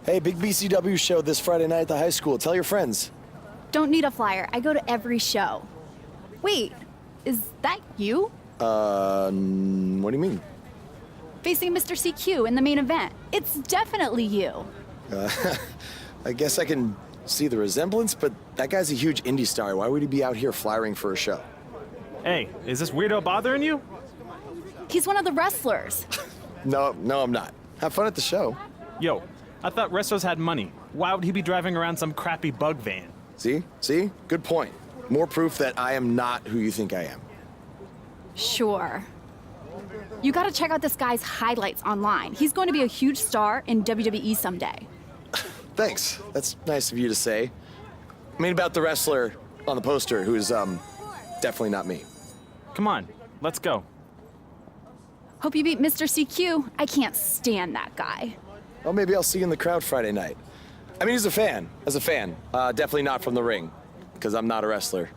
Hey, big BCW show this Friday night at the high school. Tell your friends. Don't need a flyer. I go to every show. Wait, is that you? What do you mean? Facing Mr. CQ in the main event. It's definitely you. I guess I can see the resemblance, but that guy's a huge indie star. Why would he be out here flyering for a show? Hey, is this weirdo bothering you? He's one of the wrestlers. No, I'm not. Have fun at the show. Yo, I thought wrestlers had money. Why would he be driving around some crappy bug van? See? Good point. More proof that I am not who you think I am. Sure. You gotta check out this guy's highlights online. He's going to be a huge star in WWE someday. Thanks. That's nice of you to say. I mean, about the wrestler on the poster who's, definitely not me. Come on, let's go. Hope you beat Mr. CQ. I can't stand that guy. Well, maybe I'll see you in the crowd Friday night. I mean, as a fan. Definitely not from the ring, because I'm not a wrestler.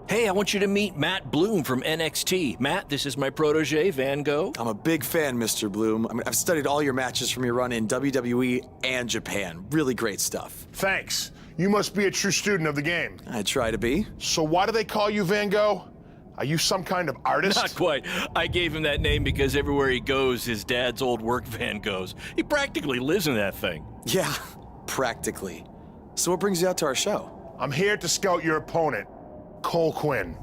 Hey, I want you to meet Matt Bloom from NXT. Matt, this is my protege, Van Gogh. I'm a big fan, Mr. Bloom. I mean, I've studied all your matches from your run in WWE and Japan. Really great stuff. Thanks. You must be a true student of the game. I try to be. So why do they call you Van Gogh? Are you some kind of artist? Not quite. I gave him that name because everywhere he goes, his dad's old work van goes. He practically lives in that thing. Yeah, practically. So what brings you out to our show? I'm here to scout your opponent, Cole Quinn.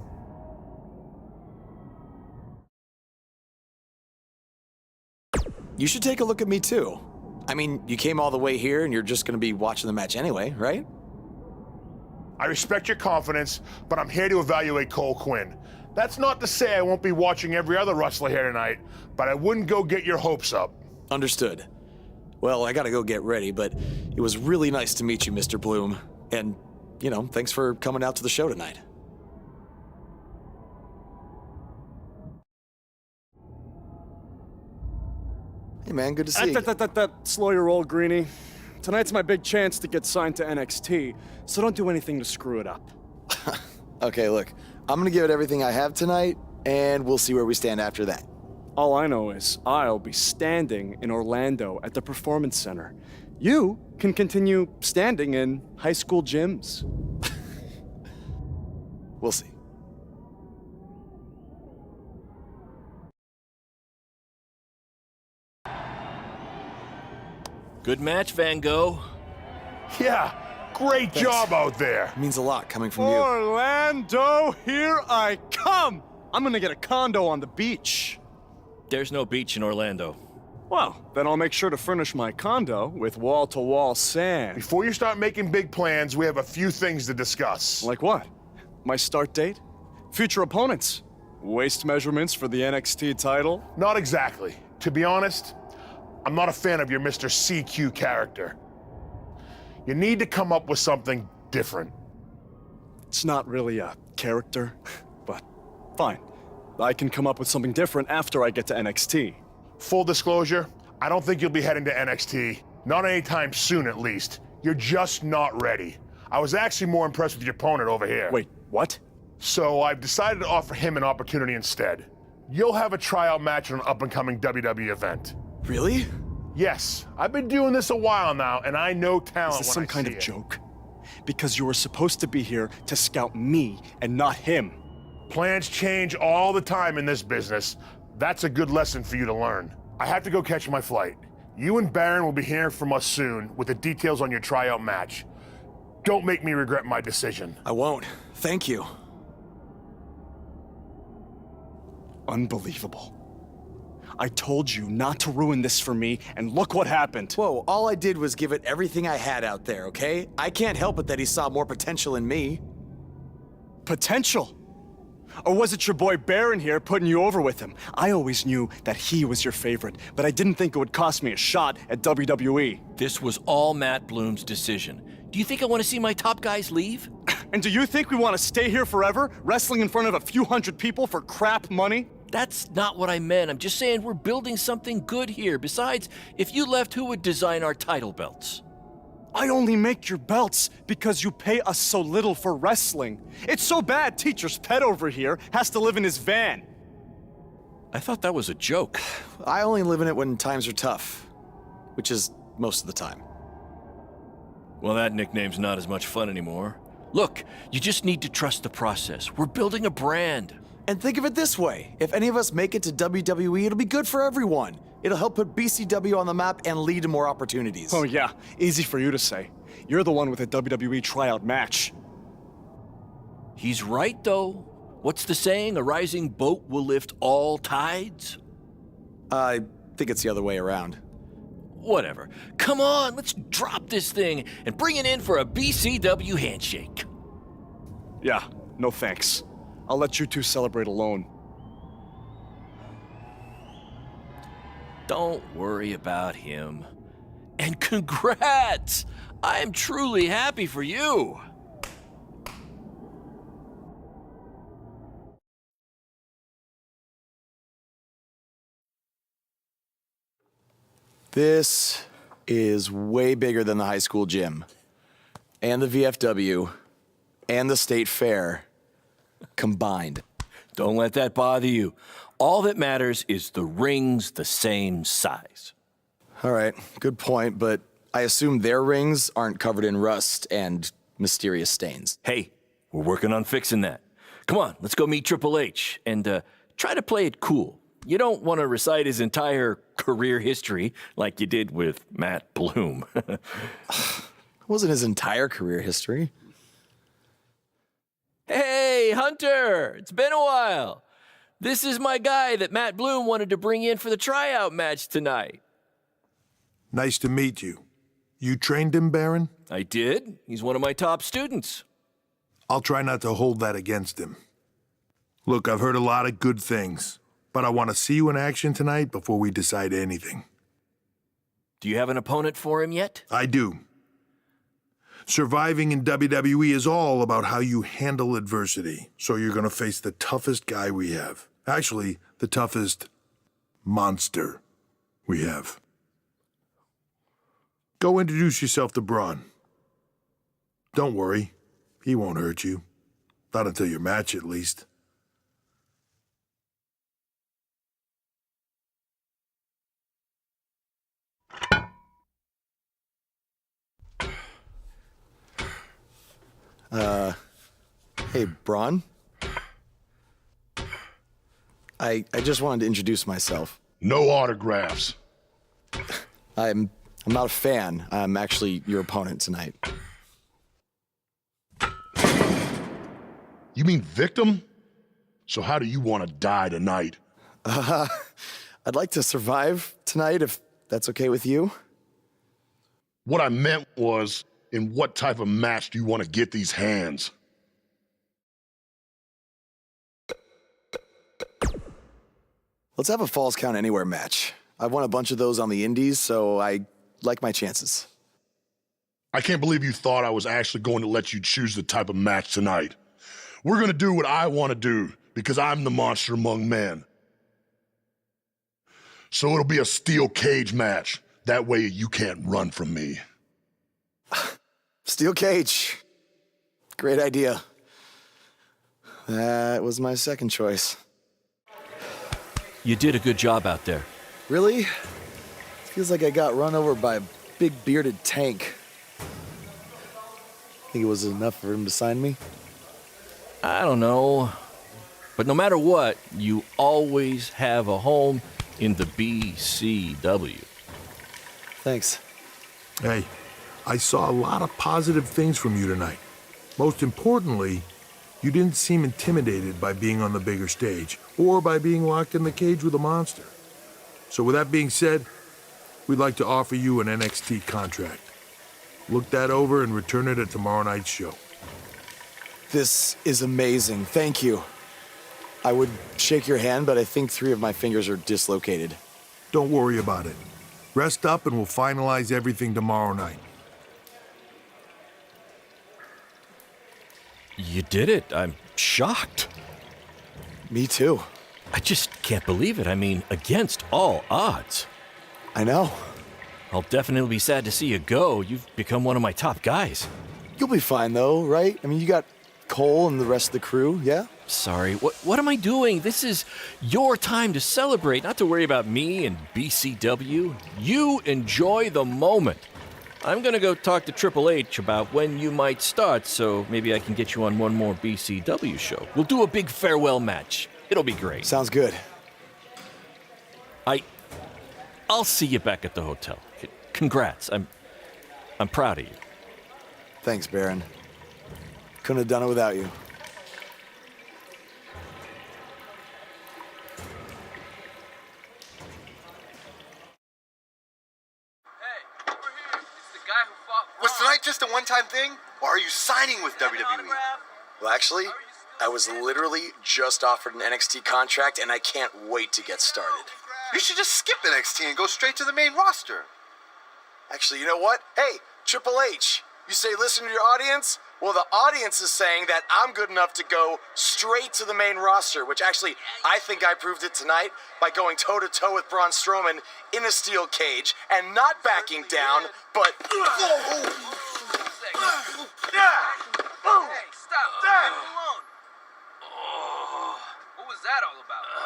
You should take a look at me too. I mean, you came all the way here and you're just gonna be watching the match anyway, right? I respect your confidence, but I'm here to evaluate Cole Quinn. That's not to say I won't be watching every other wrestler here tonight, but I wouldn't go get your hopes up. Understood. Well, I gotta go get ready, but it was really nice to meet you, Mr. Bloom. And, you know, thanks for coming out to the show tonight. Hey man, good to see you. Slow your roll, Greenie. Tonight's my big chance to get signed to NXT, so don't do anything to screw it up. Okay, look, I'm gonna give it everything I have tonight, and we'll see where we stand after that. All I know is I'll be standing in Orlando at the Performance Center. You can continue standing in high school gyms. We'll see. Good match, Van Gogh. Yeah, great job out there. It means a lot coming from you. Orlando, here I come! I'm gonna get a condo on the beach. There's no beach in Orlando. Well, then I'll make sure to furnish my condo with wall-to-wall sand. Before you start making big plans, we have a few things to discuss. Like what? My start date? Future opponents? Waist measurements for the NXT title? Not exactly. To be honest, I'm not a fan of your Mr. CQ character. You need to come up with something different. It's not really a character, but fine. I can come up with something different after I get to NXT. Full disclosure, I don't think you'll be heading to NXT. Not anytime soon, at least. You're just not ready. I was actually more impressed with your opponent over here. Wait, what? So I've decided to offer him an opportunity instead. You'll have a tryout match on an up-and-coming WWE event. Really? Yes, I've been doing this a while now, and I know talent Is this when some kind I of see it. joke? Because you were supposed to be here to scout me and not him. Plans change all the time in this business. That's a good lesson for you to learn. I have to go catch my flight. You and Baron will be hearing from us soon with the details on your tryout match. Don't make me regret my decision. I won't. Thank you. Unbelievable. I told you not to ruin this for me, and look what happened. Whoa, all I did was give it everything I had out there, okay? I can't help it that he saw more potential in me. Potential? Or was it your boy Baron here putting you over with him? I always knew that he was your favorite, but I didn't think it would cost me a shot at WWE. This was all Matt Bloom's decision. Do you think I want to see my top guys leave? And do you think we want to stay here forever, wrestling in front of a few hundred people for crap money? That's not what I meant. I'm just saying we're building something good here. Besides, if you left, who would design our title belts? I only make your belts because you pay us so little for wrestling. It's so bad teacher's pet over here has to live in his van. I thought that was a joke. I only live in it when times are tough, which is most of the time. Well, that nickname's not as much fun anymore. Look, you just need to trust the process. We're building a brand. And think of it this way, if any of us make it to WWE, it'll be good for everyone. It'll help put BCW on the map and lead to more opportunities. Oh yeah, easy for you to say. You're the one with a WWE tryout match. He's right, though. What's the saying? A rising boat will lift all tides? I think it's the other way around. Whatever. Come on, let's drop this thing and bring it in for a BCW handshake. Yeah, no thanks. I'll let you two celebrate alone. Don't worry about him. And congrats! I'm truly happy for you. This is way bigger than the high school gym, and the VFW, and the state fair combined. Don't let that bother you. All that matters is the ring's the same size. All right, good point, but I assume their rings aren't covered in rust and mysterious stains. Hey, we're working on fixing that. Come on, let's go meet Triple H and try to play it cool. You don't want to recite his entire career history like you did with Matt Bloom. It wasn't his entire career history. Hey, Hunter! It's been a while. This is my guy that Matt Bloom wanted to bring in for the tryout match tonight. Nice to meet you. You trained him, Baron? I did. He's one of my top students. I'll try not to hold that against him. Look, I've heard a lot of good things, but I want to see you in action tonight before we decide anything. Do you have an opponent for him yet? I do. Surviving in WWE is all about how you handle adversity, so you're going to face the toughest guy we have. Actually, the toughest monster we have. Go introduce yourself to Braun. Don't worry, he won't hurt you. Not until your match, at least. Hey, Braun? I just wanted to introduce myself. No autographs. I'm not a fan. I'm actually your opponent tonight. You mean victim? So how do you want to die tonight? I'd like to survive tonight, if that's okay with you. What I meant was, in what type of match do you want to get these hands? Let's have a Falls Count Anywhere match. I've won a bunch of those on the indies, so I like my chances. I can't believe you thought I was actually going to let you choose the type of match tonight. We're going to do what I want to do, because I'm the monster among men. So it'll be a steel cage match. That way you can't run from me. Steel cage. Great idea. That was my second choice. You did a good job out there. Really? Feels like I got run over by a big bearded tank. Think it was enough for him to sign me? I don't know. But no matter what, you always have a home in the BCW. Thanks. Hey, I saw a lot of positive things from you tonight. Most importantly, you didn't seem intimidated by being on the bigger stage or by being locked in the cage with a monster. So with that being said, we'd like to offer you an NXT contract. Look that over and return it at tomorrow night's show. This is amazing. Thank you. I would shake your hand, but I think 3 of my fingers are dislocated. Don't worry about it. Rest up and we'll finalize everything tomorrow night. You did it. I'm shocked. Me too. I just can't believe it. I mean, against all odds. I know. I'll definitely be sad to see you go. You've become one of my top guys. You'll be fine though, right? I mean, you got Cole and the rest of the crew, yeah? Sorry, what am I doing? This is your time to celebrate, not to worry about me and BCW. You enjoy the moment. I'm gonna go talk to Triple H about when you might start, so maybe I can get you on one more BCW show. We'll do a big farewell match. It'll be great. Sounds good. I'll see you back at the hotel. Congrats. I'm proud of you. Thanks, Baron. Couldn't have done it without you. Was tonight just a one-time thing, or are you signing with WWE? Well, actually, I was literally just offered an NXT contract, and I can't wait to get started. You should just skip NXT and go straight to the main roster. Actually, you know what? Hey, Triple H, you say listen to your audience? Well, the audience is saying that I'm good enough to go straight to the main roster, which actually, I think I proved it tonight by going toe-to-toe with Braun Strowman in a steel cage and not backing down, but... Hey, stop. Leave him alone. What was that all about? Did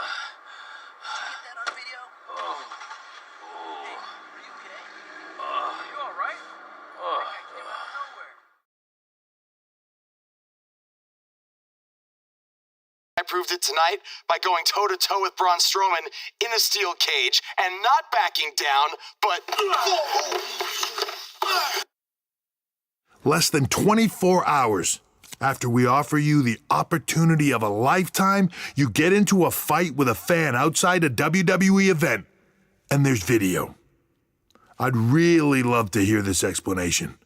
you get that on video? Hey, are you okay? Are you all right? That came out of nowhere. I proved it tonight by going toe-to-toe with Braun Strowman in a steel cage and not backing down, but... Less than 24 hours after we offer you the opportunity of a lifetime, you get into a fight with a fan outside a WWE event, and there's video. I'd really love to hear this explanation.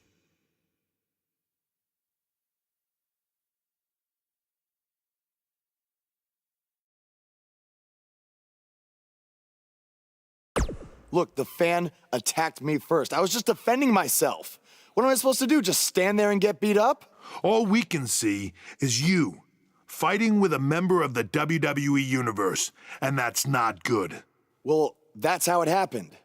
Look, the fan attacked me first. I was just defending myself. What am I supposed to do, just stand there and get beat up? All we can see is you fighting with a member of the WWE Universe, and that's not good. Well, that's how it happened.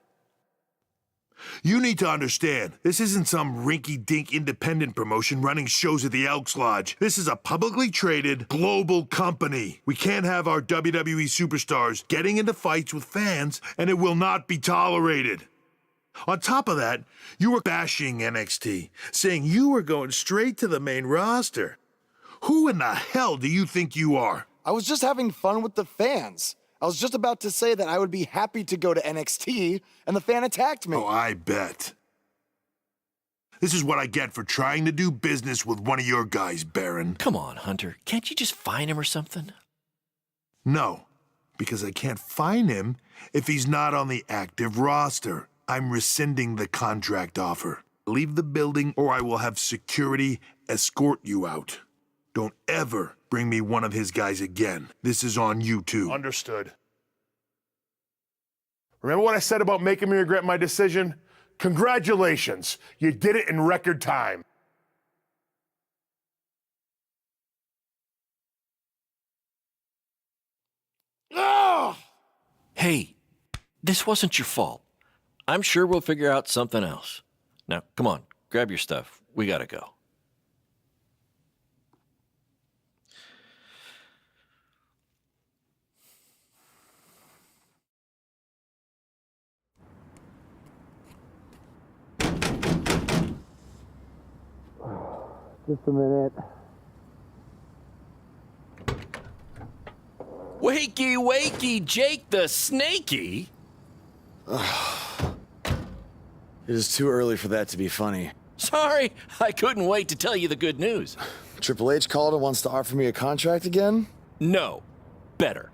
You need to understand, this isn't some rinky-dink independent promotion running shows at the Elks Lodge. This is a publicly traded, global company. We can't have our WWE superstars getting into fights with fans, and it will not be tolerated. On top of that, you were bashing NXT, saying you were going straight to the main roster. Who in the hell do you think you are? I was just having fun with the fans. I was just about to say that I would be happy to go to NXT, and the fan attacked me. Oh, I bet. This is what I get for trying to do business with one of your guys, Baron. Come on, Hunter. Can't you just fine him or something? No, because I can't fine him if he's not on the active roster. I'm rescinding the contract offer. Leave the building or I will have security escort you out. Don't ever bring me one of his guys again. This is on you too. Understood. Remember what I said about making me regret my decision? Congratulations. You did it in record time. Ah! Hey, this wasn't your fault. I'm sure we'll figure out something else. Now, come on, grab your stuff. We gotta go. Just a minute. Wakey, wakey, Jake the Snakey. It is too early for that to be funny. Sorry, I couldn't wait to tell you the good news. Triple H called and wants to offer me a contract again? No, better.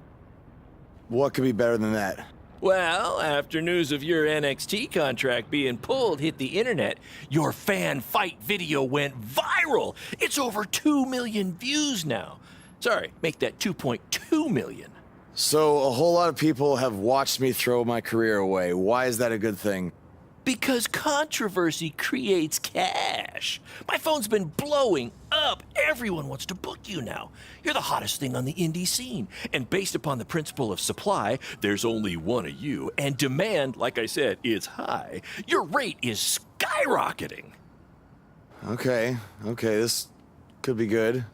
What could be better than that? Well, after news of your NXT contract being pulled hit the internet, your fan fight video went viral. It's over 2 million views now. Sorry, make that 2.2 million. So a whole lot of people have watched me throw my career away. Why is that a good thing? Because controversy creates cash. My phone's been blowing up. Everyone wants to book you now. You're the hottest thing on the indie scene. And based upon the principle of supply, there's only one of you. And demand, like I said, is high. Your rate is skyrocketing. Okay, this could be good.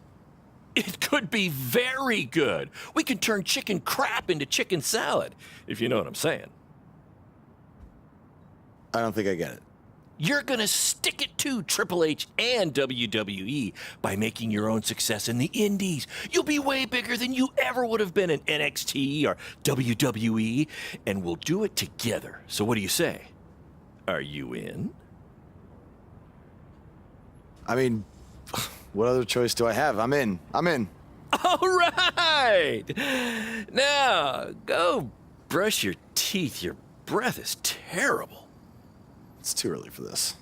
It could be very good. We can turn chicken crap into chicken salad, if you know what I'm saying. I don't think I get it. You're gonna stick it to Triple H and WWE by making your own success in the indies. You'll be way bigger than you ever would have been in NXT or WWE, and we'll do it together. So what do you say? Are you in? I mean, what other choice do I have? I'm in. All right! Now, go brush your teeth. Your breath is terrible. It's too early for this.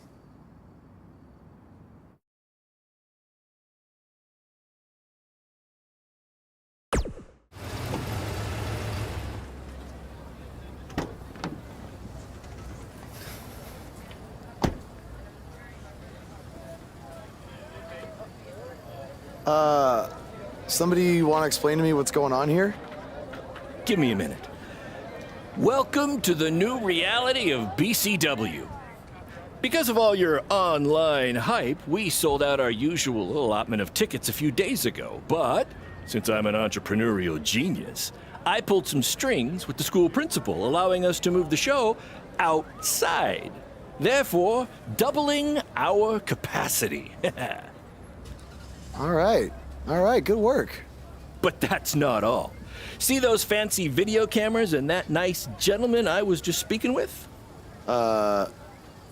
Somebody want to explain to me what's going on here? Give me a minute. Welcome to the new reality of BCW. Because of all your online hype, we sold out our usual allotment of tickets a few days ago. But since I'm an entrepreneurial genius, I pulled some strings with the school principal, allowing us to move the show outside. Therefore, doubling our capacity. All right, good work. But that's not all. See those fancy video cameras and that nice gentleman I was just speaking with?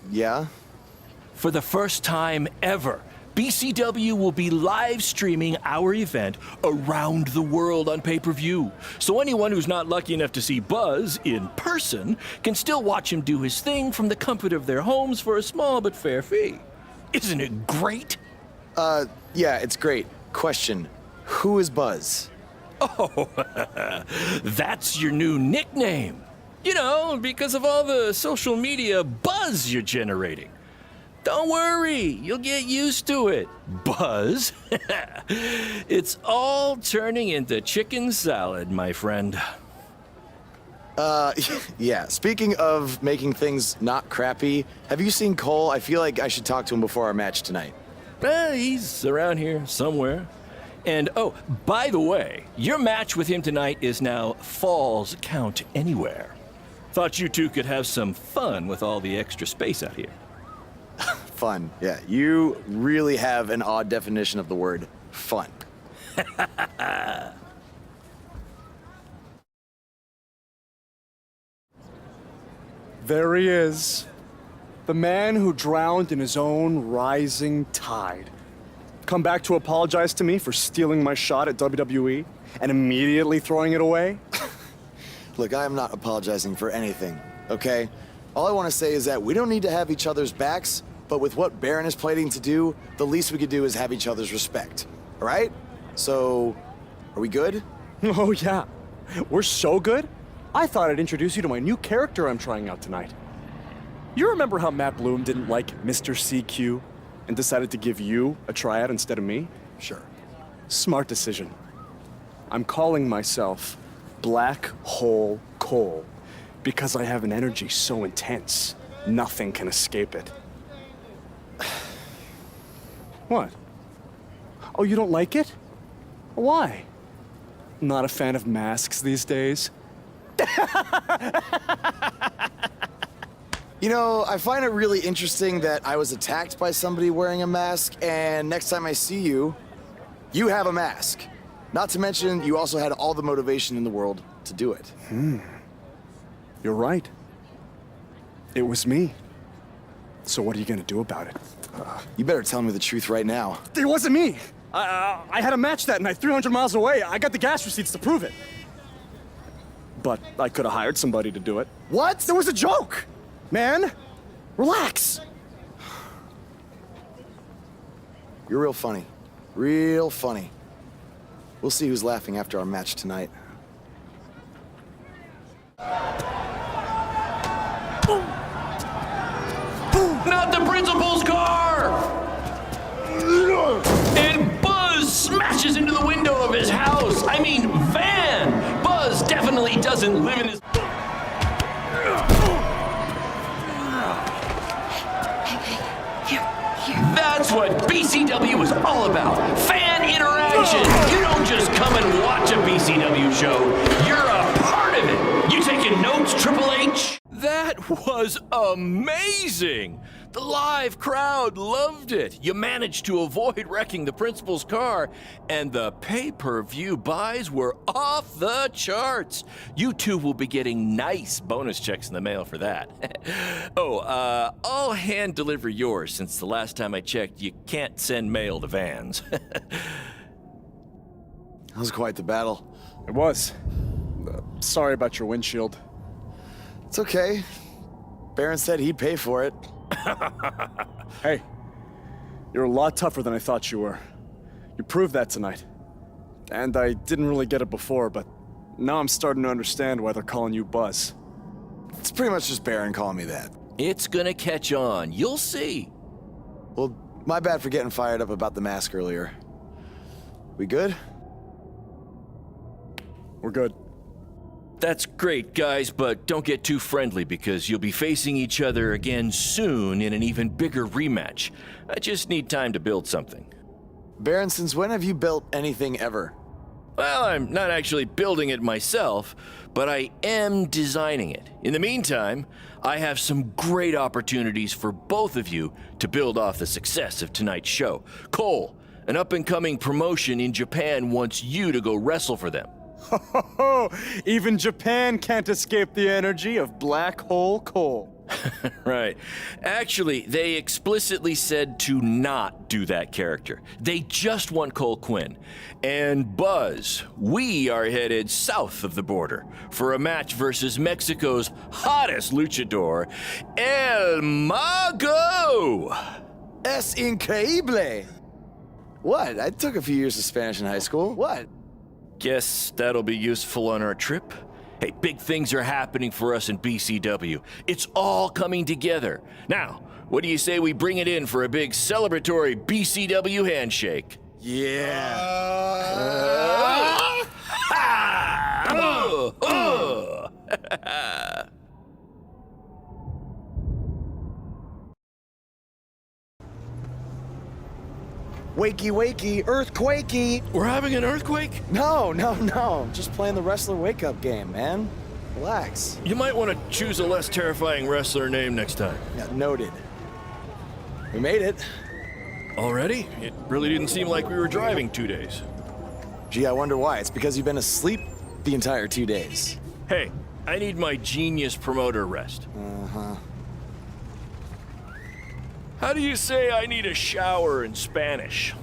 Yeah? For the first time ever, BCW will be live streaming our event around the world on pay-per-view. So anyone who's not lucky enough to see Buzz in person can still watch him do his thing from the comfort of their homes for a small but fair fee. Isn't it great? Yeah, it's great. Question, who is Buzz? Oh, that's your new nickname. You know, because of all the social media buzz you're generating. Don't worry, you'll get used to it. Buzz? It's all turning into chicken salad, my friend. Yeah, speaking of making things not crappy, have you seen Cole? I feel like I should talk to him before our match tonight. He's around here somewhere. And, oh, by the way, your match with him tonight is now Falls Count Anywhere. Thought you two could have some fun with all the extra space out here. Fun, yeah. You really have an odd definition of the word fun. There he is. The man who drowned in his own rising tide. Come back to apologize to me for stealing my shot at WWE and immediately throwing it away? Look, I am not apologizing for anything, okay? All I want to say is that we don't need to have each other's backs, but with what Baron is planning to do, the least we could do is have each other's respect, all right? So, are we good? Oh, yeah. We're so good? I thought I'd introduce you to my new character I'm trying out tonight. You remember how Matt Bloom didn't like Mr. CQ and decided to give you a tryout instead of me? Sure. Smart decision. I'm calling myself Black Hole Cole because I have an energy so intense, nothing can escape it. What? Oh, you don't like it? Why? Not a fan of masks these days? You know, I find it really interesting that I was attacked by somebody wearing a mask, and next time I see you, you have a mask. Not to mention, you also had all the motivation in the world to do it. You're right. It was me. So what are you gonna do about it? You better tell me the truth right now. It wasn't me. I had a match that night, 300 miles away. I got the gas receipts to prove it. But I could have hired somebody to do it. What? There was a joke! Man, relax. You're real funny. Real funny. We'll see who's laughing after our match tonight. Not the principal's car! And Buzz smashes into the window of his house. I mean, van! Buzz definitely doesn't live in his... That's what BCW is all about. Fan interaction. You don't just come and watch a BCW show. You're a part of it. You taking notes, Triple H? That was amazing. The live crowd loved it. You managed to avoid wrecking the principal's car, and the pay-per-view buys were off the charts. You two will be getting nice bonus checks in the mail for that. I'll hand deliver yours since the last time I checked, you can't send mail to vans. That was quite the battle. It was. Sorry about your windshield. It's okay. Baron said he'd pay for it. Hey, you're a lot tougher than I thought you were. You proved that tonight. And I didn't really get it before, but now I'm starting to understand why they're calling you Buzz. It's pretty much just Baron calling me that. It's gonna catch on. You'll see. Well, my bad for getting fired up about the mask earlier. We good? We're good. That's great, guys, but don't get too friendly because you'll be facing each other again soon in an even bigger rematch. I just need time to build something. Baron, since when have you built anything ever? Well, I'm not actually building it myself, but I am designing it. In the meantime, I have some great opportunities for both of you to build off the success of tonight's show. Cole, an up-and-coming promotion in Japan wants you to go wrestle for them. Even Japan can't escape the energy of Black Hole Cole. Right. Actually, they explicitly said to not do that character. They just want Cole Quinn. And Buzz, we are headed south of the border for a match versus Mexico's hottest luchador, El Mago! Es increíble! What? I took a few years of Spanish in high school. What? Guess that'll be useful on our trip. Hey, big things are happening for us in BCW. It's all coming together. Now, what do you say we bring it in for a big celebratory BCW handshake? Yeah. Wakey, wakey, earthquakey. We're having an earthquake? No. Just playing the wrestler wake-up game, man. Relax. You might want to choose a less terrifying wrestler name next time. Yeah, noted. We made it. Already? It really didn't seem like we were driving 2 days. Gee, I wonder why. It's because you've been asleep the entire 2 days. Hey, I need my genius promoter rest. Uh-huh. How do you say I need a shower in Spanish?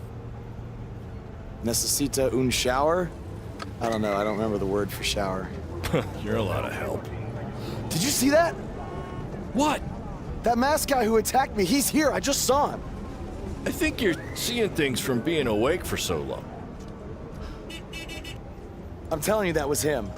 Necesita un shower? I don't know. I don't remember the word for shower. You're a lot of help. Did you see that? What? That masked guy who attacked me, he's here. I just saw him. I think you're seeing things from being awake for so long. I'm telling you, that was him.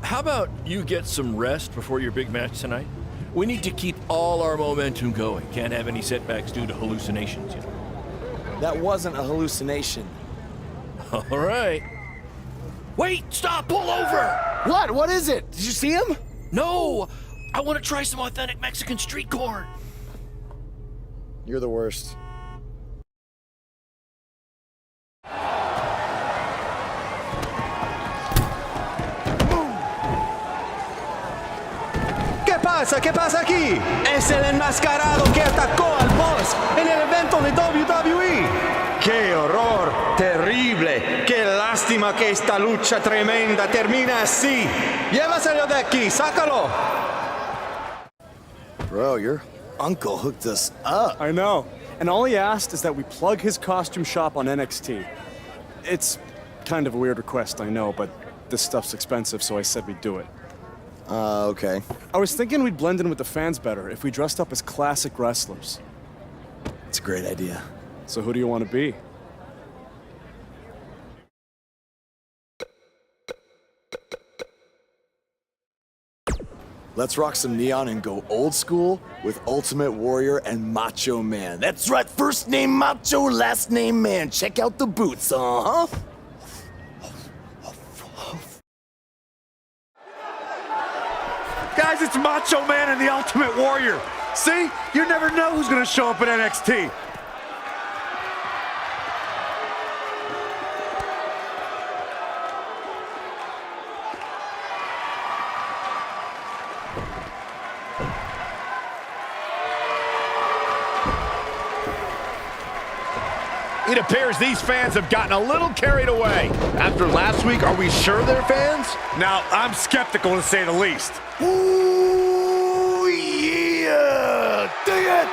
How about you get some rest before your big match tonight? We need to keep all our momentum going. Can't have any setbacks due to hallucinations, you know. That wasn't a hallucination. All right. Wait, stop, pull over! What? What is it? Did you see him? No, I want to try some authentic Mexican street corn. You're the worst. ¿Qué pasa aquí? Es el enmascarado que atacó al Boss en el evento de WWE. ¡Qué horror! ¡Terrible! ¡Qué Lástima que esta lucha tremenda termina así. Llévaselo de aquí, sácalo. Bro, your uncle hooked us up. I know. And all he asked is that we plug his costume shop on NXT. It's kind of a weird request, I know, but this stuff's expensive, so I said we'd do it. Okay. I was thinking we'd blend in with the fans better if we dressed up as classic wrestlers. It's a great idea. So who do you want to be? Let's rock some neon and go old school with Ultimate Warrior and Macho Man. That's right, first name Macho, last name Man. Check out the boots, uh-huh. Guys, it's Macho Man and the Ultimate Warrior. See? You never know who's gonna show up at NXT. It appears these fans have gotten a little carried away. After last week, are we sure they're fans? Now, I'm skeptical to say the least. Ooh, yeah! Dig it!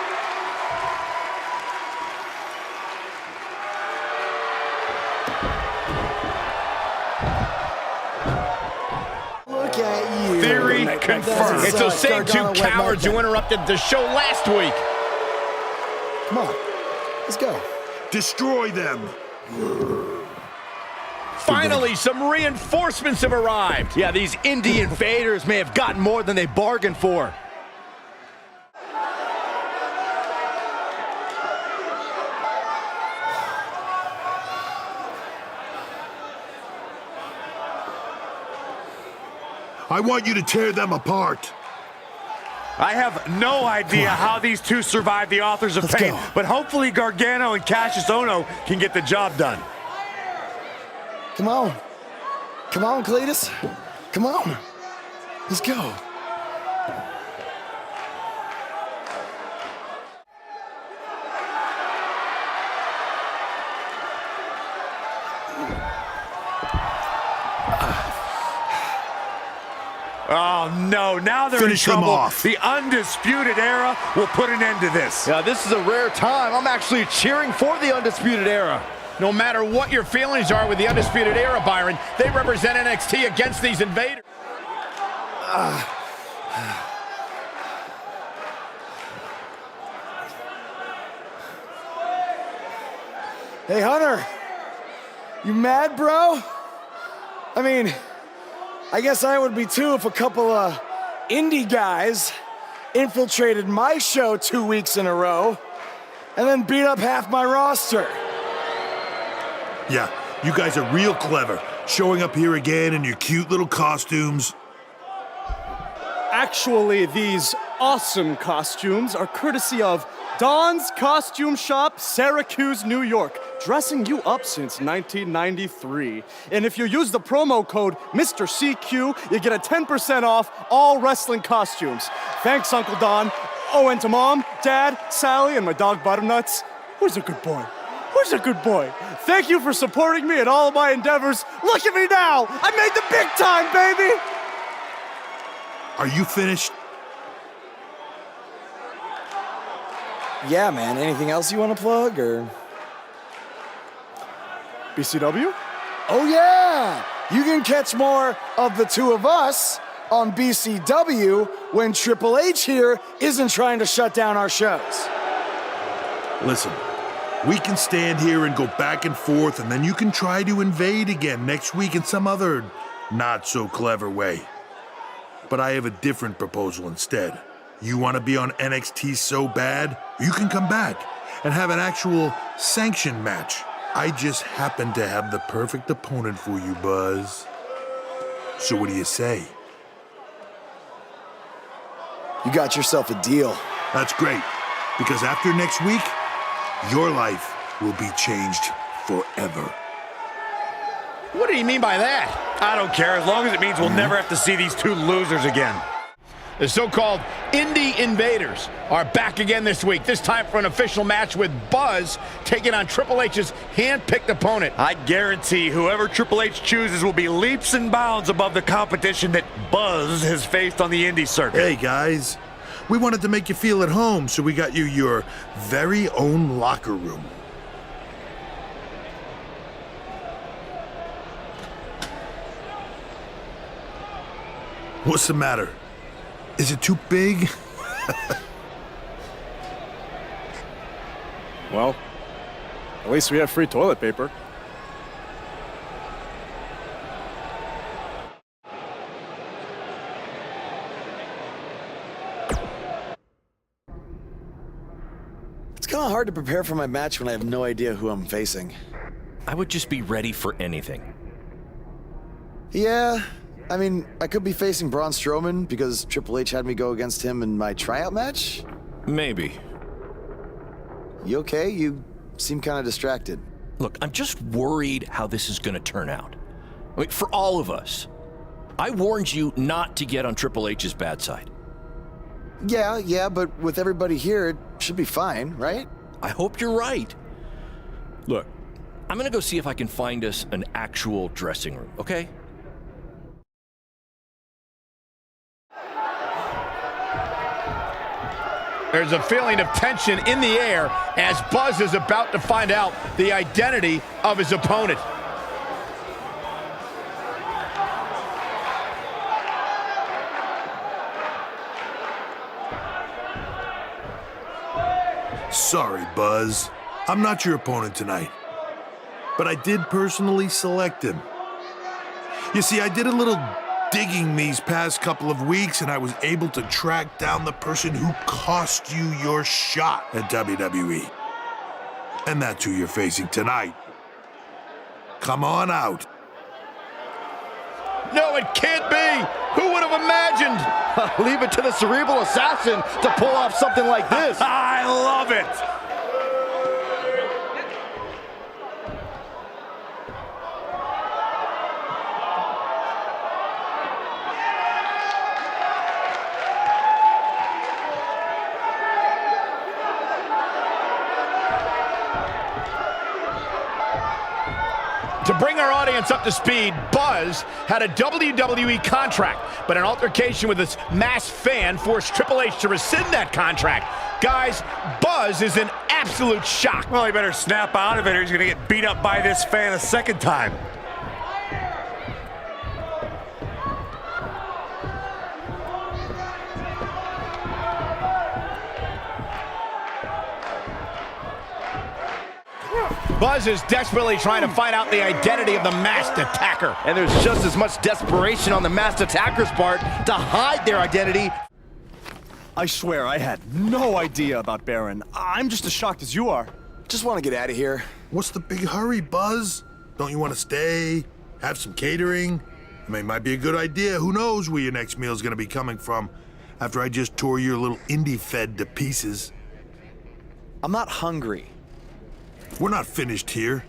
Look at you. Theory confirmed. It's those same two cowards who interrupted the show last week. Come on, let's go. Destroy them. Finally, some reinforcements have arrived. Yeah, these indie invaders may have gotten more than they bargained for. I want you to tear them apart. I have no idea how these two survived the Authors of Pain, but hopefully Gargano and Cassius Ohno can get the job done. Come on. Come on, Cletus. Come on. Let's go. Oh, no. Now they're Finish in them trouble. off. The Undisputed Era will put an end to this. Yeah, this is a rare time. I'm actually cheering for the Undisputed Era. No matter what your feelings are with the Undisputed Era, Byron, they represent NXT against these invaders. Hey, Hunter. You mad, bro? I mean, I guess I would be too if a couple of indie guys infiltrated my show 2 weeks in a row and then beat up half my roster. Yeah, you guys are real clever, showing up here again in your cute little costumes. Actually, these awesome costumes are courtesy of Don's Costume Shop, Syracuse, New York, dressing you up since 1993. And if you use the promo code Mr. CQ, you get a 10% off all wrestling costumes. Thanks, Uncle Don. Oh, and to Mom, Dad, Sally, and my dog Butternuts. Who's a good boy? Who's a good boy? Thank you for supporting me in all of my endeavors. Look at me now! I made the big time, baby! Are you finished? Yeah, man. Anything else you want to plug, or? BCW? Oh, yeah! You can catch more of the two of us on BCW when Triple H here isn't trying to shut down our shows. Listen, we can stand here and go back and forth, and then you can try to invade again next week in some other not-so-clever way. But I have a different proposal instead. You want to be on NXT so bad, you can come back and have an actual sanctioned match. I just happen to have the perfect opponent for you, Buzz. So what do you say? You got yourself a deal. That's great, because after next week, your life will be changed forever. What do you mean by that? I don't care, as long as it means we'll never have to see these two losers again. The so-called Indie Invaders are back again this week, this time for an official match with Buzz taking on Triple H's hand-picked opponent. I guarantee whoever Triple H chooses will be leaps and bounds above the competition that Buzz has faced on the indie circuit. Hey, guys. We wanted to make you feel at home, so we got you your very own locker room. What's the matter? Is it too big? Well, at least we have free toilet paper. It's kind of hard to prepare for my match when I have no idea who I'm facing. I would just be ready for anything. Yeah, I mean, I could be facing Braun Strowman because Triple H had me go against him in my tryout match. Maybe. You okay? You seem kind of distracted. Look, I'm just worried how this is going to turn out. I mean, for all of us. I warned you not to get on Triple H's bad side. Yeah, but with everybody here, it should be fine, right? I hope you're right. Look, I'm going to go see if I can find us an actual dressing room, okay? There's a feeling of tension in the air as Buzz is about to find out the identity of his opponent. Sorry, Buzz. I'm not your opponent tonight. But I did personally select him. You see, I did a little digging these past couple of weeks, and I was able to track down the person who cost you your shot at WWE. And that's who you're facing tonight. Come on out. No, it can't be! Who would have imagined? Leave it to the cerebral assassin to pull off something like this. I love it! To bring our audience up to speed, Buzz had a WWE contract, but an altercation with this masked fan forced Triple H to rescind that contract. Guys, Buzz is in absolute shock. Well, he better snap out of it or he's gonna get beat up by this fan a second time. Buzz is desperately trying to find out the identity of the masked attacker. And there's just as much desperation on the masked attacker's part to hide their identity. I swear I had no idea about Baron. I'm just as shocked as you are. Just want to get out of here. What's the big hurry, Buzz? Don't you want to stay? Have some catering? I mean, it might be a good idea. Who knows where your next meal's gonna be coming from after I just tore your little indie fed to pieces. I'm not hungry. We're not finished here.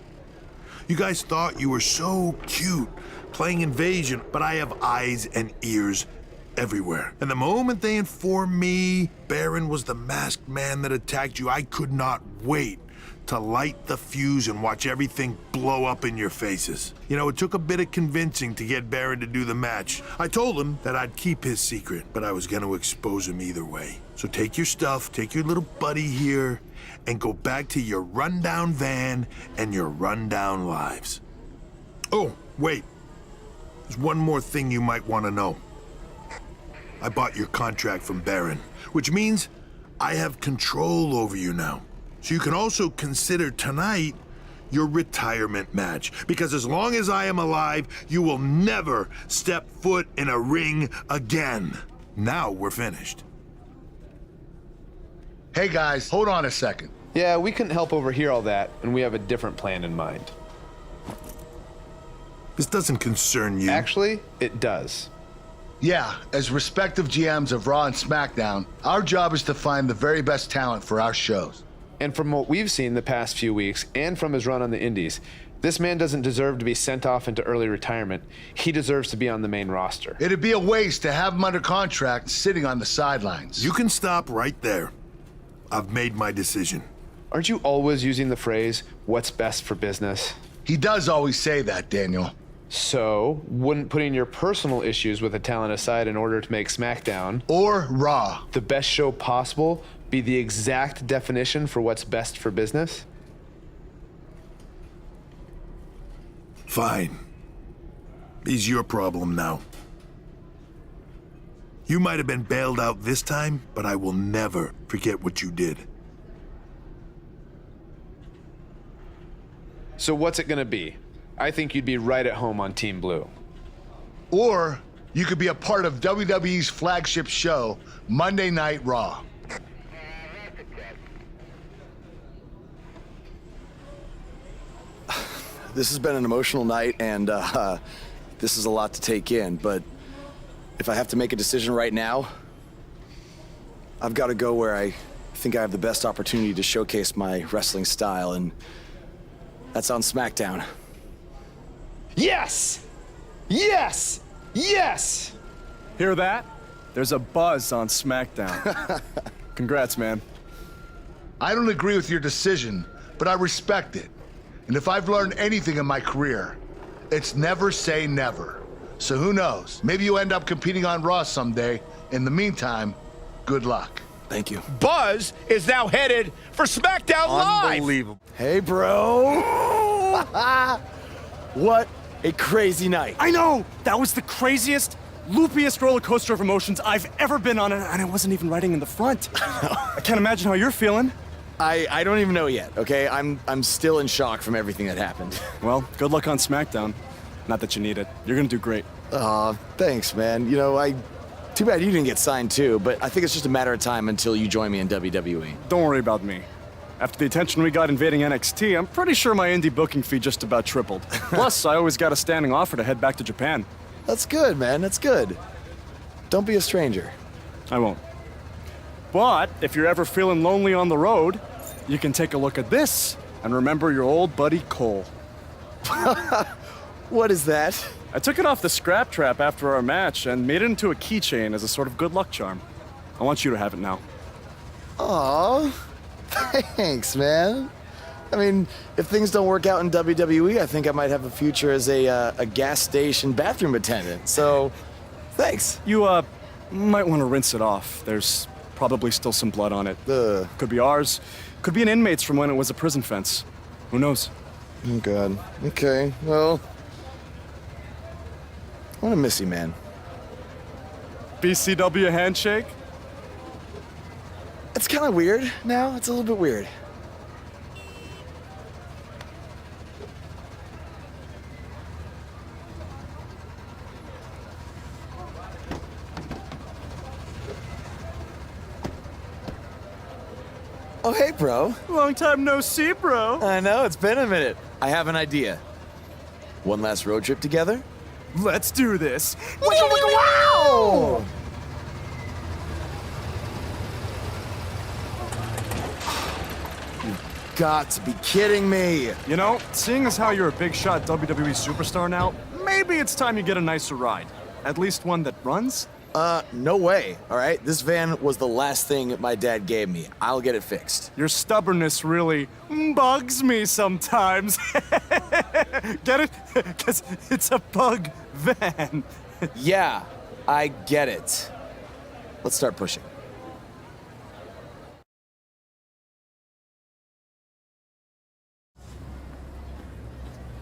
You guys thought you were so cute playing Invasion, but I have eyes and ears everywhere. And the moment they informed me Baron was the masked man that attacked you, I could not wait to light the fuse and watch everything blow up in your faces. You know, it took a bit of convincing to get Baron to do the match. I told him that I'd keep his secret, but I was gonna expose him either way. So take your stuff, take your little buddy here, and go back to your rundown van and your rundown lives. Oh, wait. There's one more thing you might want to know. I bought your contract from Baron, which means I have control over you now. So you can also consider tonight your retirement match, because as long as I am alive, you will never step foot in a ring again. Now we're finished. Hey guys, hold on a second. Yeah, we couldn't help overhear all that, and we have a different plan in mind. This doesn't concern you. Actually, it does. Yeah, as respective GMs of Raw and SmackDown, our job is to find the very best talent for our shows. And from what we've seen the past few weeks, and from his run on the Indies, This man doesn't deserve to be sent off into early retirement. He deserves to be on the main roster. It'd be a waste to have him under contract sitting on the sidelines. You can stop right there. I've made my decision. Aren't you always using the phrase, what's best for business? He does always say that, Daniel. So, wouldn't putting your personal issues with the talent aside in order to make SmackDown or Raw the best show possible be the exact definition for what's best for business? Fine. It's your problem now. You might have been bailed out this time, but I will never forget what you did. So what's it gonna be? I think you'd be right at home on Team Blue. Or you could be a part of WWE's flagship show, Monday Night Raw. This has been an emotional night, and this is a lot to take in, but if I have to make a decision right now, I've got to go where I think I have the best opportunity to showcase my wrestling style, and that's on SmackDown. Yes! Yes! Yes! Hear that? There's a buzz on SmackDown. Congrats, man. I don't agree with your decision, but I respect it. And if I've learned anything in my career, it's never say never. So who knows? Maybe you end up competing on Raw someday. In the meantime, good luck. Thank you. Buzz is now headed for SmackDown Live. Unbelievable. Hey, bro. What a crazy night. I know! That was the craziest, loopiest roller coaster of emotions I've ever been on, and I wasn't even riding in the front. I can't imagine how you're feeling. I don't even know yet, okay? I'm still in shock from everything that happened. Well, good luck on SmackDown. Not that you need it. You're gonna do great. Aw, thanks, man. You know, too bad you didn't get signed too, but I think it's just a matter of time until you join me in WWE. Don't worry about me. After the attention we got invading NXT, I'm pretty sure my indie booking fee just about tripled. Plus, I always got a standing offer to head back to Japan. That's good, man. That's good. Don't be a stranger. I won't. But if you're ever feeling lonely on the road, you can take a look at this and remember your old buddy Cole. What is that? I took it off the scrap trap after our match and made it into a keychain as a sort of good luck charm. I want you to have it now. Aw, thanks, man. I mean, if things don't work out in WWE, I think I might have a future as a gas station bathroom attendant. So, thanks. You, might want to rinse it off. There's probably still some blood on it. Could be ours. Could be an inmate's from when it was a prison fence. Who knows? Oh, God. Okay, well, I'm gonna miss you, man. BCW handshake? It's kind of weird now. It's a little bit weird. Oh, hey, bro. Long time no see, bro. I know, it's been a minute. I have an idea. One last road trip together? Let's do this. Wow! You've got to be kidding me. You know, seeing as how you're a big shot WWE superstar now, maybe it's time you get a nicer ride. At least one that runs? No way, all right? This van was the last thing my dad gave me. I'll get it fixed. Your stubbornness really bugs me sometimes. Get it? Because it's a bug van. Yeah, I get it. Let's start pushing.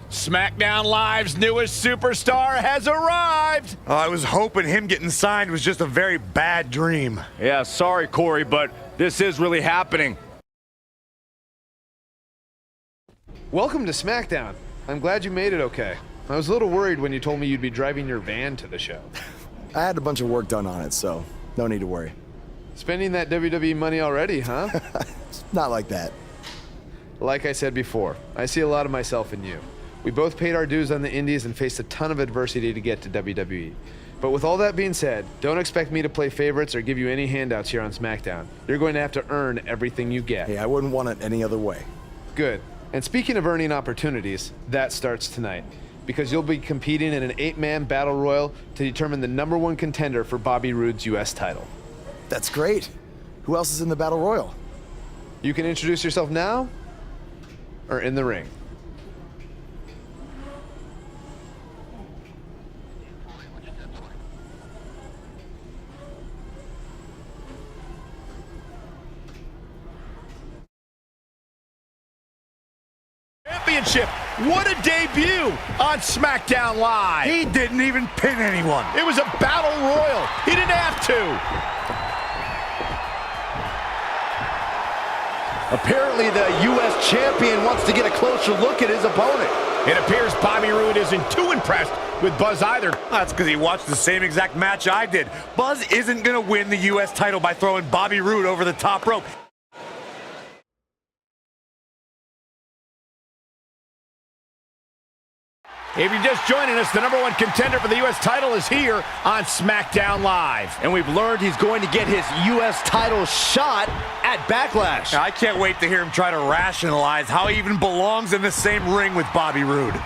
SmackDown Live's newest superstar has arrived. I was hoping him getting signed was just a very bad dream. Yeah, sorry, Corey, but this is really happening. Welcome to SmackDown. I'm glad you made it okay. I was a little worried when you told me you'd be driving your van to the show. I had a bunch of work done on it, so no need to worry. Spending that WWE money already, huh? Not like that. Like I said before, I see a lot of myself in you. We both paid our dues on the indies and faced a ton of adversity to get to WWE. But with all that being said, don't expect me to play favorites or give you any handouts here on SmackDown. You're going to have to earn everything you get. Hey, I wouldn't want it any other way. Good. And speaking of earning opportunities, that starts tonight, because you'll be competing in an 8-man battle royal to determine the #1 contender for Bobby Roode's U.S. title. That's great. Who else is in the battle royal? You can introduce yourself now or in the ring. Championship. What a debut on SmackDown Live. He didn't even pin anyone. It was a battle royal. He didn't have to. Apparently the U.S. champion wants to get a closer look at his opponent. It appears Bobby Roode isn't too impressed with Buzz either. That's because he watched the same exact match I did. Buzz isn't going to win the U.S. title by throwing Bobby Roode over the top rope. If you're just joining us, the #1 contender for the U.S. title is here on SmackDown Live. And we've learned he's going to get his U.S. title shot at Backlash. I can't wait to hear him try to rationalize how he even belongs in the same ring with Bobby Roode.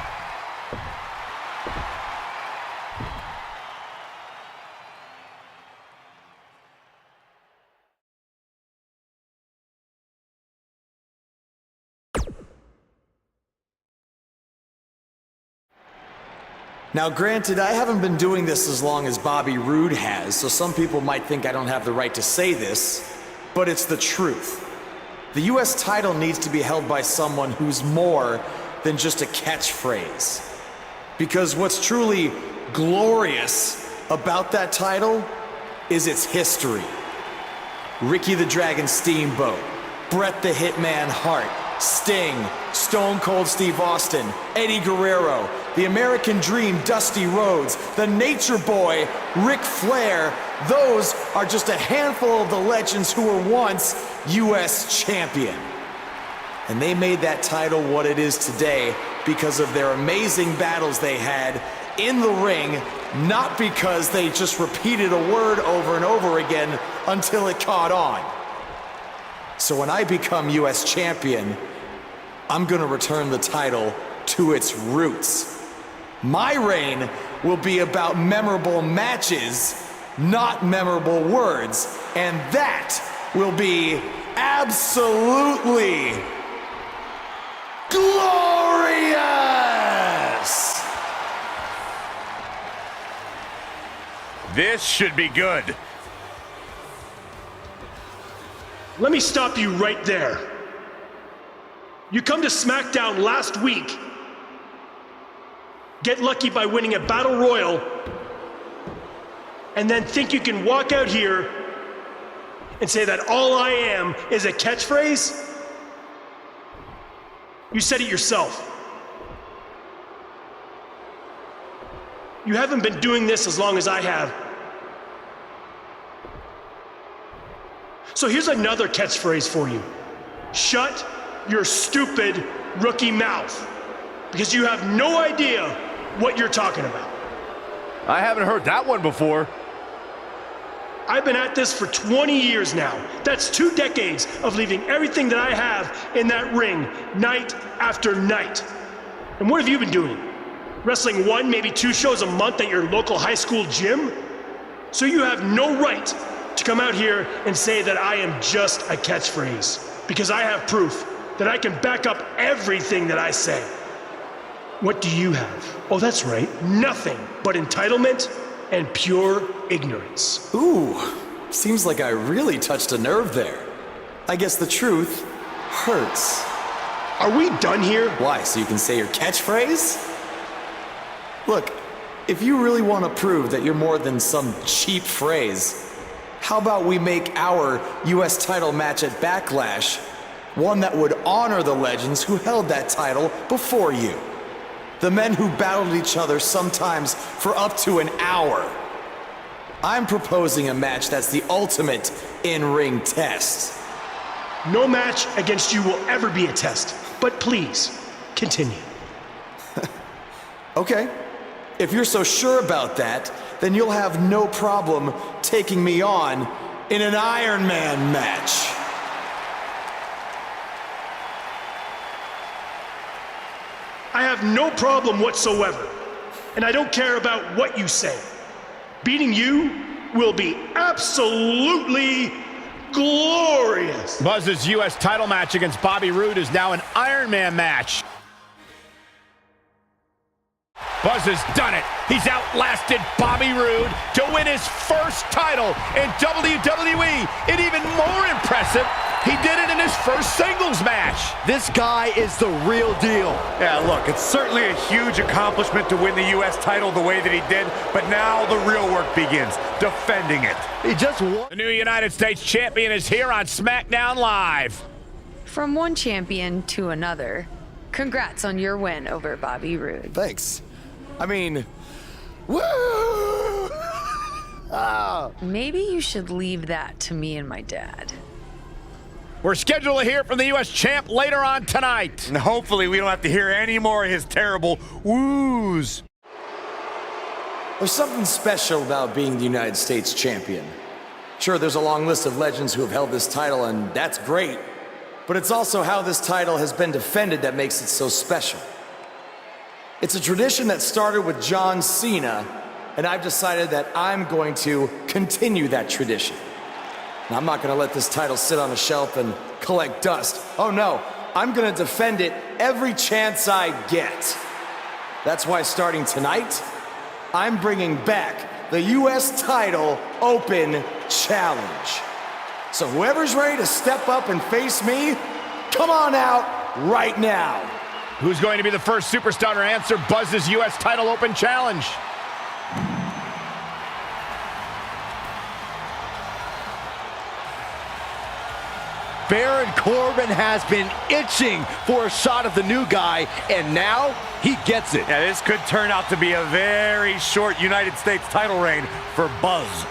Now, granted, I haven't been doing this as long as Bobby Roode has, so some people might think I don't have the right to say this, but it's the truth. The U.S. title needs to be held by someone who's more than just a catchphrase. Because what's truly glorious about that title is its history. Ricky the Dragon Steamboat, Bret the Hitman Hart, Sting, Stone Cold Steve Austin, Eddie Guerrero, the American Dream Dusty Rhodes, the Nature Boy Ric Flair. Those are just a handful of the legends who were once U.S. champion. And they made that title what it is today because of their amazing battles they had in the ring, not because they just repeated a word over and over again until it caught on. So when I become U.S. champion, I'm gonna return the title to its roots. My reign will be about memorable matches, not memorable words, and that will be absolutely glorious! This should be good. Let me stop you right there. You come to SmackDown last week, get lucky by winning a battle royal, and then think you can walk out here and say that all I am is a catchphrase? You said it yourself. You haven't been doing this as long as I have. So here's another catchphrase for you. Shut your stupid rookie mouth, because you have no idea what you're talking about. I haven't heard that one before. I've been at this for 20 years now. That's 2 decades of leaving everything that I have in that ring night after night. And what have you been doing? Wrestling 1, maybe 2 shows a month at your local high school gym? So you have no right to come out here and say that I am just a catchphrase, because I have proof that I can back up everything that I say. What do you have? Oh, that's right, nothing but entitlement and pure ignorance. Ooh, seems like I really touched a nerve there. I guess the truth hurts. Are we done here? Why, so you can say your catchphrase? Look, if you really want to prove that you're more than some cheap phrase, how about we make our U.S. title match at Backlash one that would honor the legends who held that title before you? The men who battled each other sometimes for up to an hour. I'm proposing a match that's the ultimate in-ring test. No match against you will ever be a test, but please, continue. Okay, if you're so sure about that, then you'll have no problem taking me on in an Iron Man match. I have no problem whatsoever. And I don't care about what you say. Beating you will be absolutely glorious. Buzz's U.S. title match against Bobby Roode is now an Iron Man match. Buzz has done it. He's outlasted Bobby Roode to win his first title in WWE. And even more impressive, he did it in his first singles match. This guy is the real deal. Yeah, look, it's certainly a huge accomplishment to win the U.S. title the way that he did, but now the real work begins, defending it. He just won. The new United States champion is here on SmackDown Live. From one champion to another, congrats on your win over Bobby Roode. Thanks. I mean, woo! Maybe you should leave that to me and my dad. We're scheduled to hear from the U.S. champ later on tonight. And hopefully we don't have to hear any more of his terrible woos. There's something special about being the United States champion. Sure, there's a long list of legends who have held this title, and that's great. But it's also how this title has been defended that makes it so special. It's a tradition that started with John Cena, and I've decided that I'm going to continue that tradition. And I'm not going to let this title sit on a shelf and collect dust. Oh no, I'm going to defend it every chance I get. That's why starting tonight, I'm bringing back the U.S. title Open Challenge. So whoever's ready to step up and face me, come on out right now. Who's going to be the first superstar to answer Buzz's U.S. title Open Challenge? Baron Corbin has been itching for a shot of the new guy, and now he gets it. Yeah, this could turn out to be a very short United States title reign for Buzz.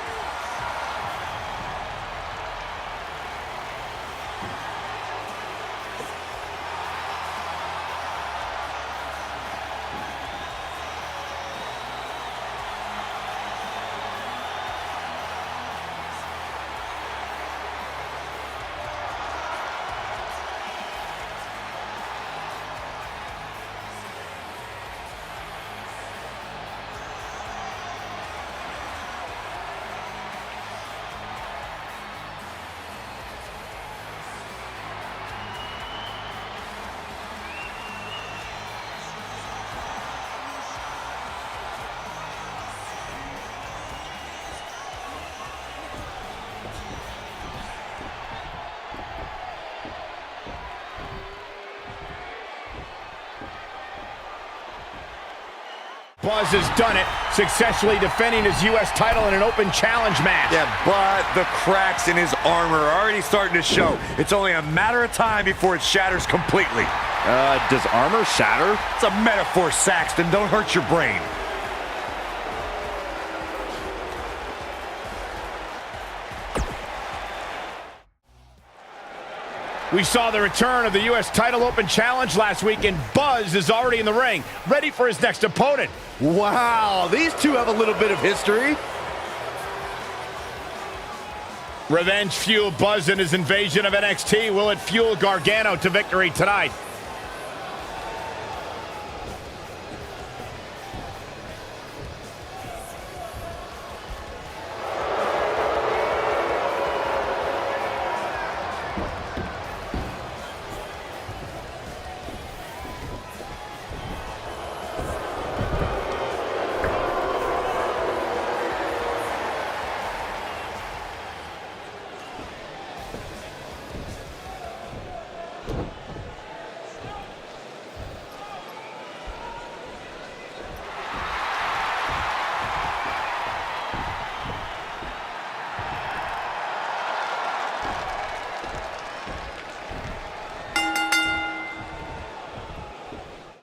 Buzz has done it, successfully defending his U.S. title in an open challenge match. Yeah, but the cracks in his armor are already starting to show. It's only a matter of time before it shatters completely. Does armor shatter? It's a metaphor, Saxton. Don't hurt your brain. We saw the return of the U.S. title Open Challenge last week, and Buzz is already in the ring, ready for his next opponent. Wow, these two have a little bit of history. Revenge fueled Buzz in his invasion of NXT. Will it fuel Gargano to victory tonight?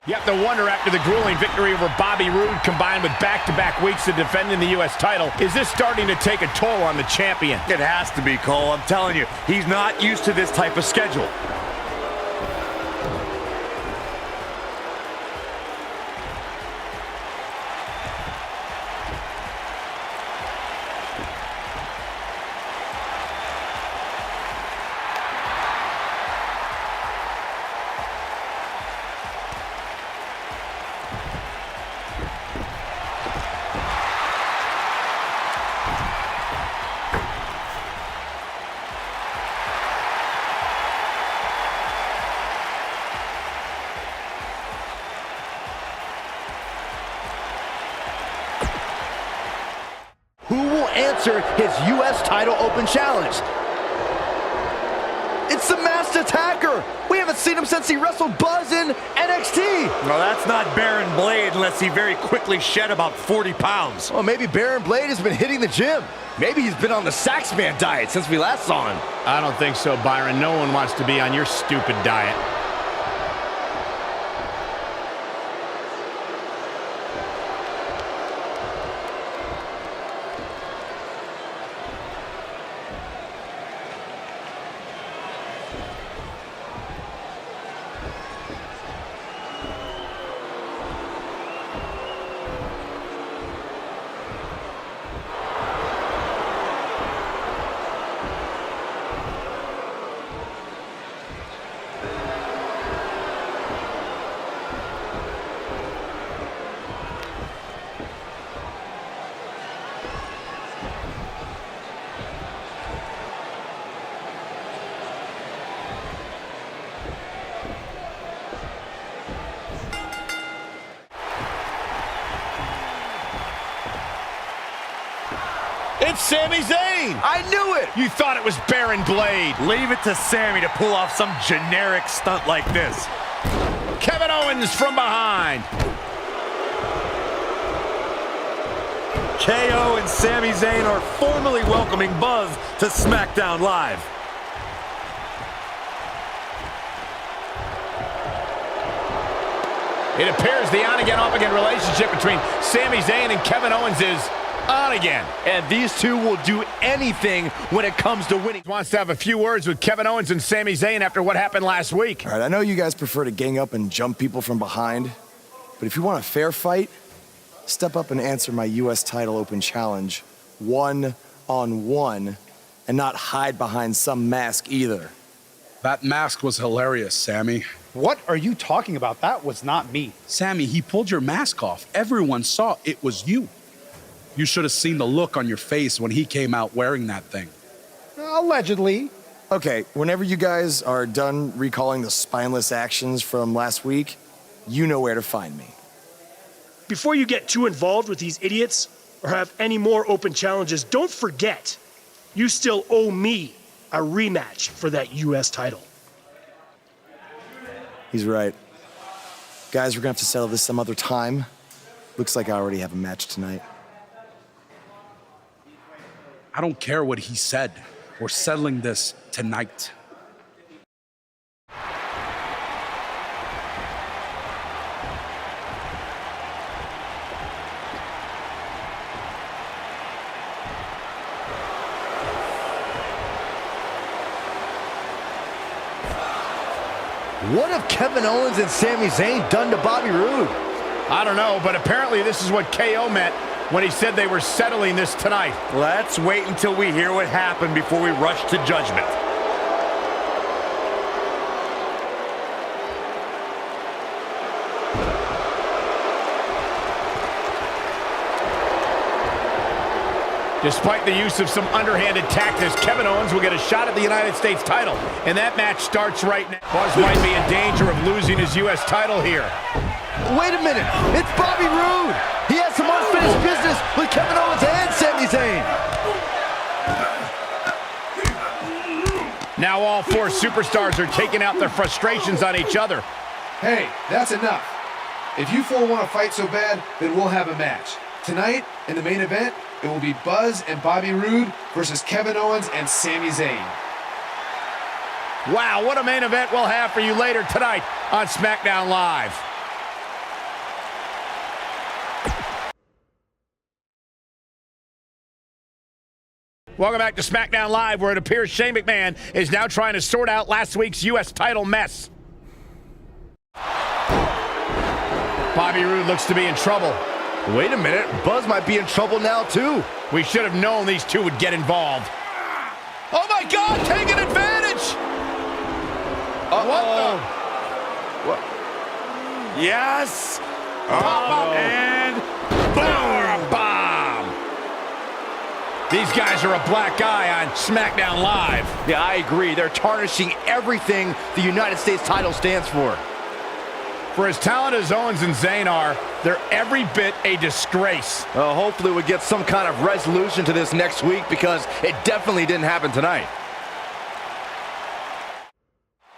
You have to wonder, after the grueling victory over Bobby Roode combined with back-to-back weeks of defending the U.S. title, is this starting to take a toll on the champion? It has to be, Cole. I'm telling you, he's not used to this type of schedule. answer his U.S. title open challenge. It's the Masked Attacker! We haven't seen him since he wrestled Buzz in NXT! Well, that's not Baron Blade unless he very quickly shed about 40 pounds. Well, maybe Baron Blade has been hitting the gym. Maybe he's been on the Saxman diet since we last saw him. I don't think so, Byron. No one wants to be on your stupid diet. It's Sami Zayn! I knew it! You thought it was Baron Blade. Leave it to Sami to pull off some generic stunt like this. Kevin Owens from behind. KO and Sami Zayn are formally welcoming Buzz to SmackDown Live. It appears the on-again, off-again relationship between Sami Zayn and Kevin Owens is on again. And these two will do anything when it comes to winning. Wants to have a few words with Kevin Owens and Sami Zayn after what happened last week. All right, I know you guys prefer to gang up and jump people from behind, but if you want a fair fight, step up and answer my U.S. title open challenge one-on-one and not hide behind some mask either. That mask was hilarious, Sami. What are you talking about? That was not me. Sami, he pulled your mask off. Everyone saw it was you. You should have seen the look on your face when he came out wearing that thing. Allegedly. Okay, whenever you guys are done recalling the spineless actions from last week, you know where to find me. Before you get too involved with these idiots or have any more open challenges, don't forget, you still owe me a rematch for that U.S. title. He's right. Guys, we're gonna have to settle this some other time. Looks like I already have a match tonight. I don't care what he said. We're settling this tonight. What have Kevin Owens and Sami Zayn done to Bobby Roode? I don't know, but apparently this is what KO meant when he said they were settling this tonight. Let's wait until we hear what happened before we rush to judgment. Despite the use of some underhanded tactics, Kevin Owens will get a shot at the United States title. And that match starts right now. Buzz might be in danger of losing his U.S. title here. Wait a minute, it's Bobby Roode. He has some unfinished business with Kevin Owens and Sami Zayn. Now all four superstars are taking out their frustrations on each other. Hey, that's enough. If you four want to fight so bad, then we'll have a match. Tonight, in the main event, it will be Buzz and Bobby Roode versus Kevin Owens and Sami Zayn. Wow, what a main event we'll have for you later tonight on SmackDown Live. Welcome back to SmackDown Live, where it appears Shane McMahon is now trying to sort out last week's U.S. title mess. Bobby Roode looks to be in trouble. Wait a minute, Buzz might be in trouble now too. We should have known these two would get involved. Oh my God, taking advantage! Uh-oh. What? Yes! And boom! Bomb! These guys are a black eye on SmackDown Live. Yeah, I agree. They're tarnishing everything the United States title stands for. For as talented as Owens and Zayn are, they're every bit a disgrace. Hopefully we get some kind of resolution to this next week, because it definitely didn't happen tonight.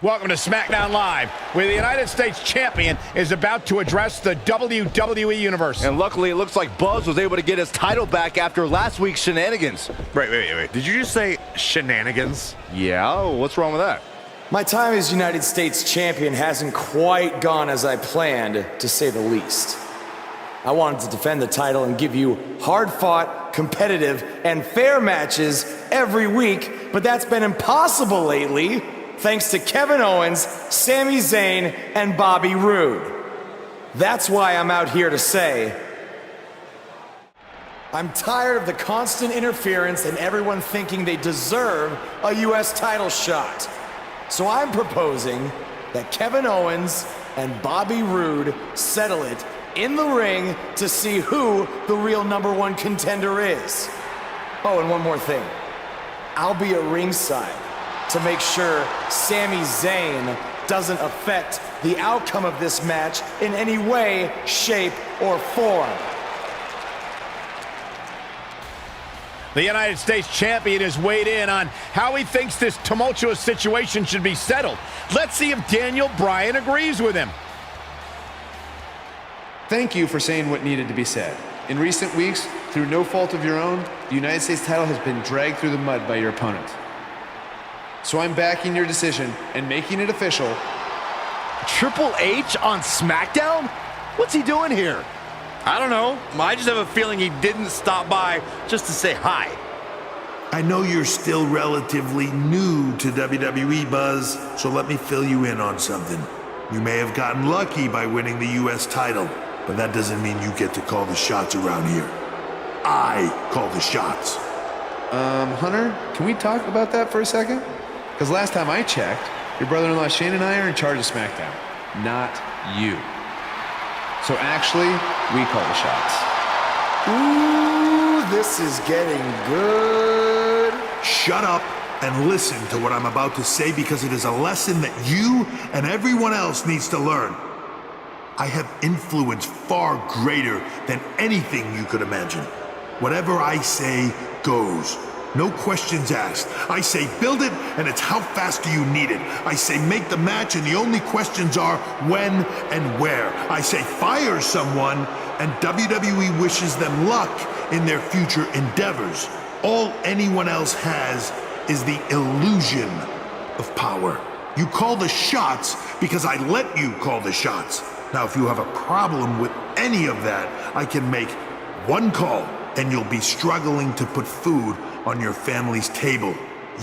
Welcome to SmackDown Live, where the United States Champion is about to address the WWE Universe. And luckily, it looks like Buzz was able to get his title back after last week's shenanigans. Wait. Did you just say shenanigans? Yeah, what's wrong with that? My time as United States Champion hasn't quite gone as I planned, to say the least. I wanted to defend the title and give you hard-fought, competitive, and fair matches every week, but that's been impossible lately, thanks to Kevin Owens, Sami Zayn, and Bobby Roode. That's why I'm out here to say, I'm tired of the constant interference and everyone thinking they deserve a US title shot. So I'm proposing that Kevin Owens and Bobby Roode settle it in the ring to see who the real #1 contender is. Oh, and one more thing. I'll be at ringside to make sure Sami Zayn doesn't affect the outcome of this match in any way, shape, or form. The United States Champion has weighed in on how he thinks this tumultuous situation should be settled. Let's see if Daniel Bryan agrees with him. Thank you for saying what needed to be said. In recent weeks, through no fault of your own, the United States title has been dragged through the mud by your opponent. So I'm backing your decision and making it official. Triple H on SmackDown? What's he doing here? I don't know. I just have a feeling he didn't stop by just to say hi. I know you're still relatively new to WWE, Buzz, so let me fill you in on something. You may have gotten lucky by winning the US title, but that doesn't mean you get to call the shots around here. I call the shots. Hunter, can we talk about that for a second? Because last time I checked, your brother-in-law Shane and I are in charge of SmackDown, not you. So actually, we call the shots. Ooh, this is getting good. Shut up and listen to what I'm about to say, because it is a lesson that you and everyone else needs to learn. I have influence far greater than anything you could imagine. Whatever I say goes. No questions asked. I say build it, and it's how fast do you need it. I say make the match, and the only questions are when and where. I say fire someone, and WWE wishes them luck in their future endeavors. All anyone else has is the illusion of power. You call the shots because I let you call the shots. Now, if you have a problem with any of that, I can make one call, and you'll be struggling to put food on your family's table.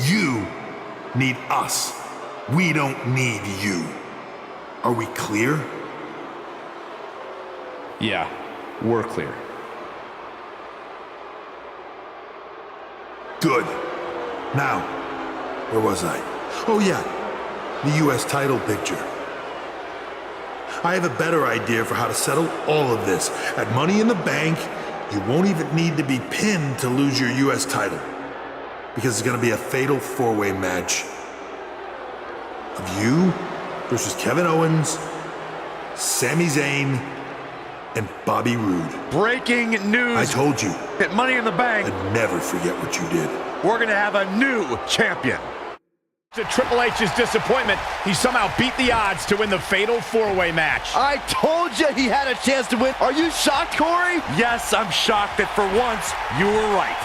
You need us. We don't need you. Are we clear? Yeah, we're clear. Good. Now, where was I? Oh yeah, the US title picture. I have a better idea for how to settle all of this. At Money in the Bank, you won't even need to be pinned to lose your US title, because it's gonna be a fatal four-way match of you versus Kevin Owens, Sami Zayn, and Bobby Roode. Breaking news. I told you. At Money in the Bank, I'd never forget what you did. we're gonna have a new champion. To Triple H's disappointment, he somehow beat the odds to win the fatal four-way match. I told you he had a chance to win. Are you shocked, Corey? Yes, I'm shocked that for once you were right.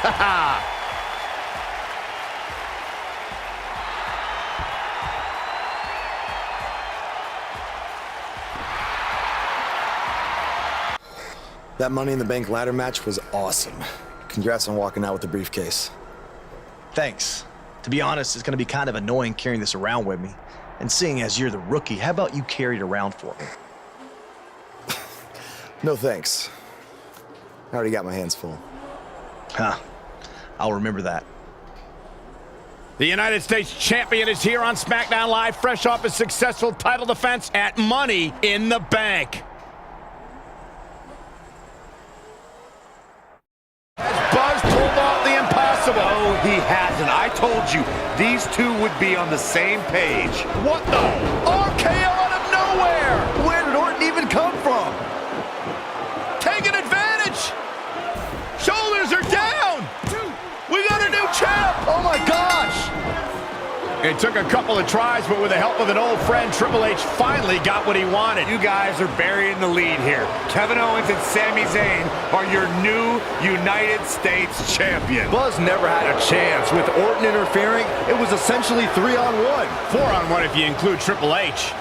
That Money in the Bank ladder match was awesome. Congrats on walking out with the briefcase. Thanks. To be honest, it's going to be kind of annoying carrying this around with me. And seeing as you're the rookie, how about you carry it around for me? No thanks. I already got my hands full. Huh. I'll remember that. The United States Champion is here on SmackDown Live, fresh off his successful title defense at Money in the Bank. Buzz pulled off the impossible. No, he hasn't. I told you, these two would be on the same page. What the? RKO out of nowhere! Where did Orton It took a couple of tries, but with the help of an old friend, Triple H finally got what he wanted. You guys are burying the lead here. Kevin Owens and Sami Zayn are your new United States champion. Buzz never had a chance. With Orton interfering, it was essentially 3-on-1. 4-on-1 if you include Triple H.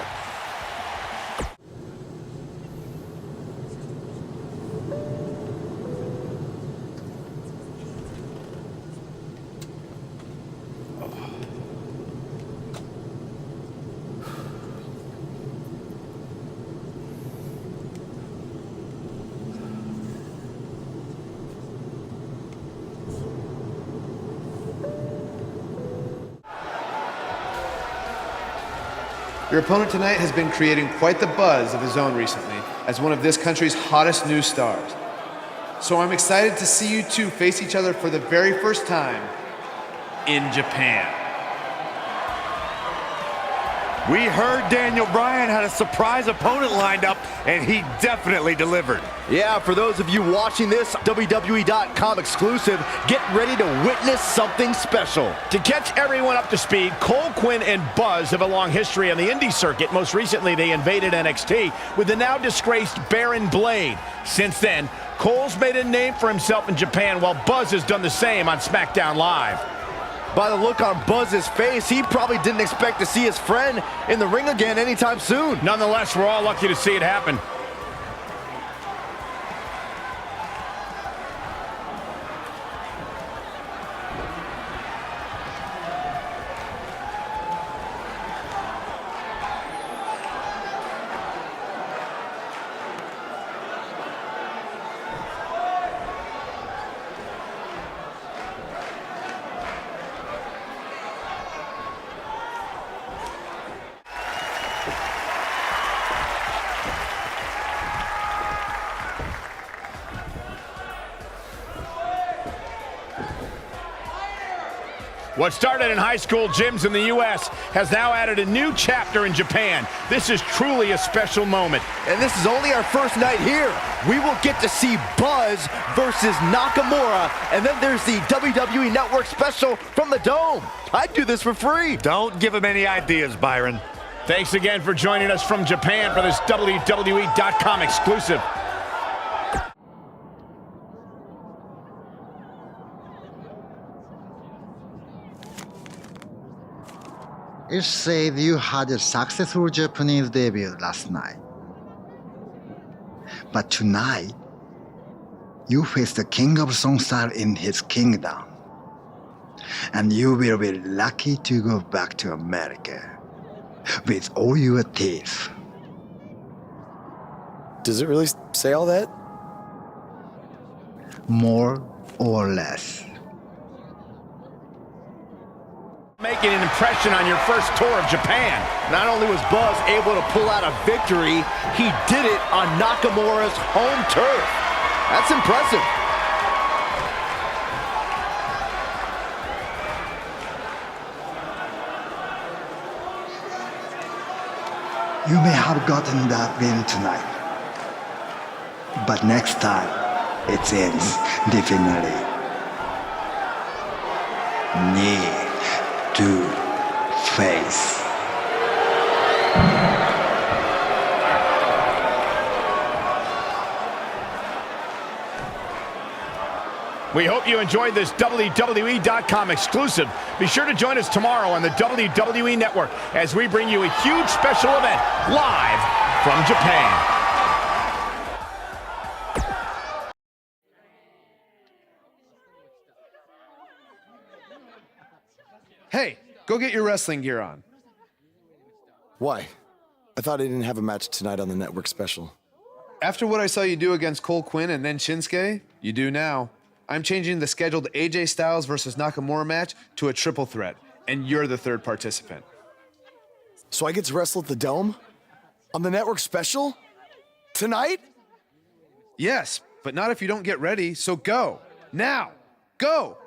Your opponent tonight has been creating quite the buzz of his own recently as one of this country's hottest new stars. So I'm excited to see you two face each other for the very first time in Japan. We heard Daniel Bryan had a surprise opponent lined up, and he definitely delivered. Yeah, for those of you watching this WWE.com exclusive, get ready to witness something special. To catch everyone up to speed, Cole, Quinn, and Buzz have a long history on the indie circuit. Most recently, they invaded NXT with the now disgraced Baron Blade. Since then, Cole's made a name for himself in Japan, while Buzz has done the same on SmackDown Live. By the look on Buzz's face, he probably didn't expect to see his friend in the ring again anytime soon. Nonetheless, we're all lucky to see it happen. What started in high school gyms in the U.S. has now added a new chapter in Japan. This is truly a special moment. And this is only our first night here. We will get to see Buzz versus Nakamura, and then there's the WWE Network special from the Dome. I'd do this for free. Don't give him any ideas, Byron. Thanks again for joining us from Japan for this WWE.com exclusive. It said you had a successful Japanese debut last night. But tonight, you face the king of songstyle in his kingdom. And you will be lucky to go back to America with all your teeth. Does it really say all that? More or less. Making an impression on your first tour of Japan. Not only was Buzz able to pull out a victory, he did it on Nakamura's home turf. That's impressive. You may have gotten that win tonight. But next time, it ends differently. Knee to face. We hope you enjoyed this WWE.com exclusive. Be sure to join us tomorrow on the WWE Network as we bring you a huge special event live from Japan. Hey, go get your wrestling gear on. Why? I thought I didn't have a match tonight on the network special. After what I saw you do against Cole Quinn and then Shinsuke, you do now. I'm changing the scheduled AJ Styles versus Nakamura match to a triple threat, and you're the third participant. So I get to wrestle at the Dome? On the network special? Tonight? Yes, but not if you don't get ready, so go. Now, go!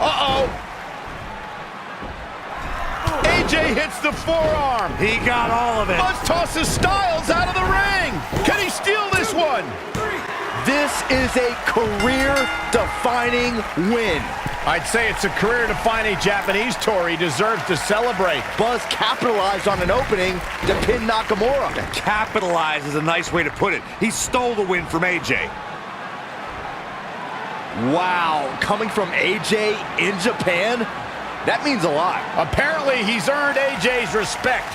Uh-oh! AJ hits the forearm. He got all of it. Buzz tosses Styles out of the ring. Can he steal this one? This is a career-defining win. I'd say it's a career-defining Japanese tour. He deserves to celebrate. Buzz capitalized on an opening to pin Nakamura. Capitalize is a nice way to put it. He stole the win from AJ. Wow, coming from AJ in Japan, that means a lot. Apparently, he's earned AJ's respect.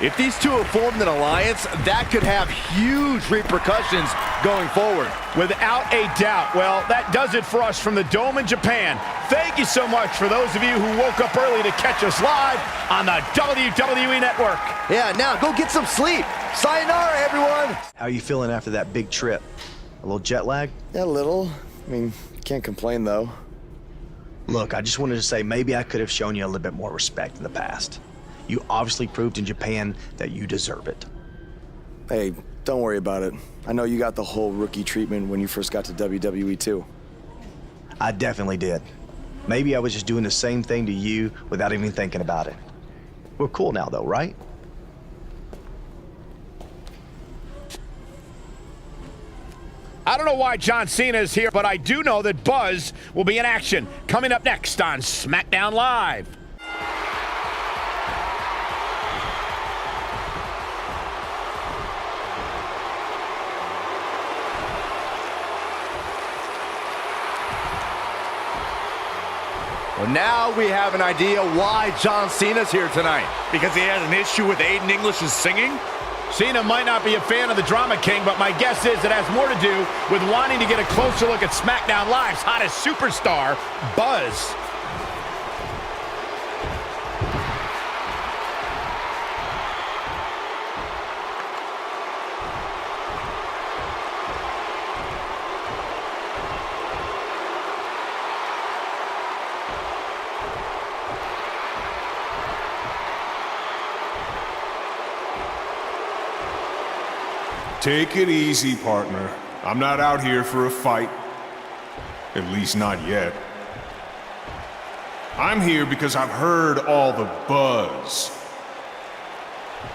If these two have formed an alliance, that could have huge repercussions going forward. Without a doubt. Well, that does it for us from the Dome in Japan. Thank you so much for those of you who woke up early to catch us live on the WWE Network. Yeah, now go get some sleep. Sayonara, everyone. How are you feeling after that big trip? A little jet lag? Yeah, a little. I mean, can't complain, though. Look, I just wanted to say maybe I could have shown you a little bit more respect in the past. You obviously proved in Japan that you deserve it. Hey, don't worry about it. I know you got the whole rookie treatment when you first got to WWE too. I definitely did. Maybe I was just doing the same thing to you without even thinking about it. We're cool now though, right? I don't know why John Cena is here, but I do know that Buzz will be in action coming up next on SmackDown Live. Well, now we have an idea why John Cena's here tonight. Because he has an issue with Aiden English's singing? Cena might not be a fan of the Drama King, but my guess is it has more to do with wanting to get a closer look at SmackDown Live's hottest superstar, Buzz. Take it easy, partner. I'm not out here for a fight. At least not yet. I'm here because I've heard all the buzz.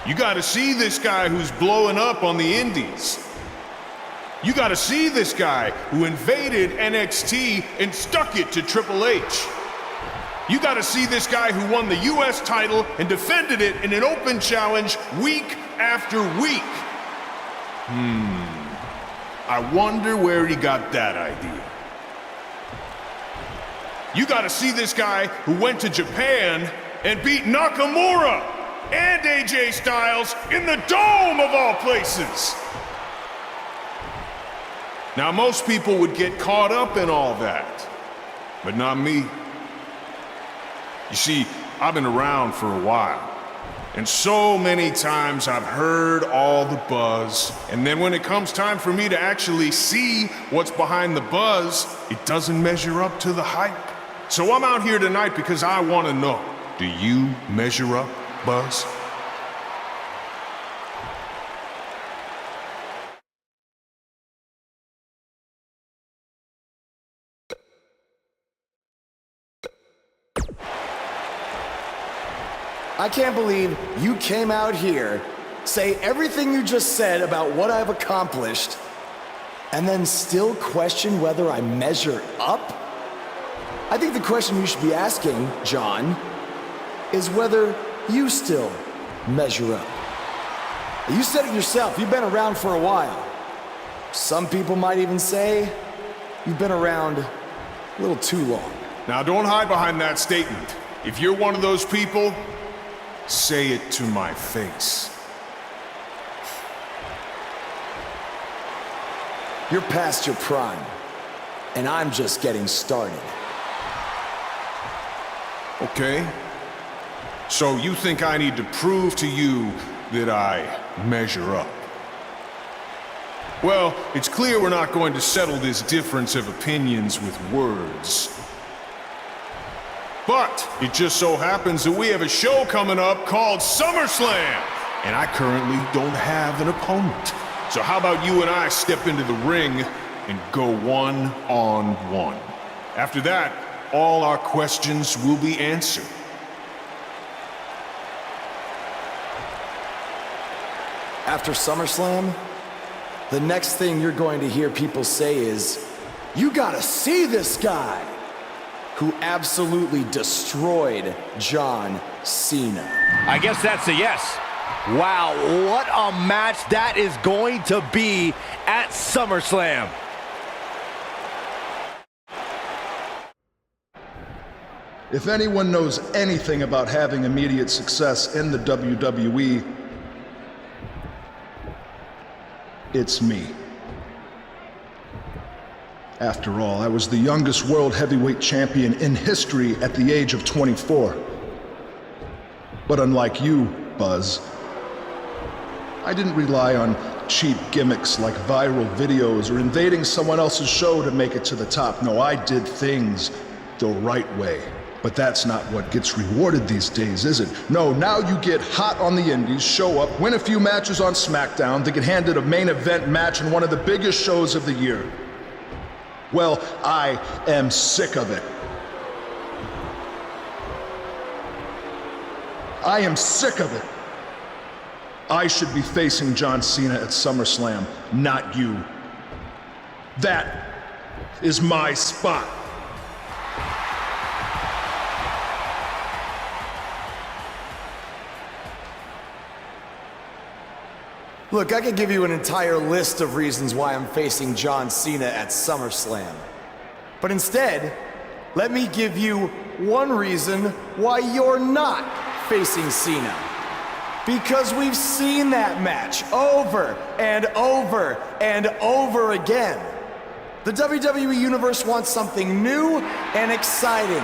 You gotta see this guy who's blowing up on the indies. You gotta see this guy who invaded NXT and stuck it to Triple H. You gotta see this guy who won the US title and defended it in an open challenge week after week. I wonder where he got that idea. You gotta see this guy who went to Japan and beat Nakamura and AJ Styles in the Dome of all places. Now, most people would get caught up in all that, but not me. You see, I've been around for a while. And so many times I've heard all the buzz, and then when it comes time for me to actually see what's behind the buzz, it doesn't measure up to the hype. So I'm out here tonight because I want to know, do you measure up, Buzz? I can't believe you came out here, say everything you just said about what I've accomplished, and then still question whether I measure up? I think the question you should be asking, John, is whether you still measure up. You said it yourself, you've been around for a while. Some people might even say you've been around a little too long. Now don't hide behind that statement. If you're one of those people, say it to my face. You're past your prime, and I'm just getting started. Okay? So you think I need to prove to you that I measure up? Well, it's clear we're not going to settle this difference of opinions with words. But it just so happens that we have a show coming up called SummerSlam, and I currently don't have an opponent. So how about you and I step into the ring and go one-on-one? After that, all our questions will be answered. After SummerSlam, the next thing you're going to hear people say is, "You gotta see this guy," who absolutely destroyed John Cena. I guess that's a yes. Wow, what a match that is going to be at SummerSlam. If anyone knows anything about having immediate success in the WWE, it's me. After all, I was the youngest world heavyweight champion in history at the age of 24. But unlike you, Buzz, I didn't rely on cheap gimmicks like viral videos or invading someone else's show to make it to the top. No, I did things the right way. But that's not what gets rewarded these days, is it? No, now you get hot on the indies, show up, win a few matches on SmackDown, then get handed a main event match in one of the biggest shows of the year. Well, I am sick of it. I am sick of it. I should be facing John Cena at SummerSlam, not you. That is my spot. Look, I could give you an entire list of reasons why I'm facing John Cena at SummerSlam. But instead, let me give you one reason why you're not facing Cena. Because we've seen that match over and over and over again. The WWE Universe wants something new and exciting,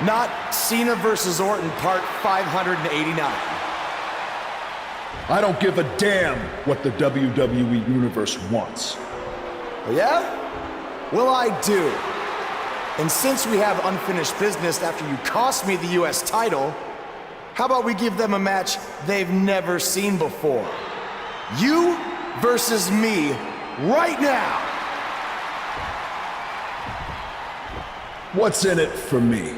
not Cena versus Orton Part 589. I don't give a damn what the WWE Universe wants. Oh, yeah? Well, I do. And since we have unfinished business after you cost me the US title, how about we give them a match they've never seen before? You versus me right now. What's in it for me?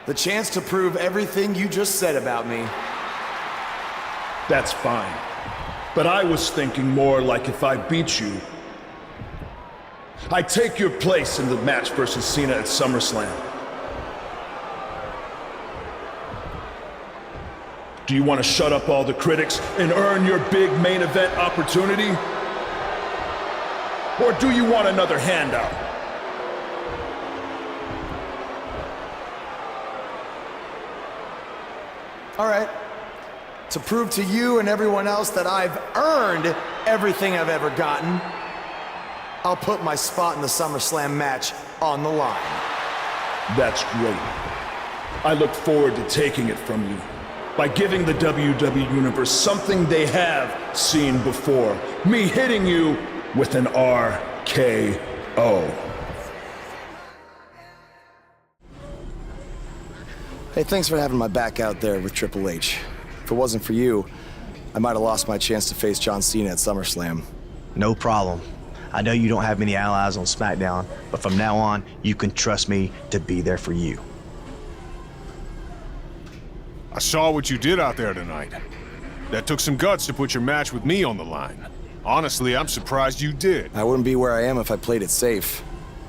The chance to prove everything you just said about me. That's fine. But I was thinking more like if I beat you, I take your place in the match versus Cena at SummerSlam. Do you want to shut up all the critics and earn your big main event opportunity? Or do you want another handout? All right. To prove to you and everyone else that I've earned everything I've ever gotten, I'll put my spot in the SummerSlam match on the line. That's great. I look forward to taking it from you by giving the WWE Universe something they have seen before. Me hitting you with an RKO. Hey, thanks for having my back out there with Triple H. If it wasn't for you, I might have lost my chance to face John Cena at SummerSlam. No problem. I know you don't have many allies on SmackDown, but from now on, you can trust me to be there for you. I saw what you did out there tonight. That took some guts to put your match with me on the line. Honestly, I'm surprised you did. I wouldn't be where I am if I played it safe.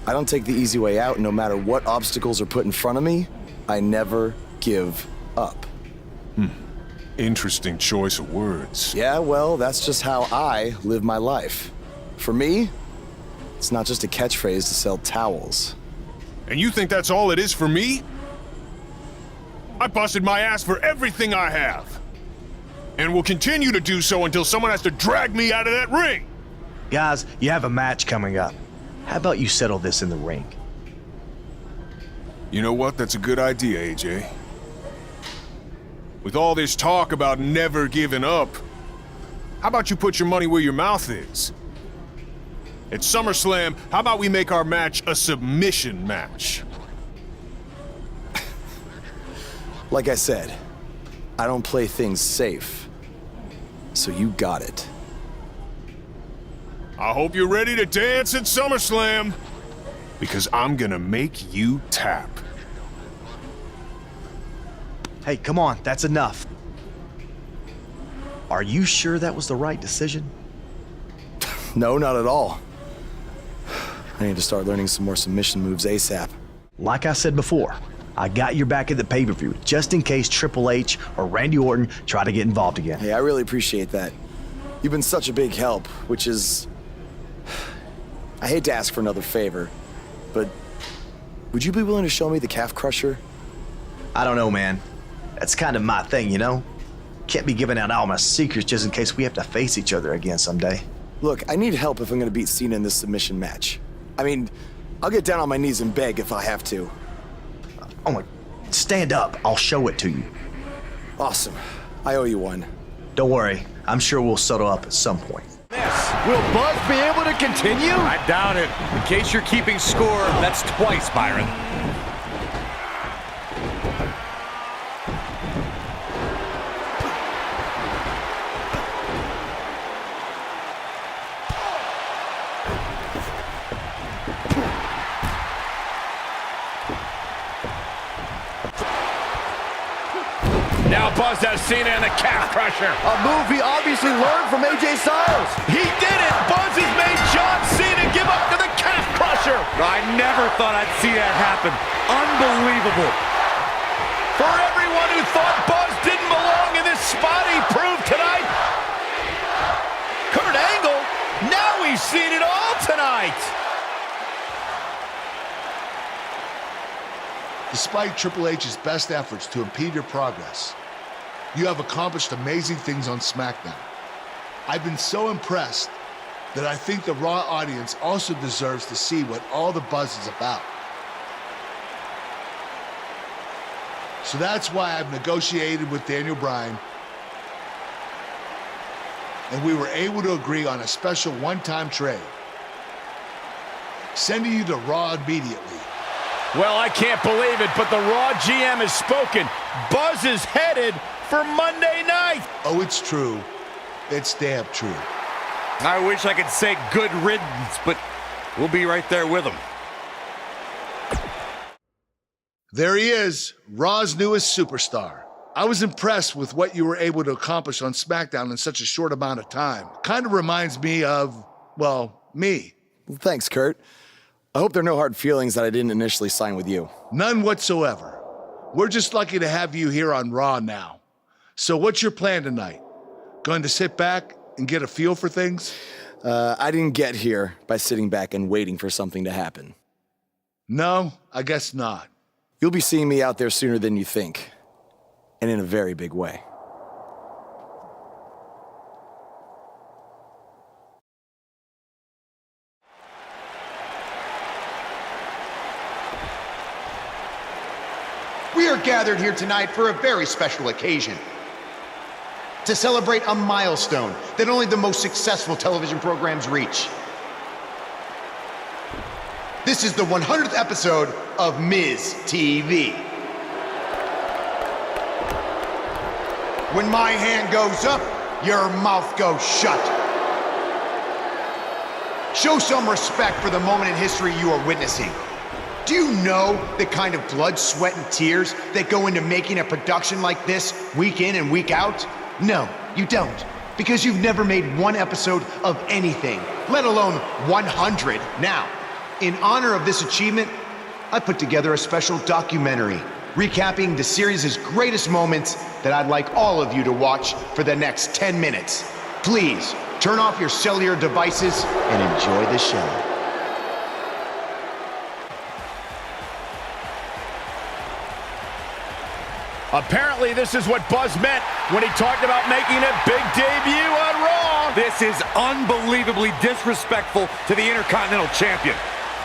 I don't take the easy way out, no matter what obstacles are put in front of me. I never give up. Interesting choice of words. Yeah, well, that's just how I live my life. For me, it's not just a catchphrase to sell towels. And you think that's all it is for me? I busted my ass for everything I have. And will continue to do so until someone has to drag me out of that ring. Guys, you have a match coming up. How about you settle this in the ring? You know what? That's a good idea, AJ. With all this talk about never giving up, how about you put your money where your mouth is? At SummerSlam, how about we make our match a submission match? Like I said, I don't play things safe. So you got it. I hope you're ready to dance at SummerSlam, because I'm gonna make you tap. Hey, come on, that's enough. Are you sure that was the right decision? No, not at all. I need to start learning some more submission moves ASAP. Like I said before, I got your back at the pay-per-view, just in case Triple H or Randy Orton try to get involved again. Hey, I really appreciate that. You've been such a big help, which is... I hate to ask for another favor, but would you be willing to show me the calf crusher? I don't know, man. That's kind of my thing, you know? Can't be giving out all my secrets just in case we have to face each other again someday. Look, I need help if I'm gonna beat Cena in this submission match. I mean, I'll get down on my knees and beg if I have to. Oh my, stand up, I'll show it to you. Awesome, I owe you one. Don't worry, I'm sure we'll settle up at some point. Will Buzz be able to continue? I doubt it. In case you're keeping score, that's twice, Byron. Now Buzz has Cena in the calf crusher. A move he obviously learned from AJ Styles. He did it! Buzz has made John Cena give up to the calf crusher. I never thought I'd see that happen. Unbelievable. For everyone who thought Buzz didn't belong in this spot, he proved tonight. Kurt Angle, now we've seen it all tonight. Despite Triple H's best efforts to impede your progress, you have accomplished amazing things on SmackDown. I've been so impressed that I think the Raw audience also deserves to see what all the buzz is about. So that's why I've negotiated with Daniel Bryan, and we were able to agree on a special one-time trade, sending you to Raw immediately. Well, I can't believe it, but the Raw GM has spoken. Buzz is headed for Monday night. Oh, it's true. It's damn true. I wish I could say good riddance, but we'll be right there with him. There he is, Raw's newest superstar. I was impressed with what you were able to accomplish on SmackDown in such a short amount of time. Kind of reminds me of, well, me. Well, thanks, Kurt. I hope there are no hard feelings that I didn't initially sign with you. None whatsoever. We're just lucky to have you here on Raw now. So what's your plan tonight? Going to sit back and get a feel for things? I didn't get here by sitting back and waiting for something to happen. No, I guess not. You'll be seeing me out there sooner than you think, and in a very big way. We are gathered here tonight for a very special occasion. To celebrate a milestone that only the most successful television programs reach. This is the 100th episode of Miz TV. When my hand goes up, your mouth goes shut. Show some respect for the moment in history you are witnessing. Do you know the kind of blood, sweat, and tears that go into making a production like this week in and week out? No, you don't, because you've never made one episode of anything, let alone 100. Now, in honor of this achievement, I put together a special documentary recapping the series' greatest moments that I'd like all of you to watch for the next 10 minutes. Please, turn off your cellular devices and enjoy the show. Apparently, this is what Buzz meant when he talked about making a big debut on Raw. This is unbelievably disrespectful to the Intercontinental Champion.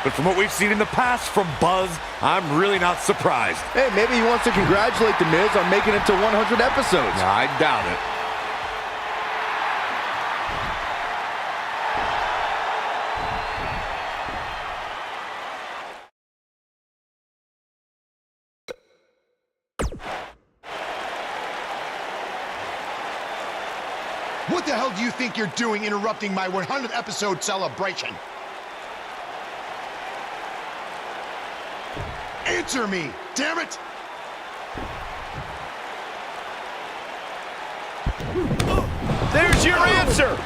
But from what we've seen in the past from Buzz, I'm really not surprised. Hey, maybe he wants to congratulate The Miz on making it to 100 episodes. I doubt it. What the hell do you think you're doing interrupting my 100th episode celebration? Answer me, damn it! presser.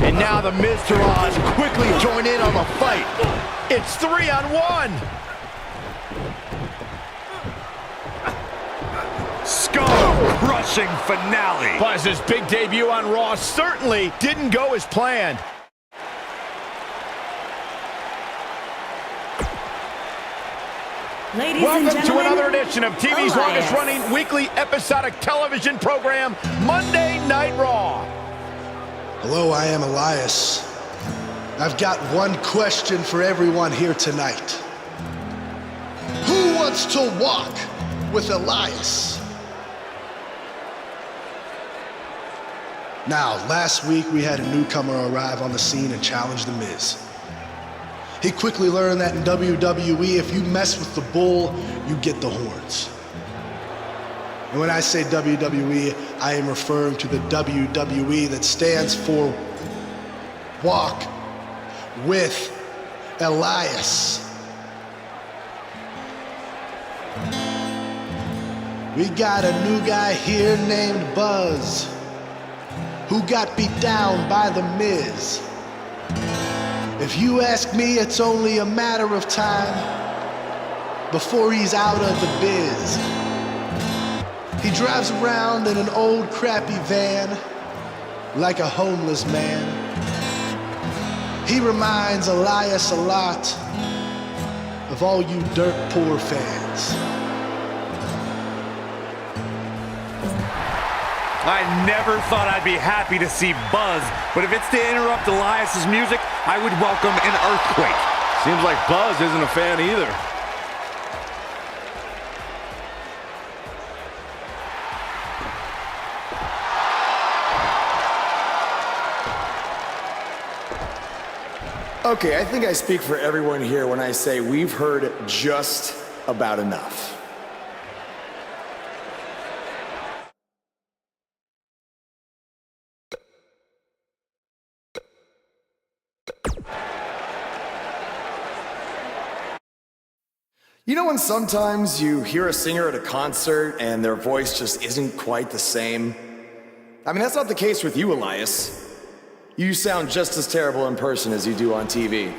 And now the Miz Torres quickly join in on the fight. It's 3-on-1. Skull-crushing finale. Buzz's big debut on Raw certainly didn't go as planned. Ladies Welcome and gentlemen, to another edition of TV's Elias. longest-running weekly episodic television program, Monday Night Raw. Hello, I am Elias. I've got one question for everyone here tonight. Who wants to walk with Elias? Now, last week we had a newcomer arrive on the scene and challenge The Miz. He quickly learned that in WWE, if you mess with the bull, you get the horns. And when I say WWE, I am referring to the WWE that stands for Walk with Elias. We got a new guy here named Buzz, who got beat down by The Miz. If you ask me, it's only a matter of time before he's out of the biz. He drives around in an old crappy van like a homeless man. He reminds Elias a lot of all you dirt poor fans. I never thought I'd be happy to see Buzz, but if it's to interrupt Elias's music, I would welcome an earthquake. Seems like Buzz isn't a fan either. Okay, I think I speak for everyone here when I say we've heard just about enough. You know when sometimes you hear a singer at a concert and their voice just isn't quite the same? I mean, that's not the case with you, Elias. You sound just as terrible in person as you do on TV.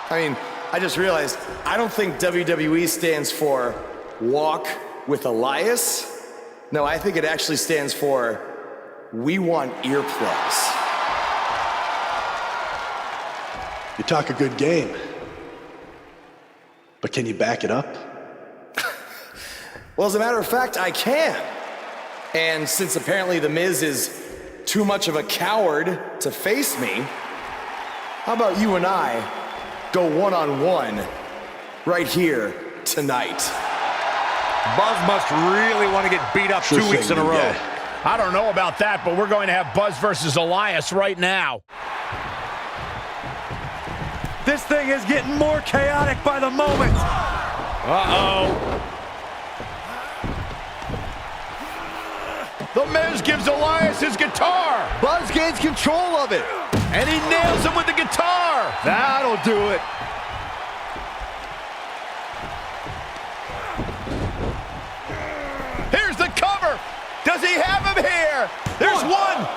I mean, I just realized, I don't think WWE stands for Walk with Elias. No, I think it actually stands for We Want Earplugs. You talk a good game, but can you back it up? Well, as a matter of fact, I can. And since apparently The Miz is too much of a coward to face me, how about you and I go one-on-one right here tonight? Buzz must really want to get beat up 2 weeks in a row. I don't know about that, but we're going to have Buzz versus Elias right now. This thing is getting more chaotic by the moment. Uh-oh. The Miz gives Elias his guitar. Buzz gains control of it. And he nails him with the guitar. That'll do it. Here's the cover. Does he have him here? There's one.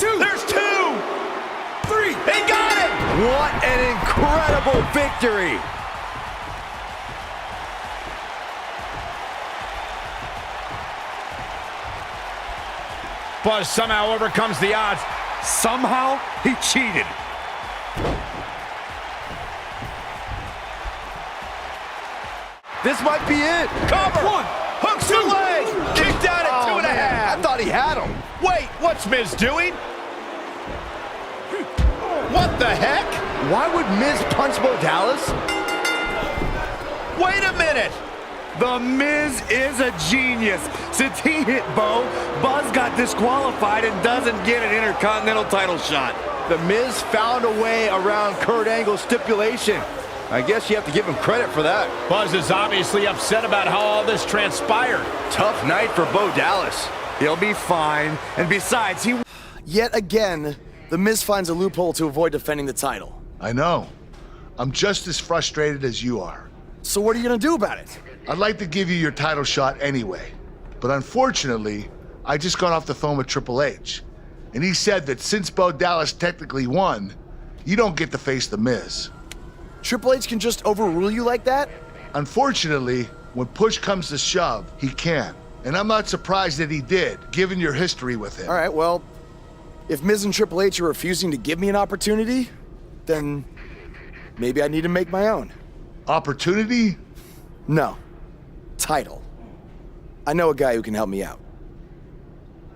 Two. There's two. Three. He got it. What an incredible victory. Buzz somehow overcomes the odds. Somehow, he cheated. This might be it. Cover. One. Hooks the leg. Kicked out at 2.5. I thought he had him. Wait, what's Miz doing? What the heck? Why would Miz punch Bo Dallas? Wait a minute. The Miz is a genius. Since he hit Bo, Buzz got disqualified and doesn't get an Intercontinental title shot. The Miz found a way around Kurt Angle's stipulation. I guess you have to give him credit for that. Buzz is obviously upset about how all this transpired. Tough night for Bo Dallas. He'll be fine. And besides, he... Yet again, The Miz finds a loophole to avoid defending the title. I know. I'm just as frustrated as you are. So what are you gonna do about it? I'd like to give you your title shot anyway, but unfortunately, I just got off the phone with Triple H, and he said that since Bo Dallas technically won, you don't get to face The Miz. Triple H can just overrule you like that? Unfortunately, when push comes to shove, he can. And I'm not surprised that he did, given your history with him. All right, well, if Miz and Triple H are refusing to give me an opportunity, then maybe I need to make my own. Opportunity? No. Title. I know a guy who can help me out.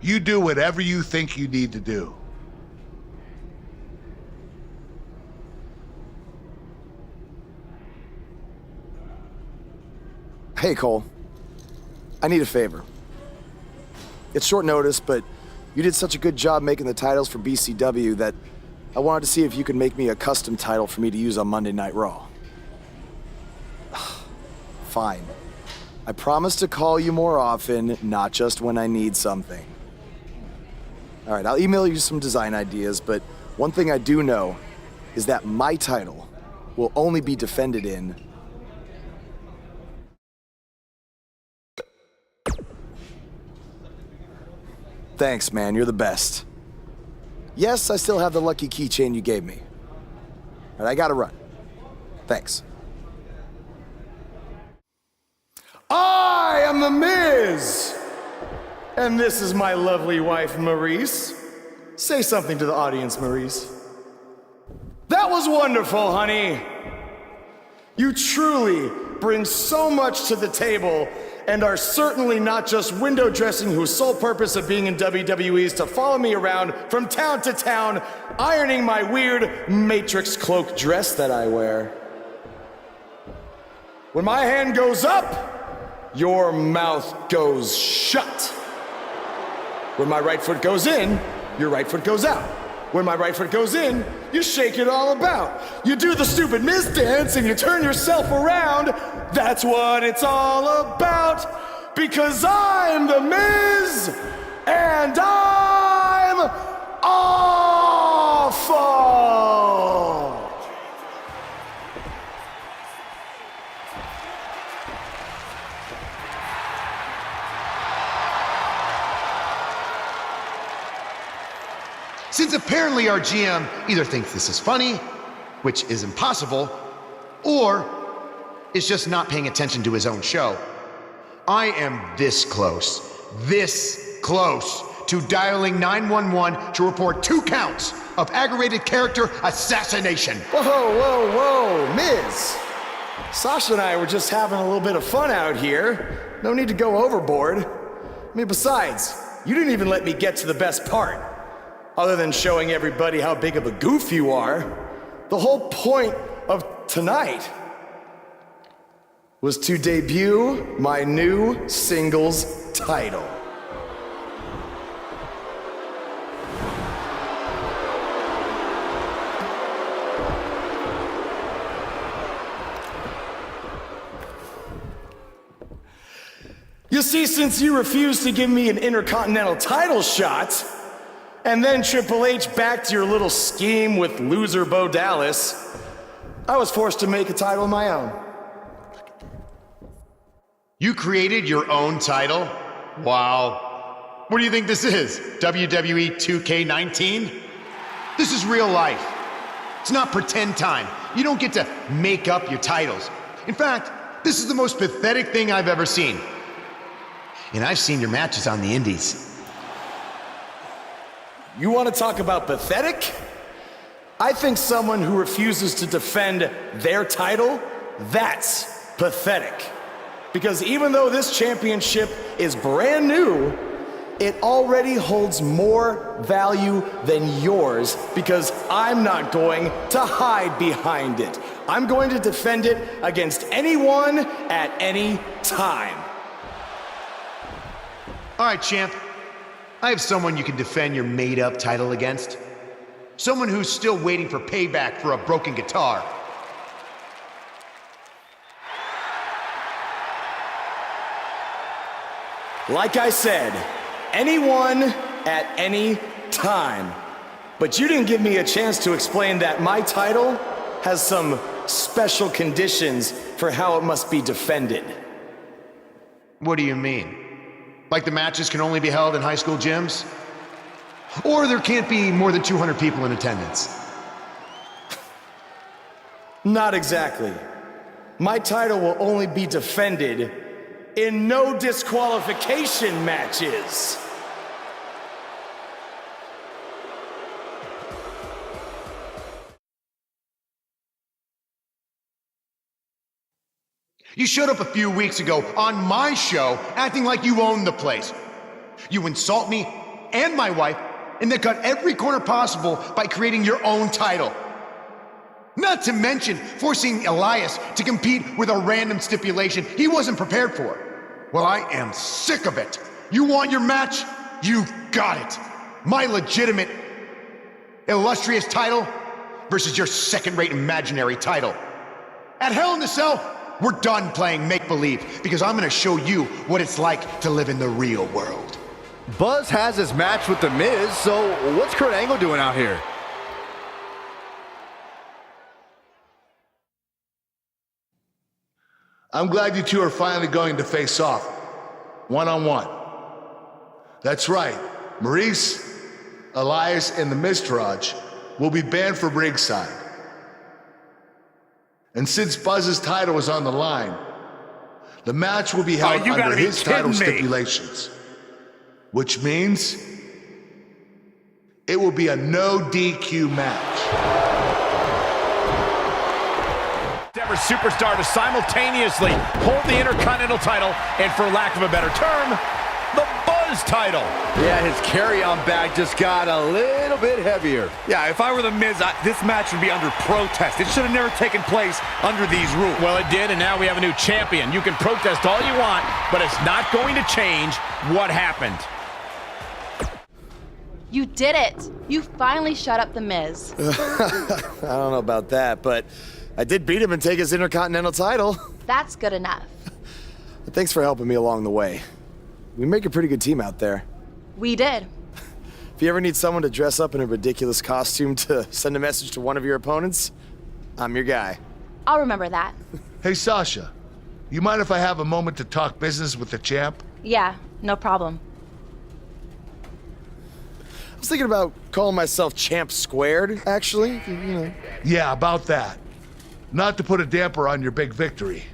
You do whatever you think you need to do. Hey, Cole. I need a favor. It's short notice, but you did such a good job making the titles for BCW that I wanted to see if you could make me a custom title for me to use on Monday Night Raw. Fine. I promise to call you more often, not just when I need something. All right, I'll email you some design ideas, but one thing I do know is that my title will only be defended in Thanks, man. You're the best. Yes, I still have the lucky keychain you gave me. All right, I gotta run. Thanks. I am The Miz! And this is my lovely wife, Maurice. Say something to the audience, Maurice. That was wonderful, honey. You truly bring so much to the table and are certainly not just window dressing whose sole purpose of being in WWE is to follow me around from town to town, ironing my weird Matrix cloak dress that I wear. When my hand goes up, your mouth goes shut. When my right foot goes in, your right foot goes out. When my right foot goes in, you shake it all about. You do the stupid Miz dance and you turn yourself around. That's what it's all about. Because I'm The Miz, and I'm awful. Since apparently our GM either thinks this is funny, which is impossible, or is just not paying attention to his own show, I am this close to dialing 911 to report 2 counts of aggravated character assassination. Whoa, Miz. Sasha and I were just having a little bit of fun out here. No need to go overboard. I mean, besides, you didn't even let me get to the best part. Other than showing everybody how big of a goof you are, the whole point of tonight was to debut my new singles title. You see, since you refused to give me an Intercontinental title shot, and then Triple H backed your little scheme with loser Bo Dallas, I was forced to make a title of my own. You created your own title? Wow. What do you think this is? WWE 2K19? This is real life. It's not pretend time. You don't get to make up your titles. In fact, this is the most pathetic thing I've ever seen. And I've seen your matches on the indies. You want to talk about pathetic? I think someone who refuses to defend their title, that's pathetic. Because even though this championship is brand new, it already holds more value than yours because I'm not going to hide behind it. I'm going to defend it against anyone at any time. All right, champ. I have someone you can defend your made-up title against. Someone who's still waiting for payback for a broken guitar. Like I said, anyone at any time. But you didn't give me a chance to explain that my title has some special conditions for how it must be defended. What do you mean? Like the matches can only be held in high school gyms? Or there can't be more than 200 people in attendance? Not exactly. My title will only be defended in no disqualification matches. You showed up a few weeks ago on my show acting like you own the place. You insult me and my wife and then cut every corner possible by creating your own title. Not to mention forcing Elias to compete with a random stipulation he wasn't prepared for. Well, I am sick of it. You want your match? You got it. My legitimate, illustrious title versus your second-rate imaginary title. At Hell in the Cell, we're done playing make-believe because I'm gonna show you what it's like to live in the real world. Buzz has his match with The Miz, so what's Kurt Angle doing out here? I'm glad you two are finally going to face off, one-on-one. That's right, Maurice, Elias, and the Miztourage will be banned from ringside. And since Buzz's title is on the line, the match will be held under his title stipulations. Which means it will be a no DQ match. Ever superstar to simultaneously hold the Intercontinental title and, for lack of a better term, the Buzz title. Yeah, his carry-on bag just got a little bit heavier. Yeah, if I were the Miz, this match would be under protest. It should have never taken place under these rules. Well, it did, and now we have a new champion. You can protest all you want, but it's not going to change what happened. You did it. You finally shut up the Miz. I don't know about that, but I did beat him and take his Intercontinental title. That's good enough. Thanks for helping me along the way. We make a pretty good team out there. We did. If you ever need someone to dress up in a ridiculous costume to send a message to one of your opponents, I'm your guy. I'll remember that. Hey, Sasha, you mind if I have a moment to talk business with the champ? Yeah, no problem. I was thinking about calling myself Champ Squared, actually. You know. Yeah, about that. Not to put a damper on your big victory,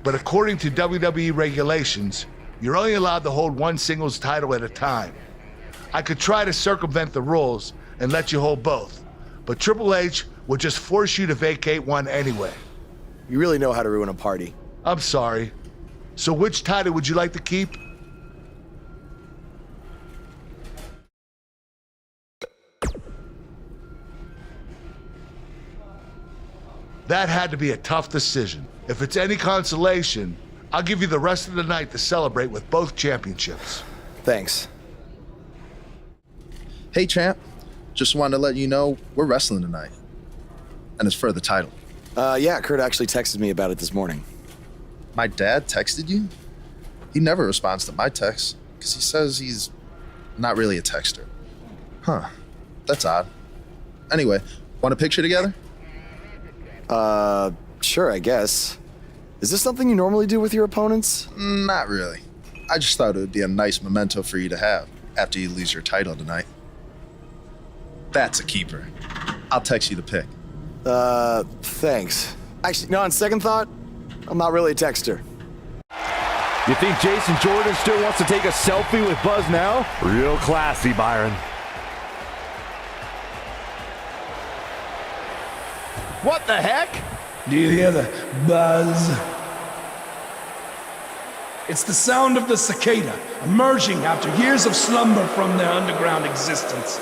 but according to WWE regulations, you're only allowed to hold one singles title at a time. I could try to circumvent the rules and let you hold both, but Triple H would just force you to vacate one anyway. You really know how to ruin a party. I'm sorry. So which title would you like to keep? That had to be a tough decision. If it's any consolation, I'll give you the rest of the night to celebrate with both championships. Thanks. Hey, champ. Just wanted to let you know we're wrestling tonight. And it's for the title. Yeah, Kurt actually texted me about it this morning. My dad texted you? He never responds to my texts, because he says he's not really a texter. Huh. That's odd. Anyway, want a picture together? Sure, I guess. Is this something you normally do with your opponents? Not really. I just thought it would be a nice memento for you to have after you lose your title tonight. That's a keeper. I'll text you the pic. Thanks. Actually, no, on second thought, I'm not really a texter. You think Jason Jordan still wants to take a selfie with Buzz now? Real classy, Byron. What the heck? Do you hear the buzz? It's the sound of the cicada emerging after years of slumber from their underground existence.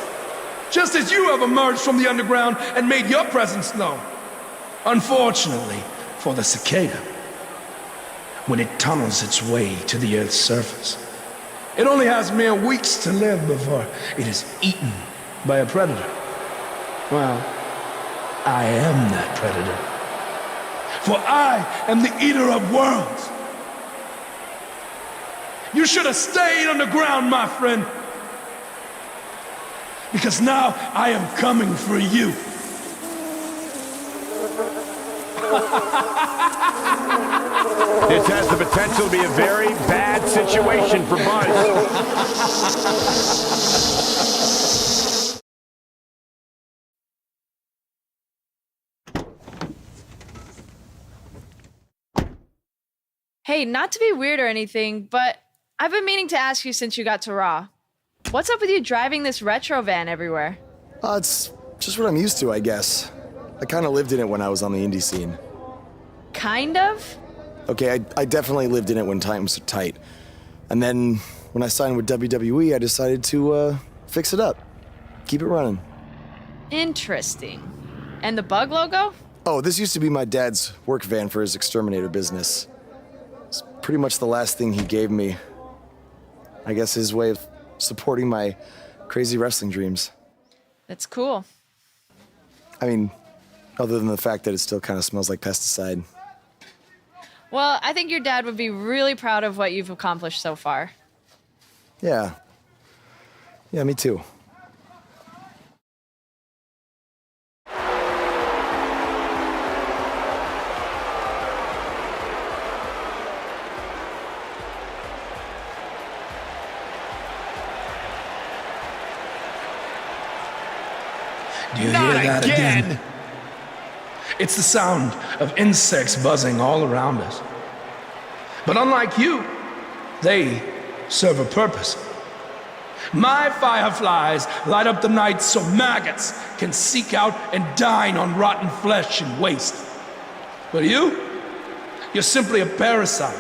Just as you have emerged from the underground and made your presence known. Unfortunately for the cicada, when it tunnels its way to the Earth's surface, it only has mere weeks to live before it is eaten by a predator. Well, I am that predator. For I am the eater of worlds. You should have stayed underground, my friend. Because now I am coming for you. This has the potential to be a very bad situation for Buzz. Hey, not to be weird or anything, but I've been meaning to ask you since you got to Raw. What's up with you driving this retro van everywhere? It's just what I'm used to, I guess. I kind of lived in it when I was on the indie scene. Kind of? Okay, I definitely lived in it when times were tight. And then when I signed with WWE, I decided to fix it up. Keep it running. Interesting. And the bug logo? Oh, this used to be my dad's work van for his exterminator business. It's pretty much the last thing he gave me. I guess his way of supporting my crazy wrestling dreams. That's cool. I mean, other than the fact that it still kind of smells like pesticide. Well, I think your dad would be really proud of what you've accomplished so far. Yeah. Yeah, me too. Do you hear that again? It's the sound of insects buzzing all around us. But unlike you, they serve a purpose. My fireflies light up the night so maggots can seek out and dine on rotten flesh and waste. But you're simply a parasite,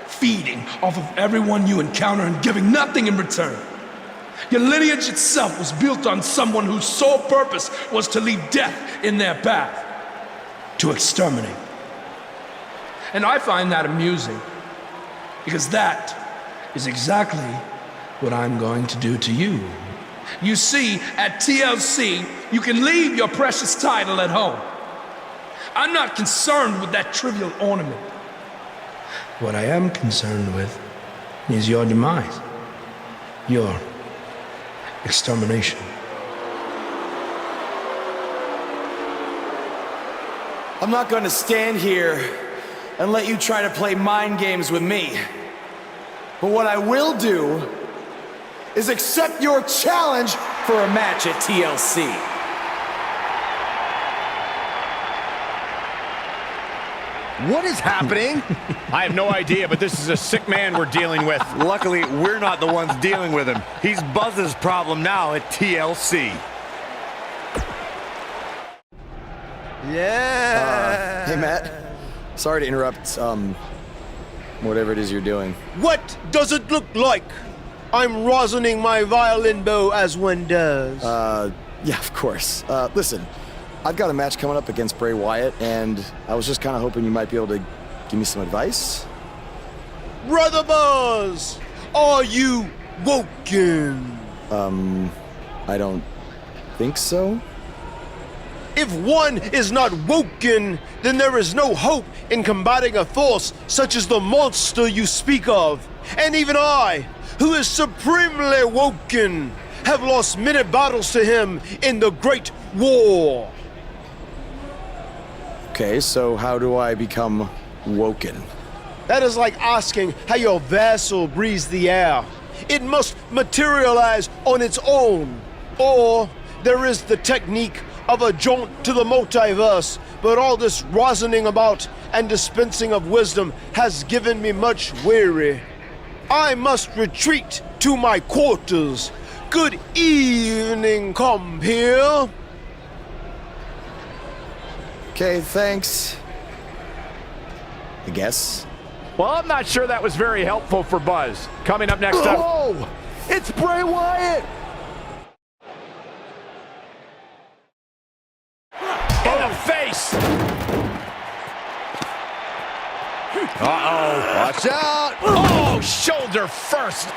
feeding off of everyone you encounter and giving nothing in return. Your lineage itself was built on someone whose sole purpose was to leave death in their path, to exterminate. And I find that amusing, because that is exactly what I'm going to do to you. You see, at TLC, you can leave your precious title at home. I'm not concerned with that trivial ornament. What I am concerned with is your demise, your extermination. I'm not going to stand here and let you try to play mind games with me. But what I will do is accept your challenge for a match at TLC. What is happening? I have no idea, but this is a sick man we're dealing with. Luckily, we're not the ones dealing with him. He's Buzz's problem now at TLC. Yeah. Hey, Matt. Sorry to interrupt, whatever it is you're doing. What does it look like? I'm rosining my violin bow as one does. Yeah, of course. Listen, I've got a match coming up against Bray Wyatt, and I was just kind of hoping you might be able to give me some advice. Brother Buzz, are you woken? I don't think so. If one is not woken, then there is no hope in combating a force such as the monster you speak of. And even I, who is supremely woken, have lost many battles to him in the Great War. Okay, so how do I become woken? That is like asking how your vessel breathes the air. It must materialize on its own. Or there is the technique of a jaunt to the multiverse, but all this rosining about and dispensing of wisdom has given me much weary. I must retreat to my quarters. Good evening, compeer. Okay, thanks. I guess. Well, I'm not sure that was very helpful for Buzz. Coming up next up... Oh! It's Bray Wyatt! In the face! Uh-oh. Watch out! Oh, shoulder first!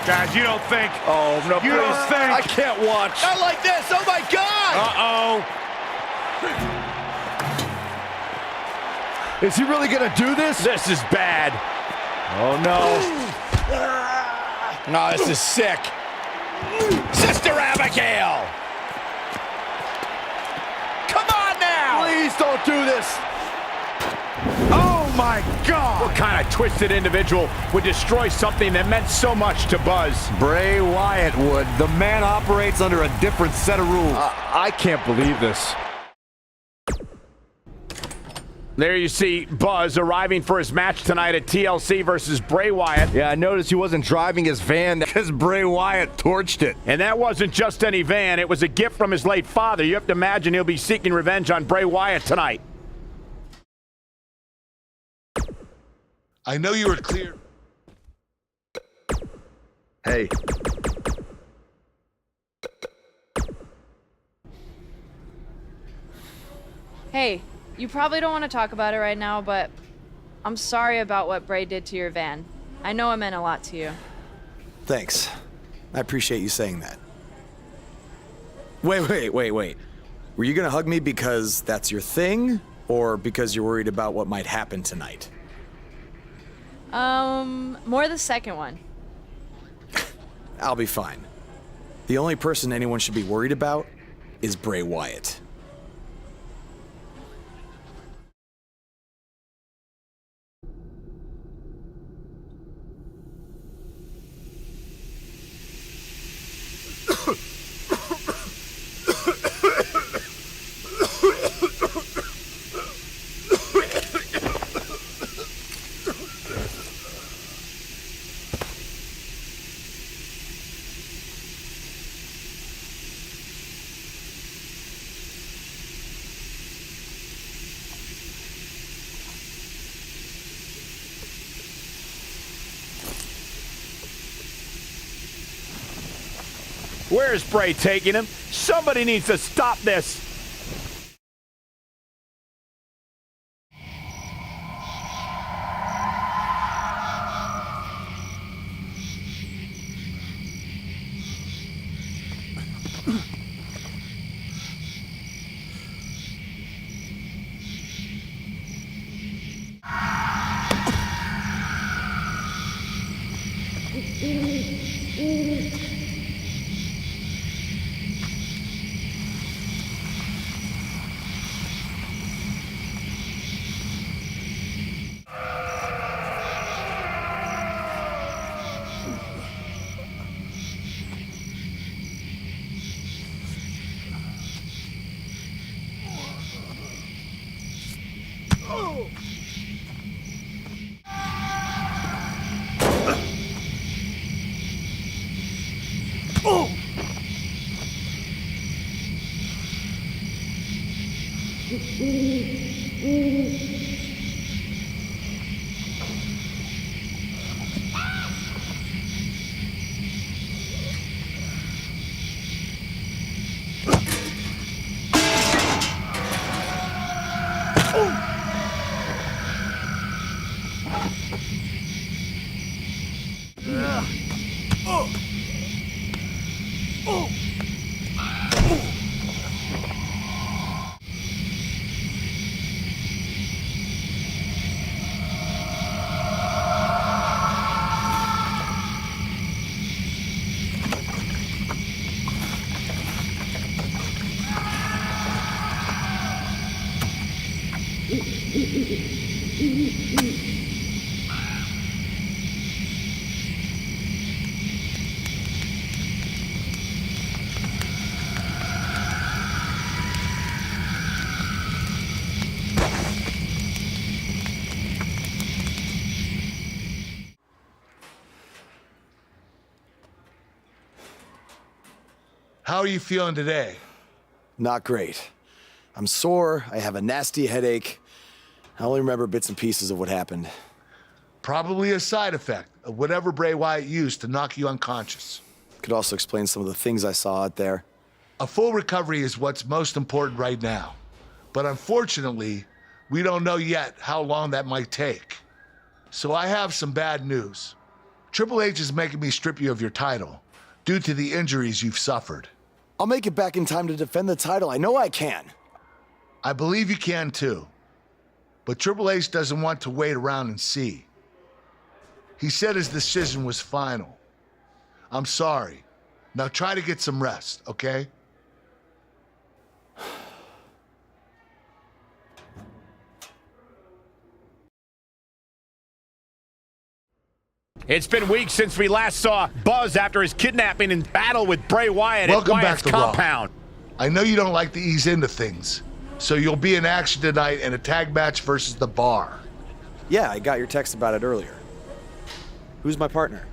Guys, you don't think... Oh, no, you don't think... I can't watch. Not like this! Oh my God! Uh-oh. Is he really gonna do this? This is bad. Oh, no. No, this is sick. Sister Abigail! Come on now! don't do this. Oh my God! What kind of twisted individual would destroy something that meant so much to Buzz? Bray Wyatt would. The man operates under a different set of rules. I can't believe this. There you see Buzz arriving for his match tonight at TLC versus Bray Wyatt. Yeah, I noticed he wasn't driving his van because Bray Wyatt torched it. And that wasn't just any van, it was a gift from his late father. You have to imagine he'll be seeking revenge on Bray Wyatt tonight. I know you were clear. Hey. Hey, you probably don't want to talk about it right now, but I'm sorry about what Bray did to your van. I know it meant a lot to you. Thanks. I appreciate you saying that. Wait. Were you gonna hug me because that's your thing, or because you're worried about what might happen tonight? More the second one. I'll be fine. The only person anyone should be worried about is Bray Wyatt. Where's Bray taking him? Somebody needs to stop this. How are you feeling today? Not great. I'm sore, I have a nasty headache. I only remember bits and pieces of what happened. Probably a side effect of whatever Bray Wyatt used to knock you unconscious. Could also explain some of the things I saw out there. A full recovery is what's most important right now. But unfortunately, we don't know yet how long that might take. So I have some bad news. Triple H is making me strip you of your title due to the injuries you've suffered. I'll make it back in time to defend the title. I know I can. I believe you can too. But Triple H doesn't want to wait around and see. He said his decision was final. I'm sorry. Now try to get some rest, okay? It's been weeks since we last saw Buzz after his kidnapping and battle with Bray Wyatt Welcome at Wyatt's back to compound. Raw. I know you don't like to ease into things, so you'll be in action tonight in a tag match versus The Bar. Yeah, I got your text about it earlier. Who's my partner?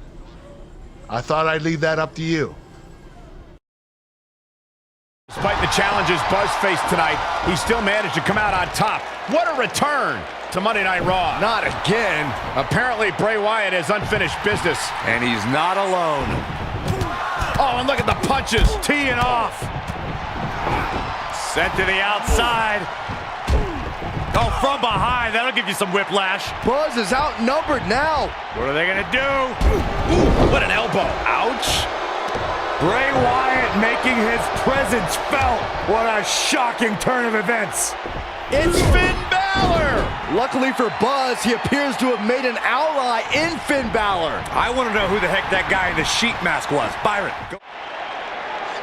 I thought I'd leave that up to you. Despite the challenges Buzz faced tonight, he still managed to come out on top. What a return to Monday Night Raw. Not again. Apparently, Bray Wyatt has unfinished business. And he's not alone. Oh, and look at the punches, teeing off. Sent to the outside. Oh, from behind, that'll give you some whiplash. Buzz is outnumbered now. What are they gonna do? Ooh, what an elbow. Ouch. Bray Wyatt making his presence felt. What a shocking turn of events. It's Finn Balor! Luckily for Buzz, he appears to have made an ally in Finn Balor. I want to know who the heck that guy in the sheet mask was. Byron, go.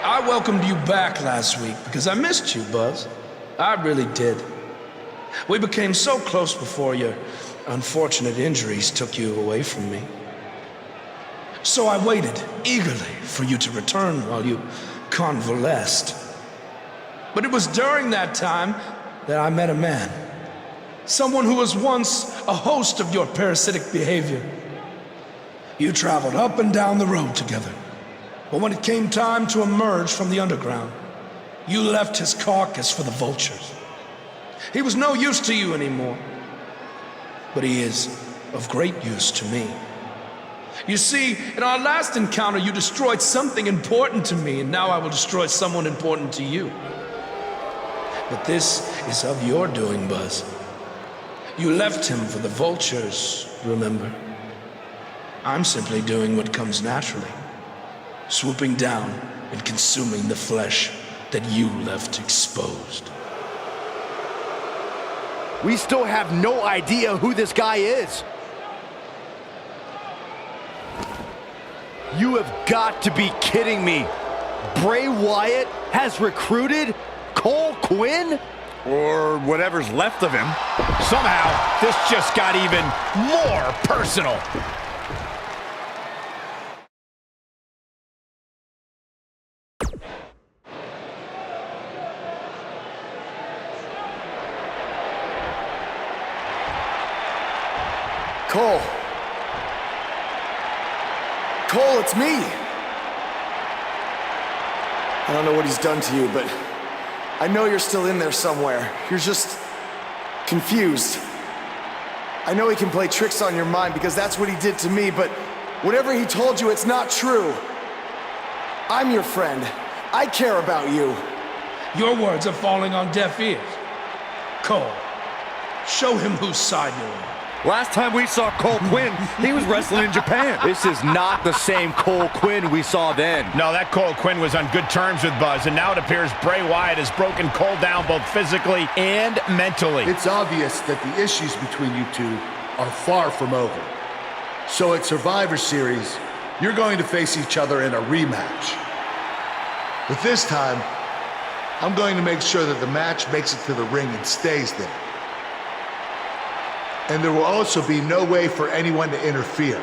I welcomed you back last week because I missed you, Buzz. I really did. We became so close before your unfortunate injuries took you away from me. So I waited eagerly for you to return while you convalesced. But it was during that time that I met a man. Someone who was once a host of your parasitic behavior. You traveled up and down the road together. But when it came time to emerge from the underground, you left his carcass for the vultures. He was no use to you anymore. But he is of great use to me. You see, in our last encounter, you destroyed something important to me, and now I will destroy someone important to you. But this is of your doing, Buzz. You left him for the vultures, remember? I'm simply doing what comes naturally, swooping down and consuming the flesh that you left exposed. We still have no idea who this guy is. You have got to be kidding me. Bray Wyatt has recruited Cole Quinn? Or whatever's left of him. Somehow, this just got even more personal. Cole. Cole, it's me. I don't know what he's done to you, but I know you're still in there somewhere. You're just confused. I know he can play tricks on your mind because that's what he did to me, but whatever he told you, it's not true. I'm your friend. I care about you. Your words are falling on deaf ears. Cole, show him whose side you're on. Last time we saw Cole Quinn, he was wrestling in Japan. This is not the same Cole Quinn we saw then. No, that Cole Quinn was on good terms with Buzz, and now it appears Bray Wyatt has broken Cole down both physically and mentally. It's obvious that the issues between you two are far from over. So at Survivor Series, you're going to face each other in a rematch. But this time, I'm going to make sure that the match makes it to the ring and stays there. And there will also be no way for anyone to interfere.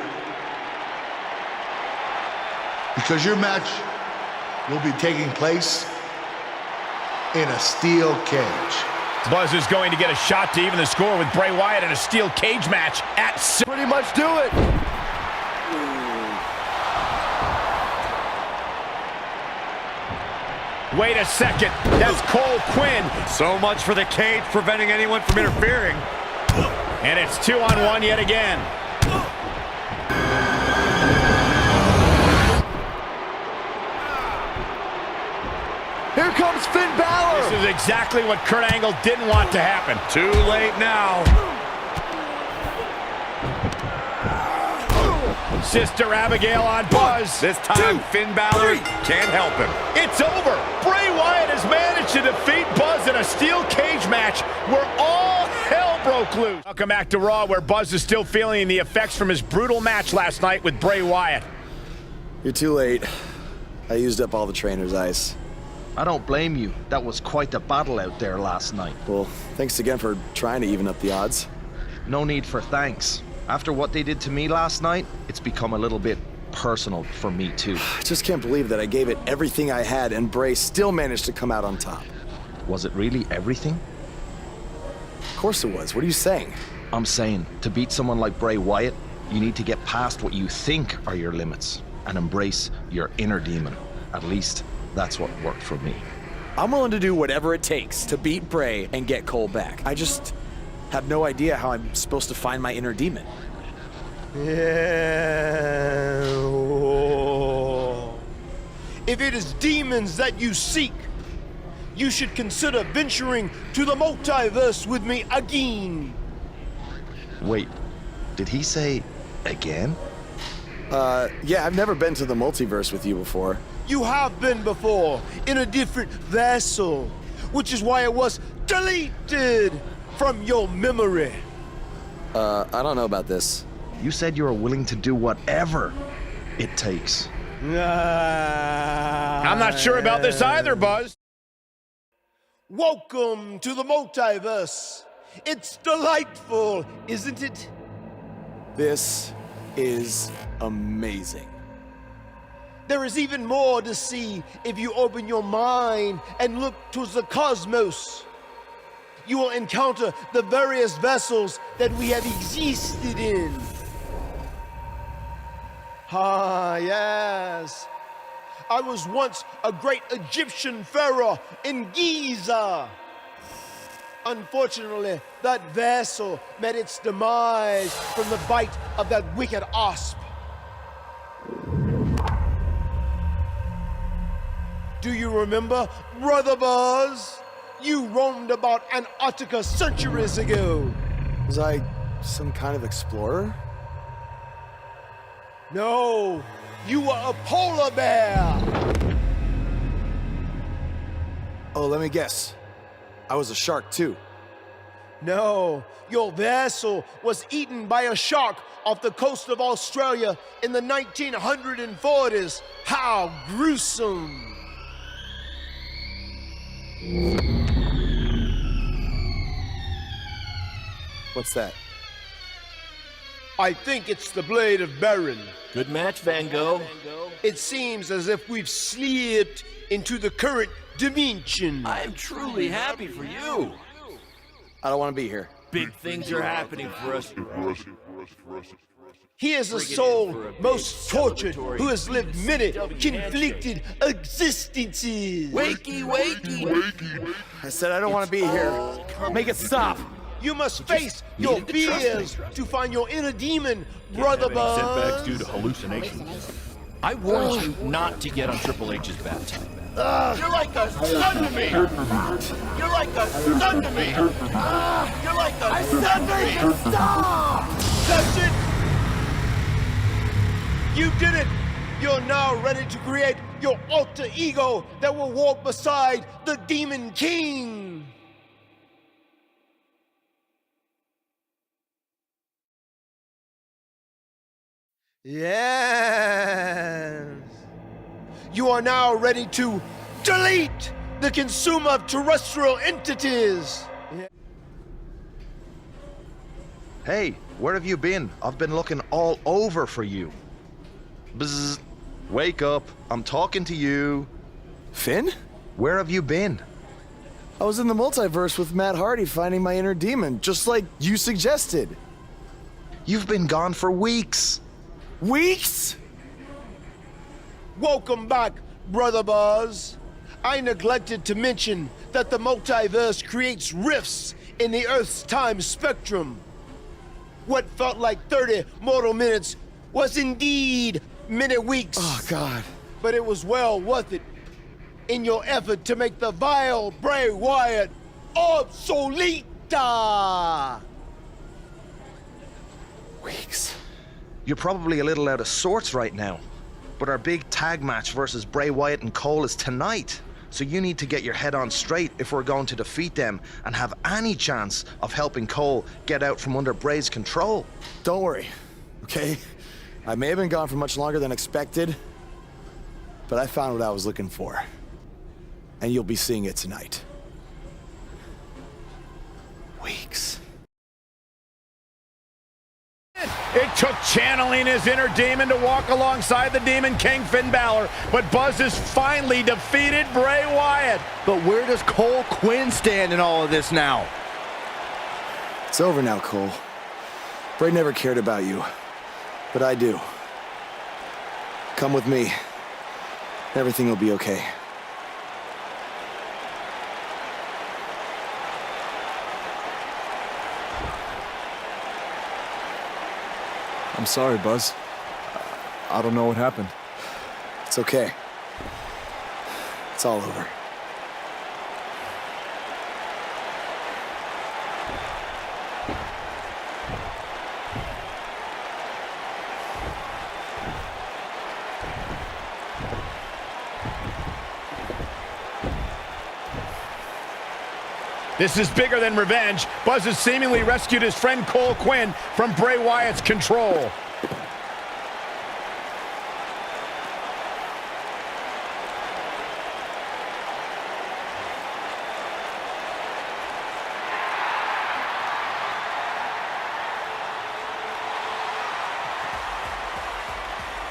Because your match will be taking place in a steel cage. Buzz is going to get a shot to even the score with Bray Wyatt in a steel cage match at... Pretty much do it. Wait a second, that's Cole Quinn. So much for the cage preventing anyone from interfering. And it's 2-on-1 yet again. Here comes Finn Balor. This is exactly what Kurt Angle didn't want to happen. Too late now. Sister Abigail on Buzz. This time, Finn Balor can't help him. It's over. Bray Wyatt has managed to defeat Buzz in a steel cage match where all hell broke loose. Welcome back to Raw, where Buzz is still feeling the effects from his brutal match last night with Bray Wyatt. You're too late. I used up all the trainer's ice. I don't blame you. That was quite the battle out there last night. Well, thanks again for trying to even up the odds. No need for thanks. After what they did to me last night, it's become a little bit personal for me too. I just can't believe that I gave it everything I had and Bray still managed to come out on top. Was it really everything? Of course it was. What are you saying? I'm saying, to beat someone like Bray Wyatt, you need to get past what you think are your limits and embrace your inner demon. At least, that's what worked for me. I'm willing to do whatever it takes to beat Bray and get Cole back. I just have no idea how I'm supposed to find my inner demon. Yeah. If it is demons that you seek, you should consider venturing to the multiverse with me again. Wait, did he say again? Yeah, I've never been to the multiverse with you before. You have been before, in a different vessel, which is why it was deleted from your memory. I don't know about this. You said you were willing to do whatever it takes. I'm not sure about this either, Buzz. Welcome to the multiverse. It's delightful, isn't it? This is amazing. There is even more to see if you open your mind and look towards the cosmos. You will encounter the various vessels that we have existed in. Ah, yes. I was once a great Egyptian pharaoh in Giza. Unfortunately, that vessel met its demise from the bite of that wicked asp. Do you remember, Brother Buzz? You roamed about Antarctica centuries ago. Was I some kind of explorer? No, you were a polar bear. Oh, let me guess. I was a shark too. No, your vessel was eaten by a shark off the coast of Australia in the 1940s. How gruesome. What's that? I think it's the blade of Baron. Good match, Van Gogh. It seems as if we've slipped into the current dimension. I am truly happy for you. I don't want to be here. Big things are happening for us. He is a soul most tortured who has lived many conflicted existences. Wakey, wakey. I said I don't want to be here. Make it stop. You must face your fears to find your inner demon, Brother Buzz. Setbacks due to hallucinations. I warned you not to get on Triple H's bad time. You're like a son to me! You're like a son to me! You're like a son to me! Stop! That's it! You did it! You're now ready to create your alter ego that will walk beside the Demon King! Yes! You are now ready to delete the consumer of terrestrial entities! Hey, where have you been? I've been looking all over for you. Bzzz. Wake up. I'm talking to you. Finn? Where have you been? I was in the multiverse with Matt Hardy finding my inner demon, just like you suggested. You've been gone for weeks. Weeks? Welcome back, Brother Buzz. I neglected to mention that the multiverse creates rifts in the Earth's time spectrum. What felt like 30 mortal minutes was indeed many weeks. Oh, God. But it was well worth it in your effort to make the vile Bray Wyatt obsoleta. Weeks. You're probably a little out of sorts right now, but our big tag match versus Bray Wyatt and Cole is tonight. So you need to get your head on straight if we're going to defeat them and have any chance of helping Cole get out from under Bray's control. Don't worry, okay? I may have been gone for much longer than expected, but I found what I was looking for. And you'll be seeing it tonight. Weeks. It took channeling his inner demon to walk alongside the Demon King Finn Balor, but Buzz has finally defeated Bray Wyatt. But where does Cole Quinn stand in all of this now? It's over now, Cole. Bray never cared about you, but I do. Come with me. Everything will be okay. I'm sorry, Buzz. I don't know what happened. It's okay. It's all over. This is bigger than revenge. Buzz has seemingly rescued his friend Cole Quinn from Bray Wyatt's control.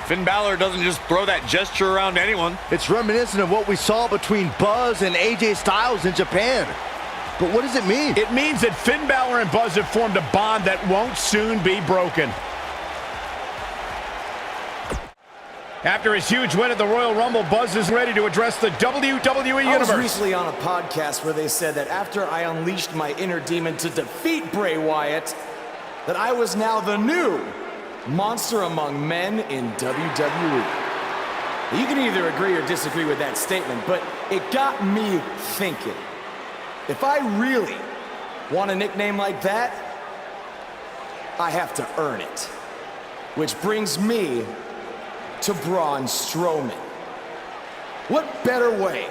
Finn Balor doesn't just throw that gesture around anyone. It's reminiscent of what we saw between Buzz and AJ Styles in Japan. But what does it mean? It means that Finn Balor and Buzz have formed a bond that won't soon be broken. After his huge win at the Royal Rumble, Buzz is ready to address the WWE Universe. I was recently on a podcast where they said that after I unleashed my inner demon to defeat Bray Wyatt, that I was now the new monster among men in WWE. You can either agree or disagree with that statement, but it got me thinking. If I really want a nickname like that, I have to earn it. Which brings me to Braun Strowman. What better way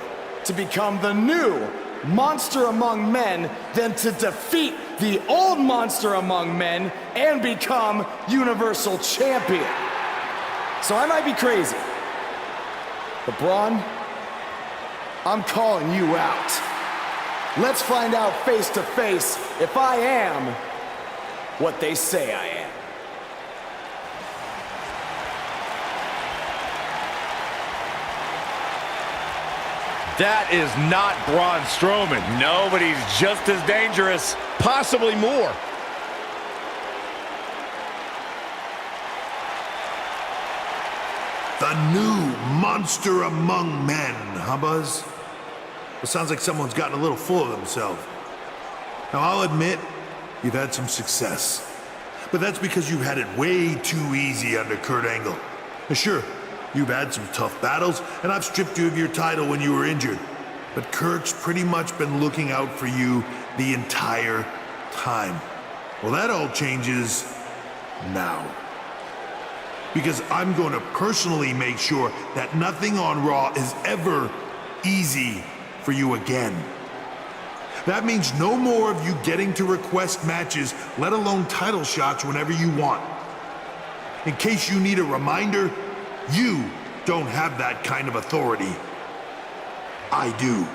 to become the new monster among men than to defeat the old monster among men and become Universal Champion? So I might be crazy, but Braun, I'm calling you out. Let's find out face to face if I am what they say I am. That is not Braun Strowman. No, but he's just as dangerous. Possibly more. The new monster among men, huh, Buzz? It sounds like someone's gotten a little full of themselves. Now, I'll admit, you've had some success. But that's because you've had it way too easy under Kurt Angle. Now, sure, you've had some tough battles, and I've stripped you of your title when you were injured. But Kurt's pretty much been looking out for you the entire time. Well, that all changes now. Because I'm going to personally make sure that nothing on Raw is ever easy for you again. That means no more of you getting to request matches, let alone title shots whenever you want. In case you need a reminder, you don't have that kind of authority. I do.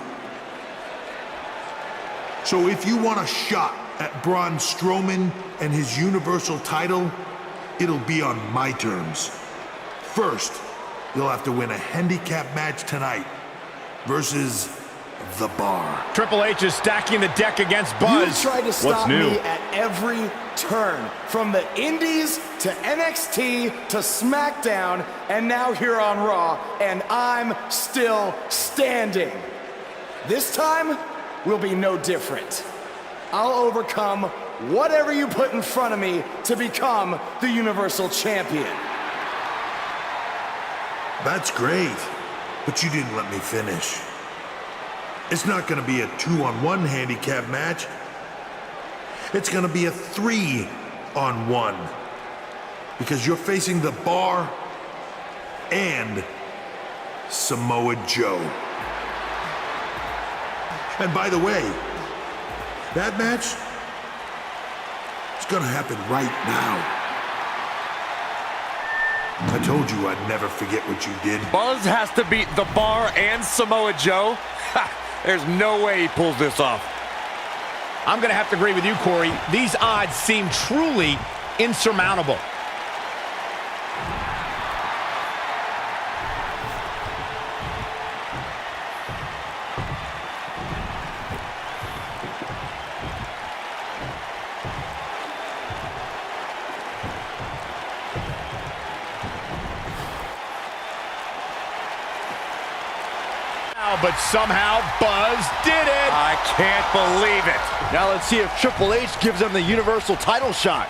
So if you want a shot at Braun Strowman and his Universal title, it'll be on my terms. First, you'll have to win a handicap match tonight versus The Bar. Triple H is stacking the deck against Buzz. You tried to stop me at every turn, from the Indies to NXT to SmackDown, and now here on Raw, and I'm still standing. This time will be no different. I'll overcome whatever you put in front of me to become the Universal Champion. That's great, but you didn't let me finish. It's not going to be a 2-on-1 handicap match. It's going to be a 3-on-1. Because you're facing The Bar and Samoa Joe. And by the way, that match is going to happen right now. I told you I'd never forget what you did. Buzz has to beat The Bar and Samoa Joe? Ha! There's no way he pulls this off. I'm going to have to agree with you, Corey. These odds seem truly insurmountable. Oh, but somehow Buzz did it. I can't believe it. Now let's see if Triple H gives him the Universal title shot.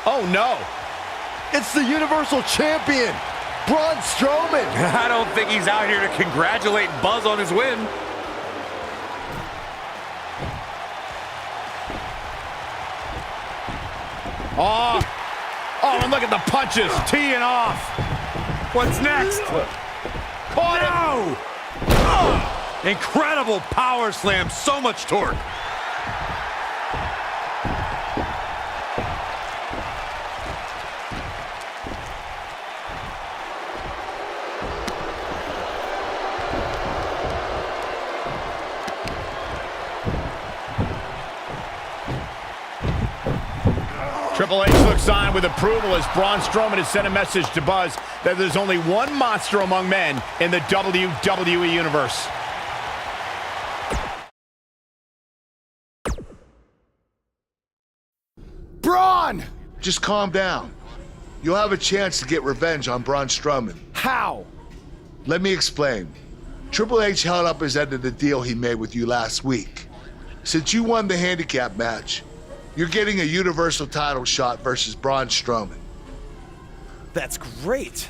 Oh, no. It's the Universal Champion, Braun Strowman. I don't think he's out here to congratulate Buzz on his win. Oh, and look at the punches. Teeing off. What's next? Caught him. Oh, incredible power slam. So much torque. Triple H looks on with approval as Braun Strowman has sent a message to Buzz that there's only one monster among men in the WWE Universe. Braun! Just calm down. You'll have a chance to get revenge on Braun Strowman. How? Let me explain. Triple H held up his end of the deal he made with you last week. Since you won the handicap match, you're getting a Universal title shot versus Braun Strowman. That's great.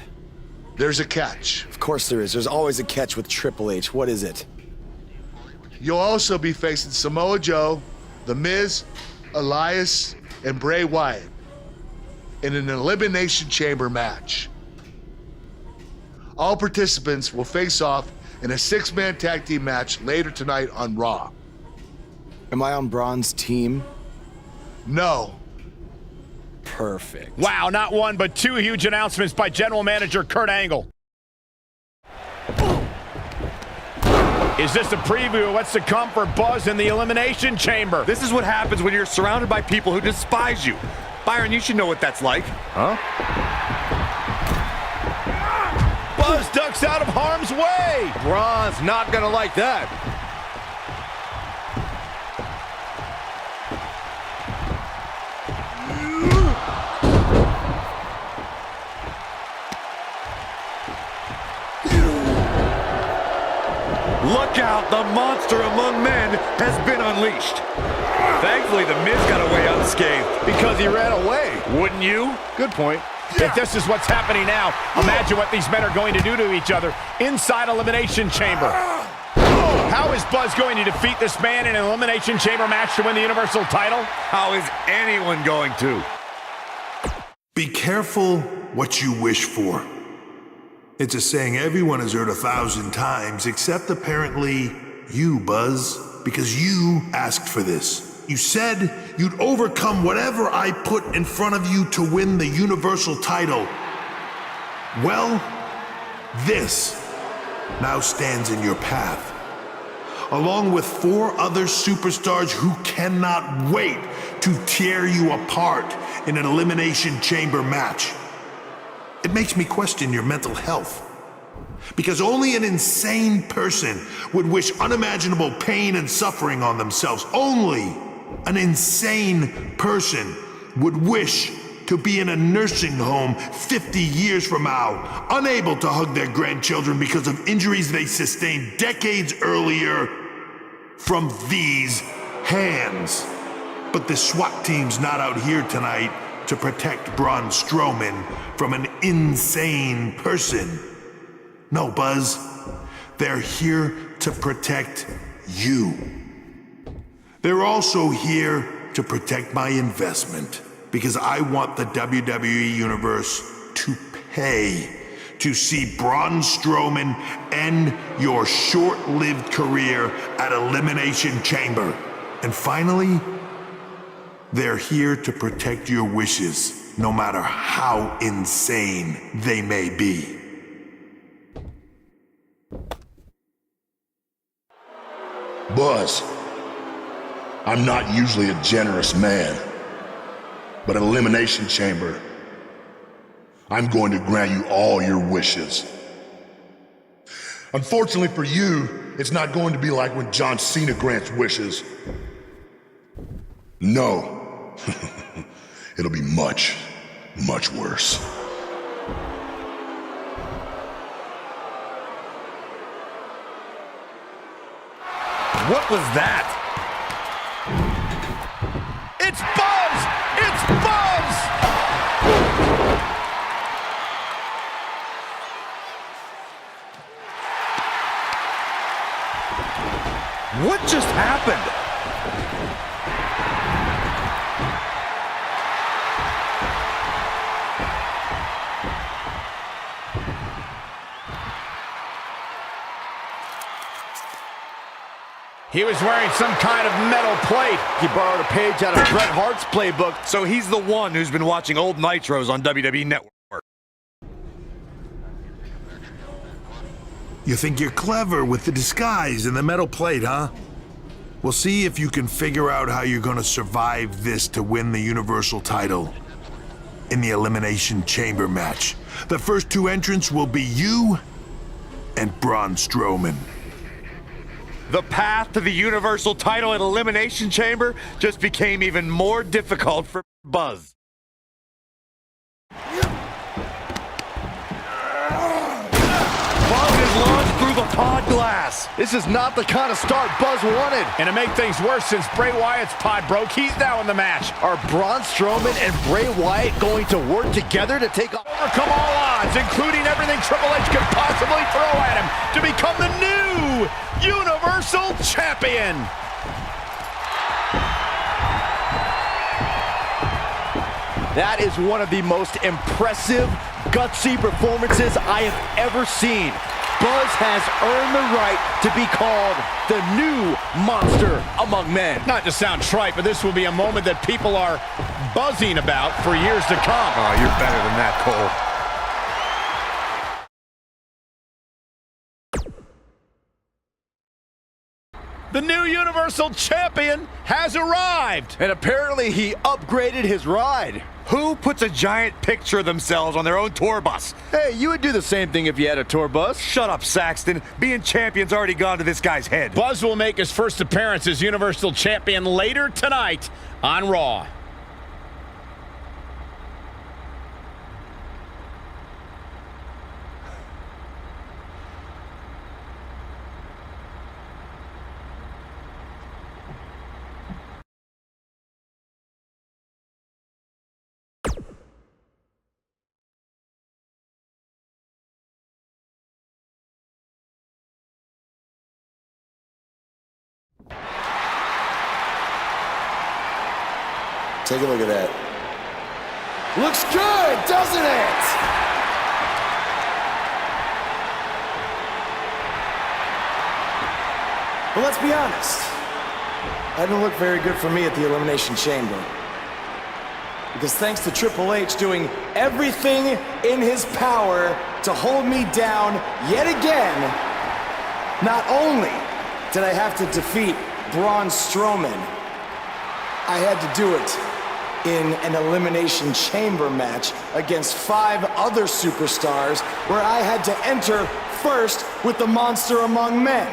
There's a catch. Of course there is. There's always a catch with Triple H. What is it? You'll also be facing Samoa Joe, The Miz, Elias, and Bray Wyatt in an Elimination Chamber match. All participants will face off in a 6-man tag team match later tonight on Raw. Am I on Braun's team? No. Perfect. Wow, not one, but two huge announcements by General Manager Kurt Angle. Is this a preview of what's to come for Buzz in the Elimination Chamber? This is what happens when you're surrounded by people who despise you. Byron, you should know what that's like. Huh? Buzz ducks out of harm's way. Braun's not gonna like that. Look out, the monster among men has been unleashed. Thankfully, the Miz got away unscathed. Because he ran away. Wouldn't you? Good point. If this is what's happening now, imagine what these men are going to do to each other inside Elimination Chamber. How is Buzz going to defeat this man in an Elimination Chamber match to win the Universal title? How is anyone going to? Be careful what you wish for. It's a saying everyone has heard 1,000 times, except apparently you, Buzz, because you asked for this. You said you'd overcome whatever I put in front of you to win the Universal title. Well, this now stands in your path, along with 4 other superstars who cannot wait to tear you apart in an Elimination Chamber match. It makes me question your mental health. Because only an insane person would wish unimaginable pain and suffering on themselves. Only an insane person would wish to be in a nursing home 50 years from now, unable to hug their grandchildren because of injuries they sustained decades earlier from these hands. But the SWAT team's not out here tonight to protect Braun Strowman from an insane person. No, Buzz, they're here to protect you. They're also here to protect my investment, because I want the WWE Universe to pay to see Braun Strowman end your short-lived career at Elimination Chamber. And finally, they're here to protect your wishes, no matter how insane they may be. Buzz, I'm not usually a generous man, but at Elimination Chamber, I'm going to grant you all your wishes. Unfortunately for you, it's not going to be like when John Cena grants wishes. No. It'll be much, much worse. What was that? It's Buzz! It's Buzz! What just happened? He was wearing some kind of metal plate. He borrowed a page out of Bret Hart's playbook. So he's the one who's been watching old Nitros on WWE Network. You think you're clever with the disguise and the metal plate, huh? We'll see if you can figure out how you're gonna survive this to win the Universal title in the Elimination Chamber match. The first two entrants will be you and Braun Strowman. The path to the Universal title at Elimination Chamber just became even more difficult for Buzz. Buzz is launched through the pod glass. This is not the kind of start Buzz wanted. And to make things worse, since Bray Wyatt's pod broke, he's now in the match. Are Braun Strowman and Bray Wyatt going to work together to take on... Overcome all odds, including everything Triple H could possibly throw at him, to become the new Universal Champion. That is one of the most impressive, gutsy performances I have ever seen. Buzz has earned the right to be called the new monster among men. Not to sound trite, but this will be a moment that people are buzzing about for years to come. Oh, you're better than that, Cole. The new Universal Champion has arrived. And apparently he upgraded his ride. Who puts a giant picture of themselves on their own tour bus? Hey, you would do the same thing if you had a tour bus. Shut up, Saxton. Being champion's already gone to this guy's head. Buzz will make his first appearance as Universal Champion later tonight on Raw. Take a look at that. Looks good, doesn't it? Well, let's be honest. That didn't look very good for me at the Elimination Chamber. Because thanks to Triple H doing everything in his power to hold me down yet again, not only did I have to defeat Braun Strowman, I had to do it in an Elimination Chamber match against 5 other superstars where I had to enter first with the monster among men.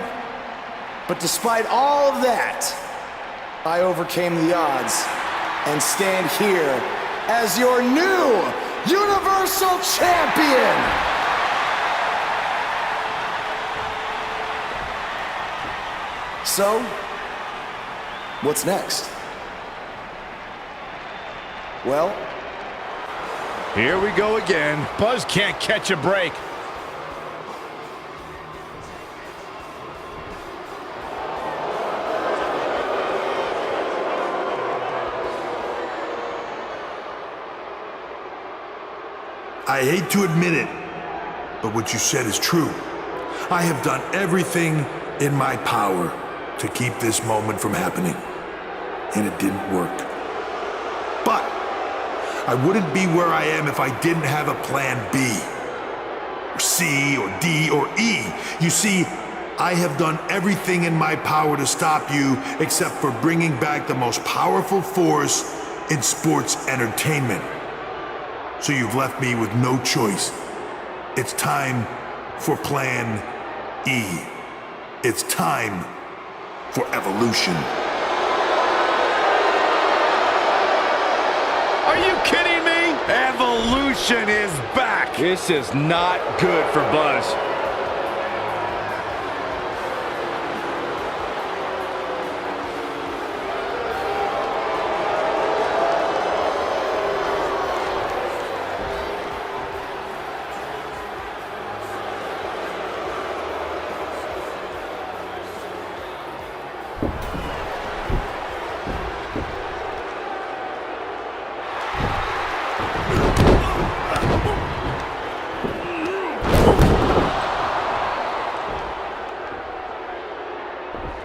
But despite all of that, I overcame the odds and stand here as your new Universal Champion! So, what's next? Well, here we go again. Buzz can't catch a break. I hate to admit it, but what you said is true. I have done everything in my power to keep this moment from happening, and it didn't work. But I wouldn't be where I am if I didn't have a plan B, or C, or D, or E. You see, I have done everything in my power to stop you except for bringing back the most powerful force in sports entertainment. So you've left me with no choice. It's time for Plan E. It's time for evolution. Are you kidding me? Evolution is back. This is not good for Buzz.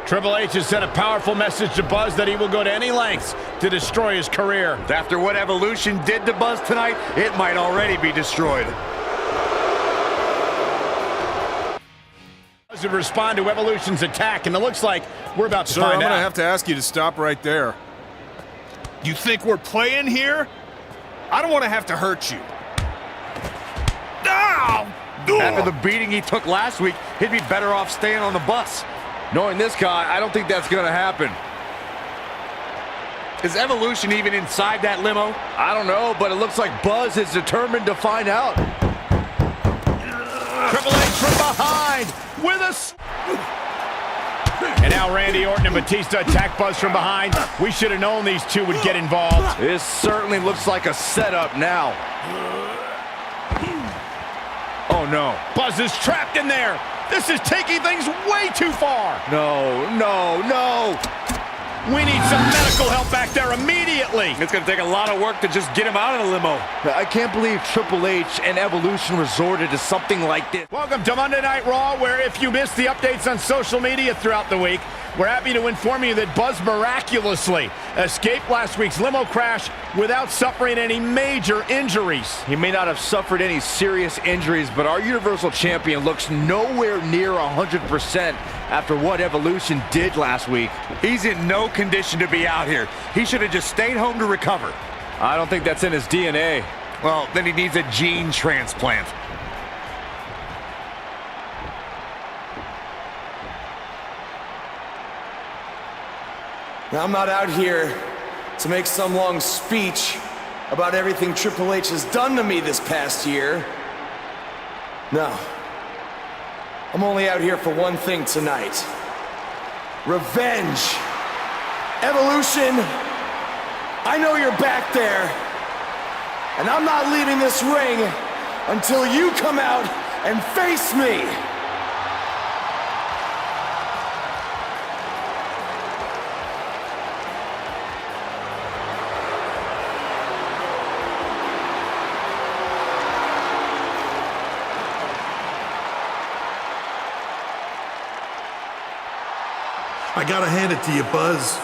Triple H has sent a powerful message to Buzz that he will go to any lengths to destroy his career. After what Evolution did to Buzz tonight, it might already be destroyed. Buzz would respond to Evolution's attack, and it looks like we're about to Sir, find I'm out. gonna have to ask you to stop right there. You think we're playing here? I don't want to have to hurt you. Ow! After the beating he took last week, he'd be better off staying on the bus. Knowing this guy, I don't think that's going to happen. Is Evolution even inside that limo? I don't know, but it looks like Buzz is determined to find out. Triple H from behind with us. And now Randy Orton and Batista attack Buzz from behind. We should have known these two would get involved. This certainly looks like a setup now. Oh, no. Buzz is trapped in there. This is taking things way too far. No, no, no. We need some medical help back there immediately. It's going to take a lot of work to just get him out of the limo. I can't believe Triple H and Evolution resorted to something like this. Welcome to Monday Night Raw, where if you missed the updates on social media throughout the week, we're happy to inform you that Buzz miraculously escaped last week's limo crash without suffering any major injuries. He may not have suffered any serious injuries, but our Universal Champion looks nowhere near 100% after what Evolution did last week. He's in no condition to be out here. He should have just stayed home to recover. I don't think that's in his DNA. Well, then he needs a gene transplant. Now, I'm not out here to make some long speech about everything Triple H has done to me this past year. No. I'm only out here for one thing tonight. Revenge. Evolution, I know you're back there, and I'm not leaving this ring until you come out and face me. I gotta hand it to you, Buzz.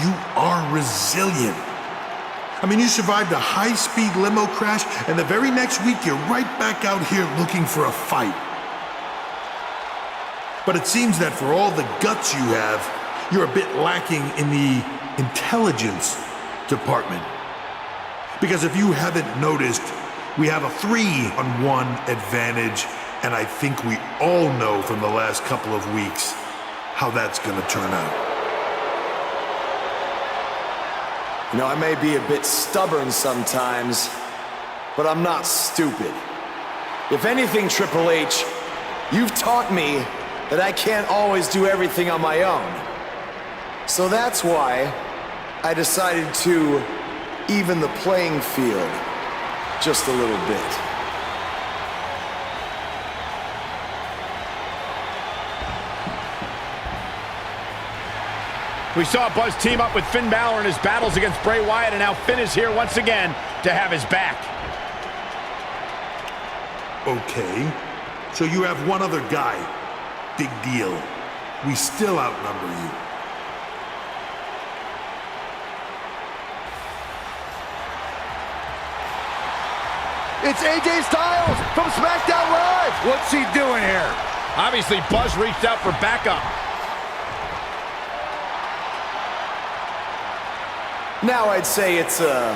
You are resilient. I mean, you survived a high-speed limo crash, and the very next week you're right back out here looking for a fight. But it seems that for all the guts you have, you're a bit lacking in the intelligence department. Because if you haven't noticed, we have a 3-on-1 advantage, and I think we all know from the last couple of weeks how that's gonna turn out. You know, I may be a bit stubborn sometimes, but I'm not stupid. If anything, Triple H, you've taught me that I can't always do everything on my own. So that's why I decided to even the playing field just a little bit. We saw Buzz team up with Finn Balor in his battles against Bray Wyatt, and now Finn is here once again to have his back. Okay, so you have one other guy. Big deal. We still outnumber you. It's AJ Styles from SmackDown Live. What's he doing here? Obviously, Buzz reached out for backup. Now I'd say it's a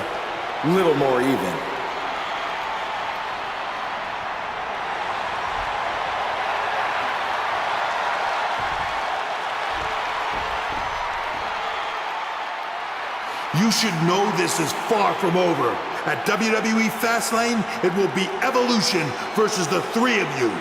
little more even. You should know this is far from over. At WWE Fastlane, it will be Evolution versus the three of you.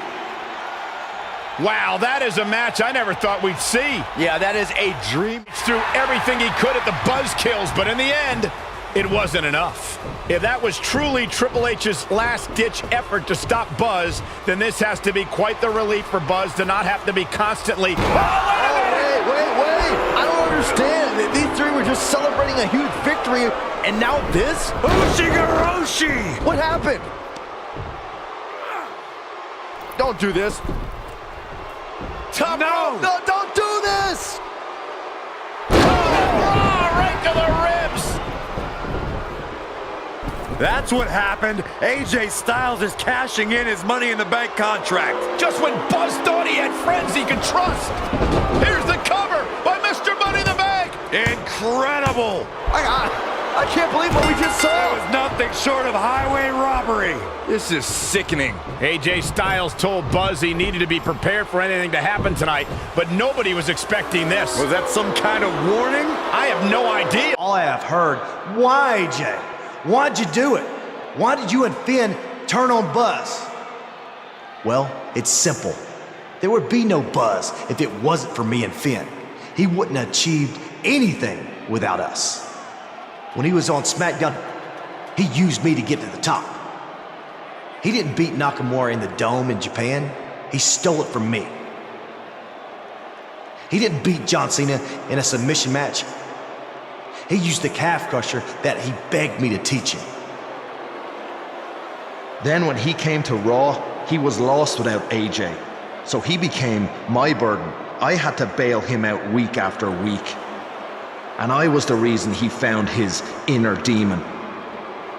Wow, that is a match I never thought we'd see. Yeah, that is a dream. He threw everything he could at the Buzz kills, but in the end, it wasn't enough. If that was truly Triple H's last-ditch effort to stop Buzz, then this has to be quite the relief for Buzz to not have to be constantly... Wait. I don't understand. These three were just celebrating a huge victory, and now this? Ushigoroshi! What happened? Don't do this. No, don't do this! kick to the ribs. That's what happened. AJ Styles is cashing in his Money in the Bank contract. Just when Buzz thought he had friends he could trust. Here's the cover by Mr. Money in the Bank. Incredible. I can't believe what we just saw. That was nothing short of highway robbery. This is sickening. AJ Styles told Buzz he needed to be prepared for anything to happen tonight, but nobody was expecting this. Was that some kind of warning? I have no idea. All I have heard, why, AJ? Why'd you do it? Why did you and Finn turn on Buzz? Well, it's simple. There would be no Buzz if it wasn't for me and Finn. He wouldn't have achieved anything without us. When he was on SmackDown, he used me to get to the top. He didn't beat Nakamura in the Dome in Japan. He stole it from me. He didn't beat John Cena in a submission match. He used the calf crusher that he begged me to teach him. Then when he came to Raw, he was lost without AJ. So he became my burden. I had to bail him out week after week. And I was the reason he found his inner demon.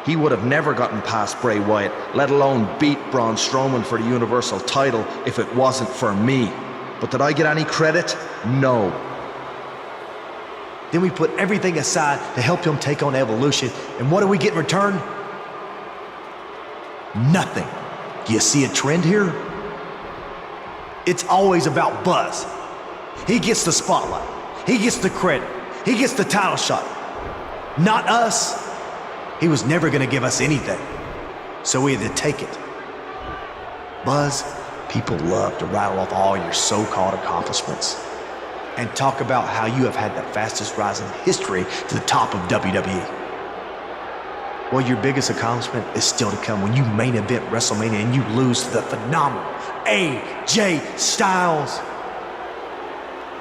He would have never gotten past Bray Wyatt, let alone beat Braun Strowman for the Universal title if it wasn't for me. But did I get any credit? No. Then we put everything aside to help him take on Evolution, and what do we get in return? Nothing. Do you see a trend here? It's always about Buzz. He gets the spotlight. He gets the credit. He gets the title shot. Not us. He was never gonna give us anything. So we had to take it. Buzz, people love to rattle off all your so-called accomplishments and talk about how you have had the fastest rise in history to the top of WWE. Well, your biggest accomplishment is still to come when you main event WrestleMania and you lose to the phenomenal AJ Styles.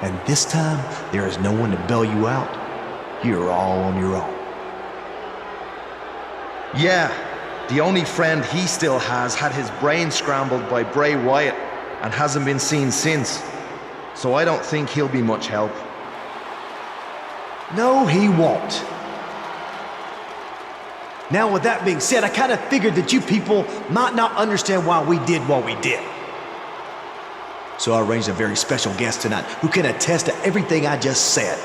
And this time, there is no one to bail you out. You're all on your own. Yeah, the only friend he still has had his brain scrambled by Bray Wyatt and hasn't been seen since. So I don't think he'll be much help. No, he won't. Now, with that being said, I kind of figured that you people might not understand why we did what we did. So I arranged a very special guest tonight who can attest to everything I just said.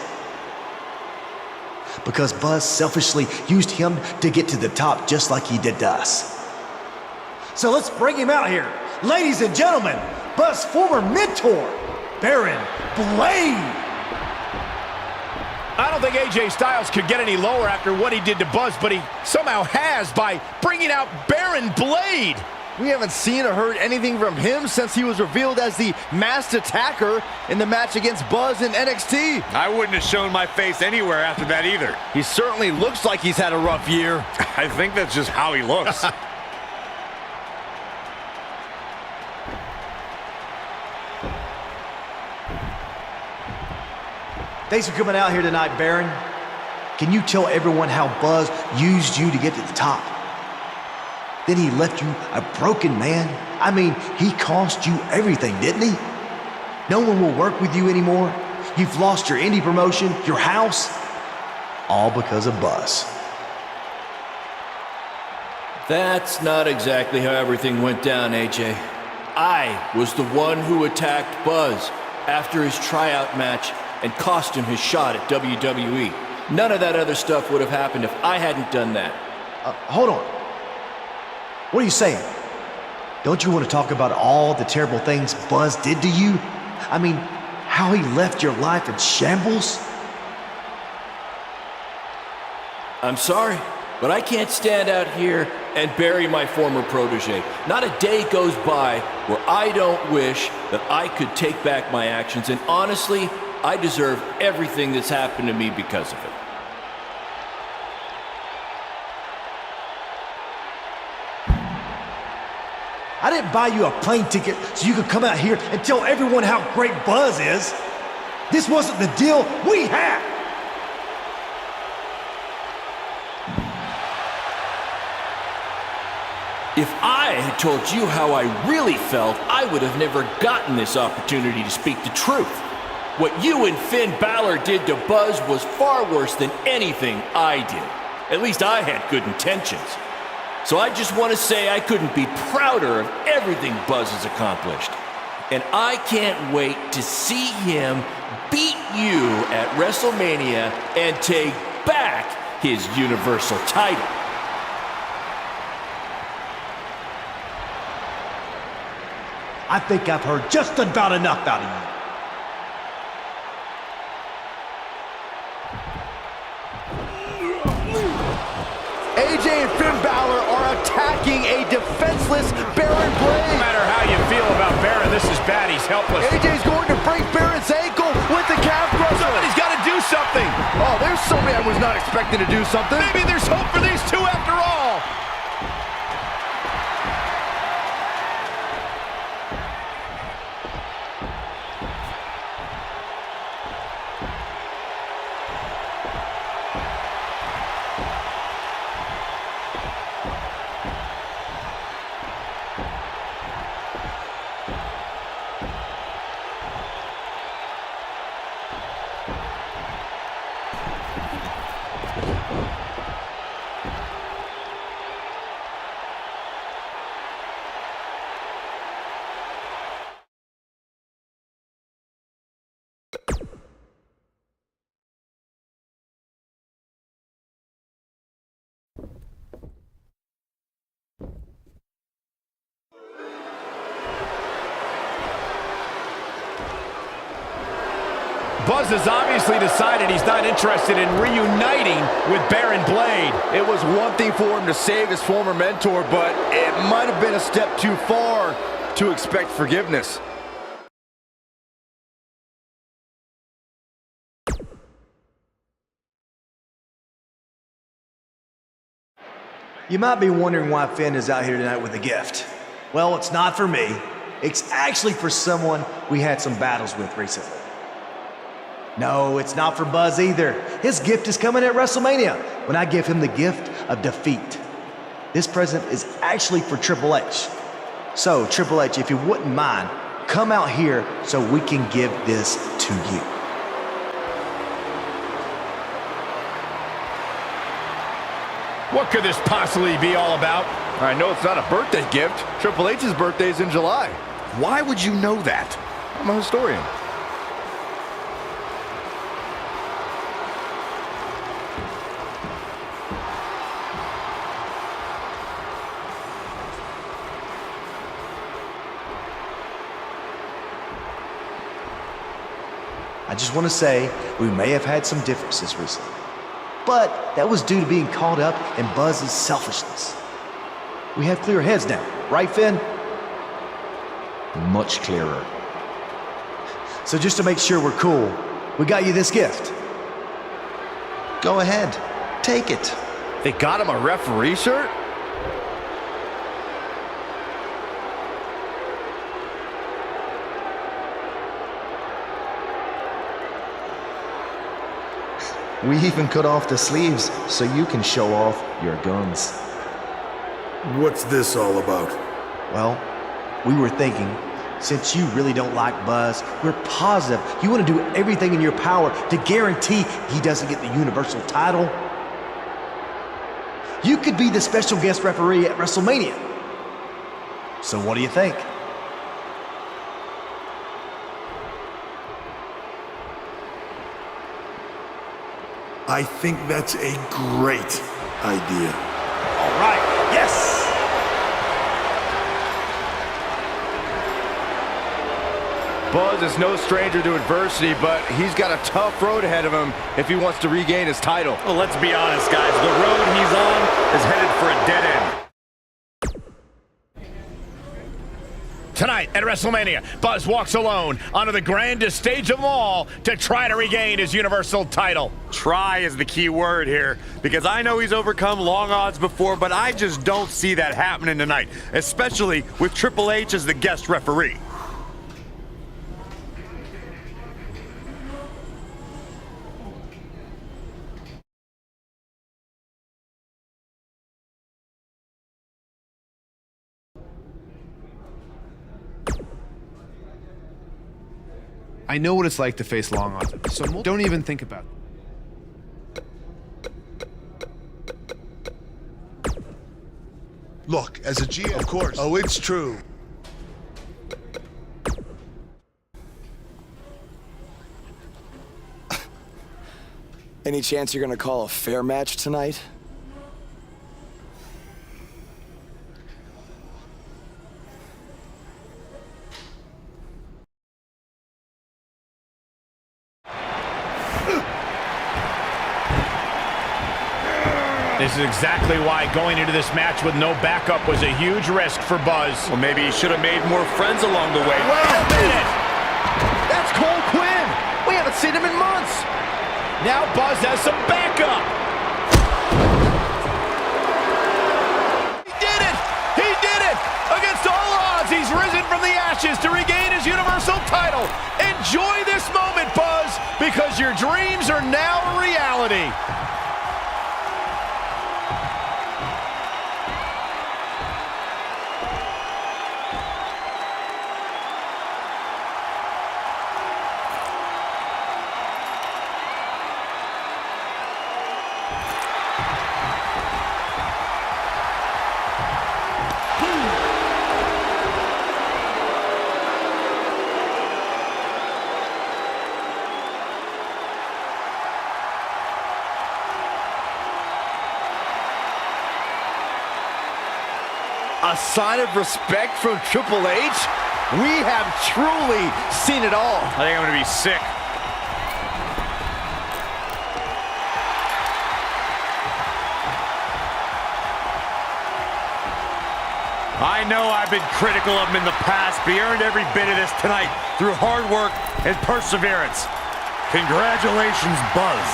Because Buzz selfishly used him to get to the top just like he did to us. So let's bring him out here. Ladies and gentlemen, Buzz's former mentor, Baron Blade. I don't think AJ Styles could get any lower after what he did to Buzz, but he somehow has by bringing out Baron Blade. We haven't seen or heard anything from him since he was revealed as the masked attacker in the match against Buzz in NXT. I wouldn't have shown my face anywhere after that either. He certainly looks like he's had a rough year. I think that's just how he looks. Thanks for coming out here tonight, Baron. Can you tell everyone how Buzz used you to get to the top? Then he left you a broken man. I mean, he cost you everything, didn't he? No one will work with you anymore. You've lost your indie promotion, your house, all because of Buzz. That's not exactly how everything went down, AJ. I was the one who attacked Buzz after his tryout match and cost him his shot at WWE. None of that other stuff would have happened if I hadn't done that. Hold on. What are you saying? Don't you want to talk about all the terrible things Buzz did to you? I mean, how he left your life in shambles? I'm sorry, but I can't stand out here and bury my former protege. Not a day goes by where I don't wish that I could take back my actions, and honestly, I deserve everything that's happened to me because of it. I didn't buy you a plane ticket so you could come out here and tell everyone how great Buzz is. This wasn't the deal we had. If I had told you how I really felt, I would have never gotten this opportunity to speak the truth. What you and Finn Balor did to Buzz was far worse than anything I did. At least I had good intentions. So I just want to say I couldn't be prouder of everything Buzz has accomplished. And I can't wait to see him beat you at WrestleMania and take back his Universal title. I think I've heard just about enough out of you. AJ and Finn Balor are attacking a defenseless Baron Blade. No matter how you feel about Baron, this is bad. He's helpless. AJ's going to break Baron's ankle with the calf crusher. Somebody's got to do something. Oh, there's somebody I was not expecting to do something. Maybe there's hope for these two after all. Buzz has obviously decided he's not interested in reuniting with Baron Blade. It was one thing for him to save his former mentor, but it might have been a step too far to expect forgiveness. You might be wondering why Finn is out here tonight with a gift. Well, it's not for me. It's actually for someone we had some battles with recently. No, it's not for Buzz either. His gift is coming at WrestleMania when I give him the gift of defeat. This present is actually for Triple H. So, Triple H, if you wouldn't mind, come out here so we can give this to you. What could this possibly be all about? I know it's not a birthday gift. Triple H's birthday is in July. Why would you know that? I'm a historian. I just want to say we may have had some differences recently, but that was due to being caught up in Buzz's selfishness. We have clear heads now, right, Finn? Much clearer. So just to make sure we're cool, we got you this gift. Go ahead, take it. They got him a referee shirt? We even cut off the sleeves so you can show off your guns. What's this all about? Well, we were thinking, since you really don't like Buzz, we're positive you want to do everything in your power to guarantee he doesn't get the Universal title. You could be the special guest referee at WrestleMania. So what do you think? I think that's a great idea. All right, yes! Buzz is no stranger to adversity, but he's got a tough road ahead of him if he wants to regain his title. Well, let's be honest, guys. The road he's on is headed for a dead end. Tonight at WrestleMania, Buzz walks alone onto the grandest stage of them all to try to regain his Universal title. Try is the key word here, because I know he's overcome long odds before, but I just don't see that happening tonight, especially with Triple H as the guest referee. I know what it's like to face long odds, so don't even think about it. Look, as a GM, of course. Oh, it's true. Any chance you're gonna call a fair match tonight? This is exactly why going into this match with no backup was a huge risk for Buzz. Well, maybe he should have made more friends along the way. Wait a minute! That's Cole Quinn! We haven't seen him in months! Now Buzz has some backup! He did it! He did it! Against all odds, he's risen from the ashes to regain his Universal title. Enjoy this moment, Buzz, because your dreams are now a reality. A sign of respect from Triple H? We have truly seen it all. I think I'm gonna be sick. I know I've been critical of him in the past, but he earned every bit of this tonight through hard work and perseverance. Congratulations, Buzz.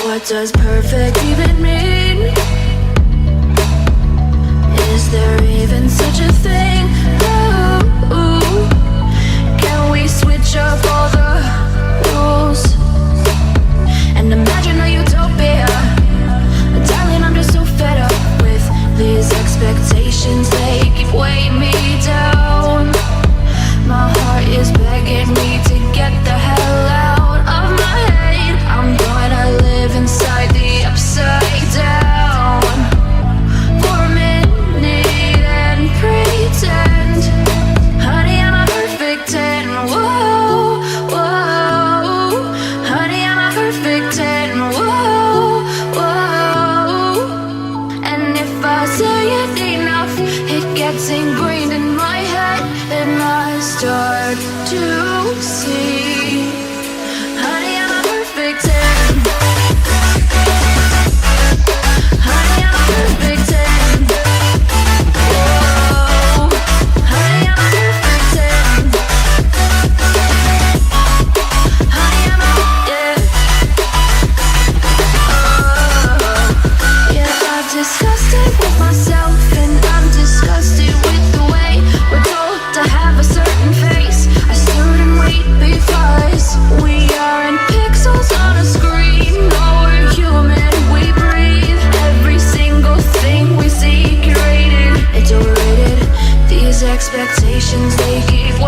What does perfect even mean? Is there even such a thing? Ooh, can we switch up all the rules and imagine a utopia? Darling, I'm just so fed up with these expectations. They keep weighing me down. My heart is begging me to get the hell out of my head. I'm gonna live inside the upside down for a minute and pretend, honey, I'm a perfect 10. Whoa, whoa, honey, I'm a perfect 10. Whoa, whoa, and if I say it enough, it gets ingrained in my head, and I start to see, honey, I'm a perfect 10. Honey, I'm a perfect 10. Whoa, honey, I'm a perfect 10. Honey, I'm a, yeah. Yeah, I've discussed it with myself, and I'm disgusted with the way we're told to have a certain face, a certain weight, because we aren't pixels on a screen. No, we're human, we breathe. Every single thing we see curated, it's overrated. These expectations, they keep